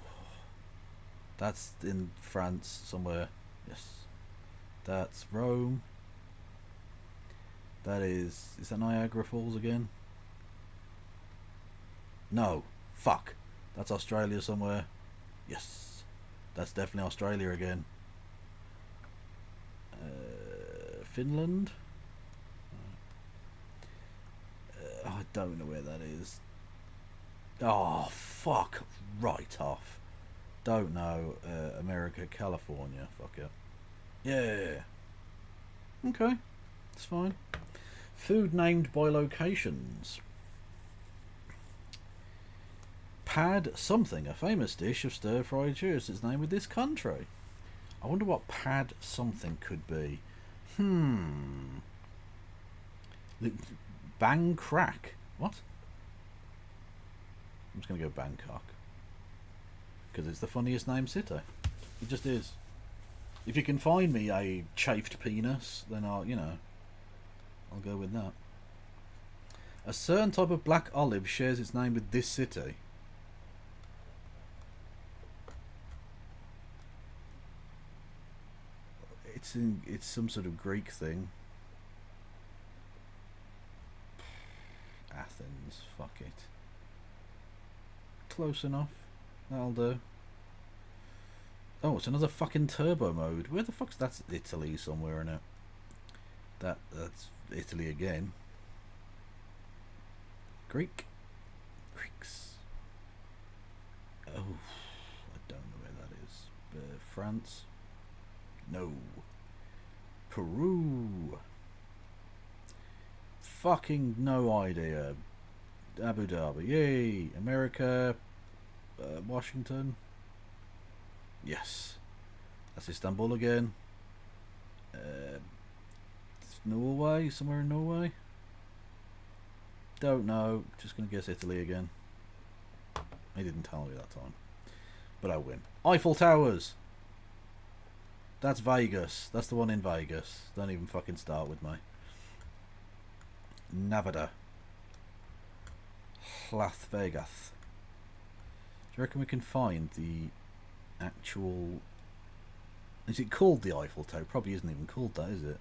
That's in France somewhere. Yes. That's Rome. That is that Niagara Falls again? No. Fuck. That's Australia somewhere. Yes. That's definitely Australia again. Finland? I don't know where that is. Oh, fuck. Right off. Don't know. America, California. Fuck it. Yeah. Okay. It's fine. Food named by locations. Pad something, a famous dish of stir-fried cheese. Its name with this country. I wonder what pad something could be. Bang crack. What? I'm just going to go Bangkok. Because it's the funniest named city. It just is. If you can find me a chafed penis, then I'll go with that. A certain type of black olive shares its name with this city. It's some sort of Greek thing. Athens, fuck it. Close enough. That'll do. Oh, it's another fucking turbo mode. Where the fuck's that's Italy somewhere in it? That's Italy again. Greeks. Oh, I don't know where that is. France. No. Peru. Fucking no idea. Abu Dhabi. Yay. America. Washington. Yes. That's Istanbul again. Norway. Somewhere in Norway. Don't know. Just going to guess Italy again. He didn't tell me that time. But I win. Eiffel Towers. That's Vegas. That's the one in Vegas. Don't even fucking start with me. Nevada. Las Vegas. Do you reckon we can find the actual... Is it called the Eiffel Tower? Probably isn't even called that, is it?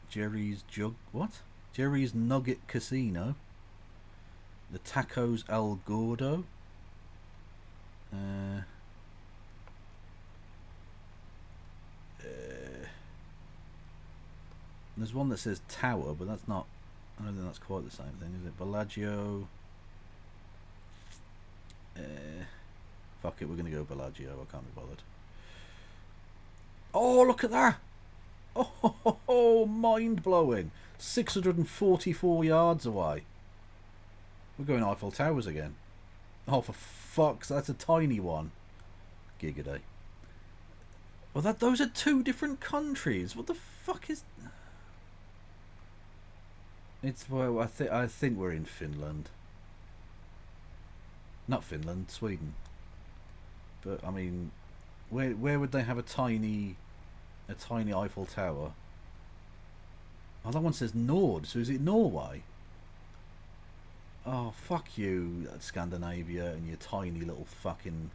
Jerry's Jug... What? Jerry's Nugget Casino. The Tacos El Gordo. There's one that says Tower, but that's not... I don't think that's quite the same thing, is it? Bellagio... fuck it, we're going to go Bellagio. I can't be bothered. Oh, look at that! Oh, mind-blowing! 644 yards away. We're going Eiffel Towers again. Oh, for fuck's... That's a tiny one. Giggity. Well, those are two different countries. What the fuck is... It's... Well, I think we're in Finland. Not Finland, Sweden. But, I mean... Where would they have a tiny Eiffel Tower? Oh, that one says Nord, so is it Norway? Oh, fuck you, Scandinavia, and your tiny little fucking...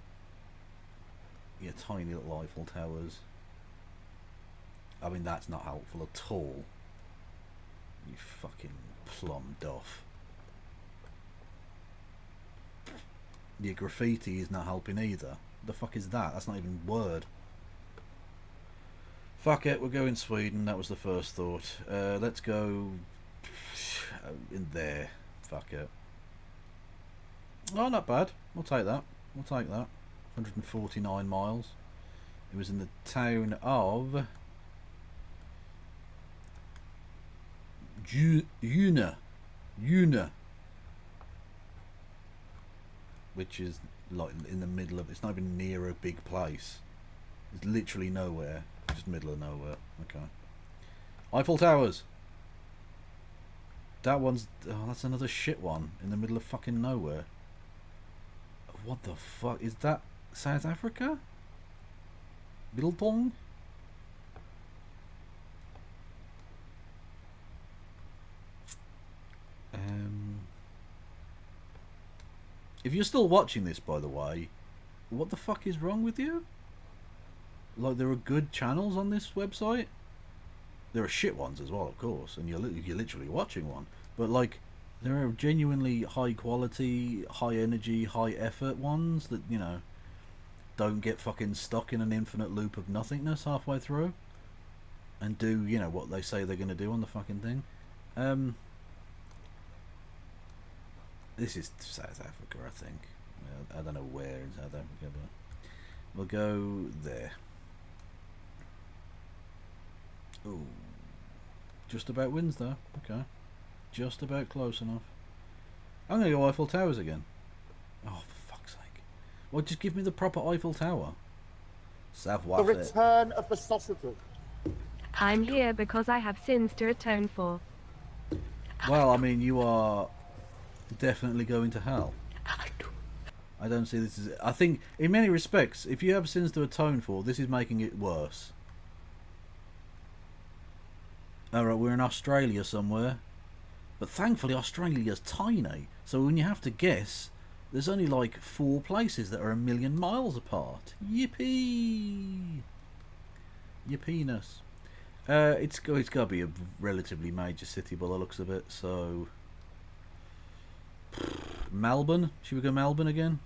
Your tiny little Eiffel Towers. I mean, that's not helpful at all. You fucking plum duff. Your graffiti is not helping either. The fuck is that? That's not even a word. Fuck it, we're going Sweden. That was the first thought. Let's go in there. Fuck it. Oh, not bad. We'll take that. We'll take that. 149 miles. It was in the town of Una, which is like in the middle of. It's not even near a big place. It's literally nowhere. Just middle of nowhere. Okay. Eiffel Towers. That one's. Oh, that's another shit one in the middle of fucking nowhere. What the fuck is that? South Africa? Biltong? If you're still watching this, by the way, what the fuck is wrong with you? Like, there are good channels on this website. There are shit ones as well, of course, and you're literally watching one. But like, there are genuinely high quality, high energy, high effort ones that, you know, don't get fucking stuck in an infinite loop of nothingness halfway through and do, you know, what they say they're going to do on the fucking thing. This is South Africa, I think. I don't know where in South Africa, but we'll go there. Ooh, just about wins though. Okay, just about close enough. I'm gonna go Eiffel Towers again. Oh, for fuck's sake! Well, just give me the proper Eiffel Tower. Savoir The faire. return of the sausages. I'm here because I have sins to atone for. Well, I mean, you are definitely going to hell. I don't see this as... I think, in many respects, if you have sins to atone for, this is making it worse. Alright, we're in Australia somewhere. But thankfully, Australia's tiny. So when you have to guess, there's only like 4 places that are 1,000,000 miles apart. Yippee! Yippeeness. It's got to be a relatively major city by the looks of it, so... Melbourne? Should we go Melbourne again?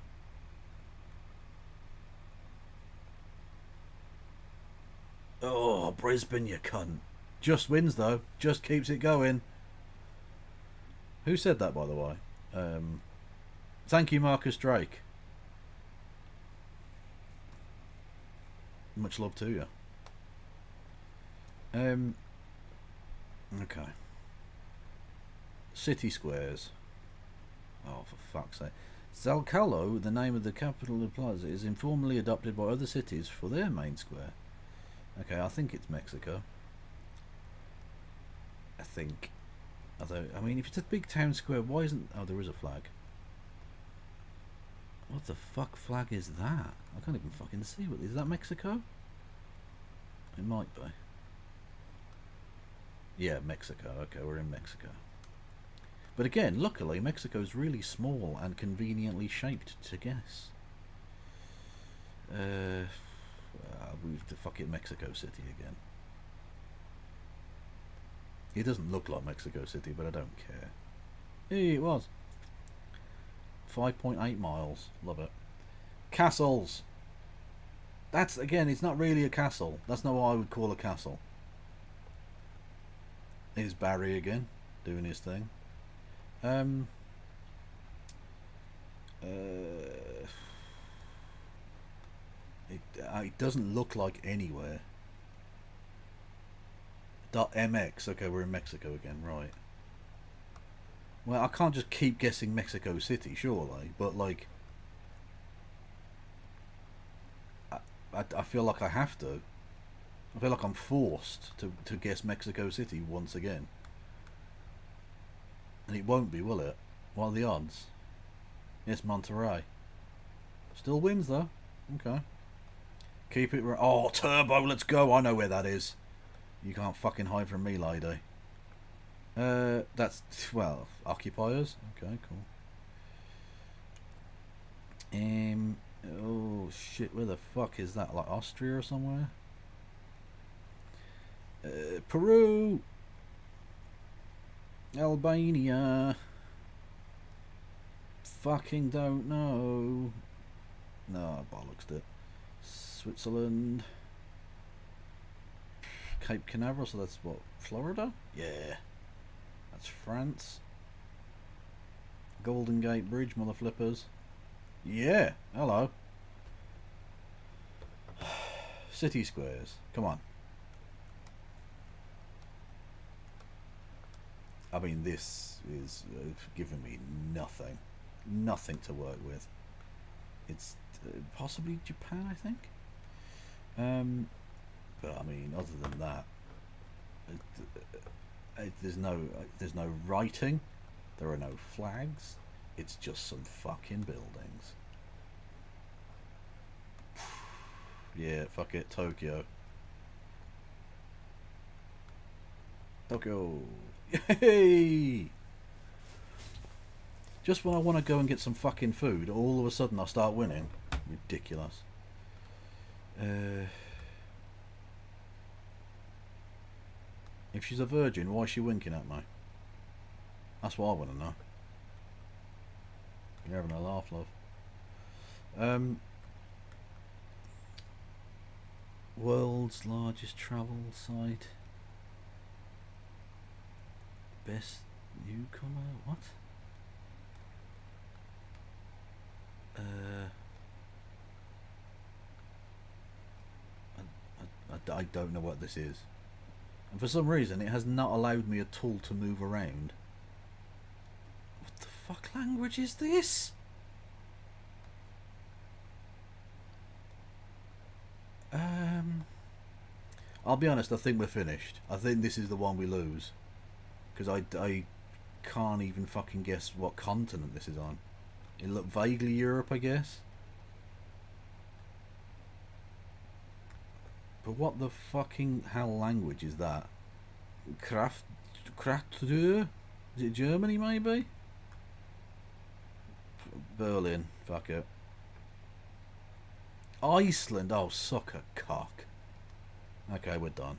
Oh, Brisbane, you cunt. Just wins, though. Just keeps it going. Who said that, by the way? Thank you, Marcus Drake. Much love to you. Okay. City squares. Oh, for fuck's sake. Zalcalo, the name of the capital of the plaza, is informally adopted by other cities for their main square. Okay, I think it's Mexico. I think. Although, I mean, if it's a big town square, why isn't... Oh, there is a flag. What the fuck flag is that? I can't even fucking see what... Is that Mexico? It might be. Yeah, Mexico. Okay, we're in Mexico. But again, luckily, Mexico's really small and conveniently shaped to guess. We've to fuck it, Mexico City again. It doesn't look like Mexico City, but I don't care. Hey, it was. 5.8 miles. Love it. Castles. That's, again, it's not really a castle. That's not what I would call a castle. Here's Barry again, doing his thing. It doesn't look like anywhere. .mx. Okay, we're in Mexico again, right. Well, I can't just keep guessing Mexico City, surely, but like... I feel like I have to. I feel like I'm forced to guess Mexico City once again. And it won't be, will it? What are the odds? Yes, Monterrey. Still wins, though. Okay. Keep it... Oh, Turbo, let's go. I know where that is. You can't fucking hide from me, lady. That's, well, occupiers. Okay, cool. Oh shit, where the fuck is that? Like Austria or somewhere? Peru, Albania. Fucking don't know. No, bollocks it. Switzerland, Cape Canaveral. So that's what, Florida? Yeah, that's France. Golden Gate Bridge, mother flippers. Yeah, hello. City squares, come on. I mean, this is giving me nothing to work with. It's possibly Japan, I think. But I mean, other than that, there's no writing. There are no flags. It's just some fucking buildings. Yeah, fuck it, Tokyo. Tokyo. Yay! Just when I want to go and get some fucking food, all of a sudden I start winning. Ridiculous. If she's a virgin, why is she winking at me? That's what I want to know. You're having a laugh, love. World's largest travel site. Best newcomer? What? I don't know what this is. And for some reason it has not allowed me at all to move around. What the fuck language is this? I'll be honest, I think we're finished. I think this is the one we lose. Because I can't even fucking guess what continent this is on. It looked vaguely Europe, I guess. But what the fucking hell language is that? Kraftwerk? Is it Germany, maybe? Berlin. Fuck it. Iceland. Oh, suck a cock. Okay, we're done.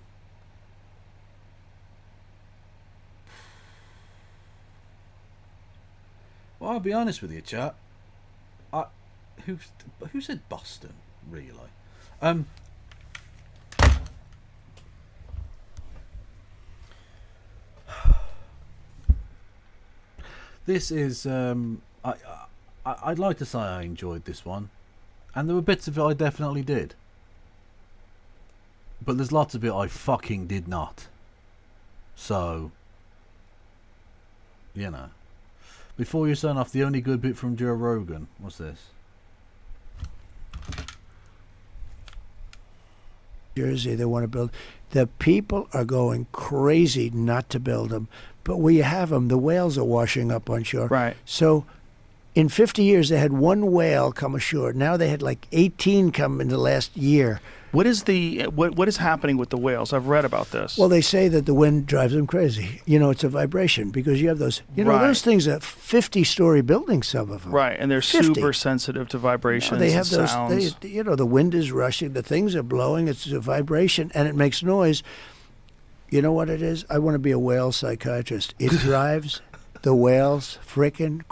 Well, I'll be honest with you, chat. Who said Boston, really? This is I'd like to say I enjoyed this one, and there were bits of it I definitely did, but there's lots of it I fucking did not. So, you know. Before you sign off, the only good bit from Joe Rogan. What's this? Jersey, they want to build. The people are going crazy not to build them. But where you have them, the whales are washing up on shore. Right. So in 50 years, they had one whale come ashore. Now they had like 18 come in the last year. What is what is happening with the whales? I've read about this. Well, they say that the wind drives them crazy. You know, it's a vibration because you have those, you know, Right. those things are 50-story buildings, some of them. Right, and they're 50. super sensitive to vibrations They have and those, sounds. you know, the wind is rushing, the things are blowing, it's a vibration, and it makes noise. You know what it is? I want to be a whale psychiatrist. It drives the whales frickin'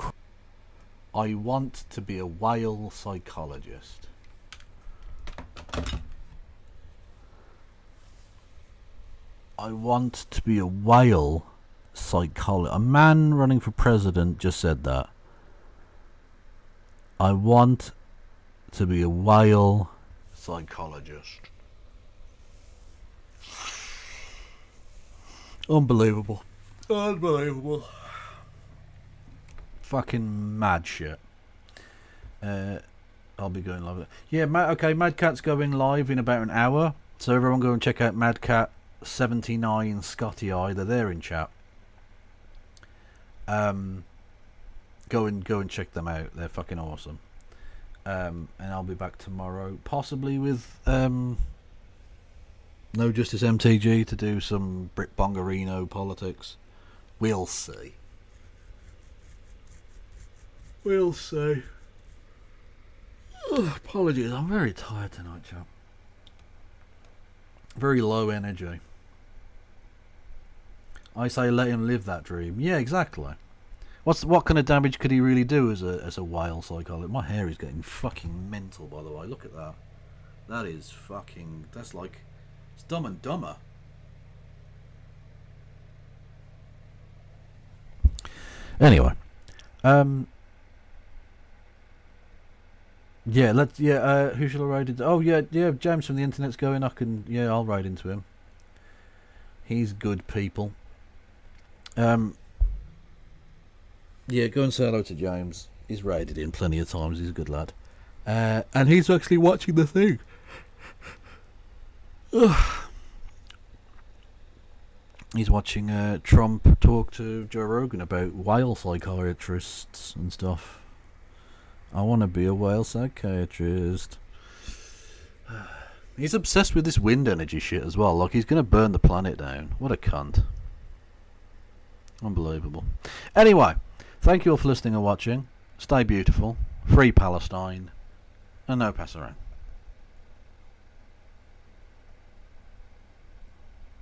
I want to be a whale psychologist. I want to be a whale psychologist. A man running for president just said that. I want to be a whale psychologist. Unbelievable. Unbelievable. Fucking mad shit. I'll be going live. Yeah, okay, Mad Cat's going live in about an hour. So everyone go and check out Mad Cat 79 Scotty Eye. They're there in chat. Go and check them out. They're fucking awesome. And I'll be back tomorrow, possibly with No Justice MTG to do some Brit Bongarino politics. We'll see. We'll see. Ugh, apologies, I'm very tired tonight, chap. Very low energy. I say let him live that dream. Yeah, exactly. What kind of damage could he really do as a whale psychologist? My hair is getting fucking mental, by the way. Look at that. That is fucking... That's like... It's Dumb and Dumber. Anyway. Yeah, who shall I ride into? Oh, yeah, James from the internet's going. I'll ride into him. He's good, people. Yeah, go and say hello to James. He's raided in plenty of times. He's a good lad. And he's actually watching the thing. He's watching Trump talk to Joe Rogan about whale psychiatrists and stuff. I want to be a whale psychiatrist. He's obsessed with this wind energy shit as well. Like, he's going to burn the planet down. What a cunt. Unbelievable. Anyway, thank you all for listening and watching. Stay beautiful. Free Palestine. And no pass around.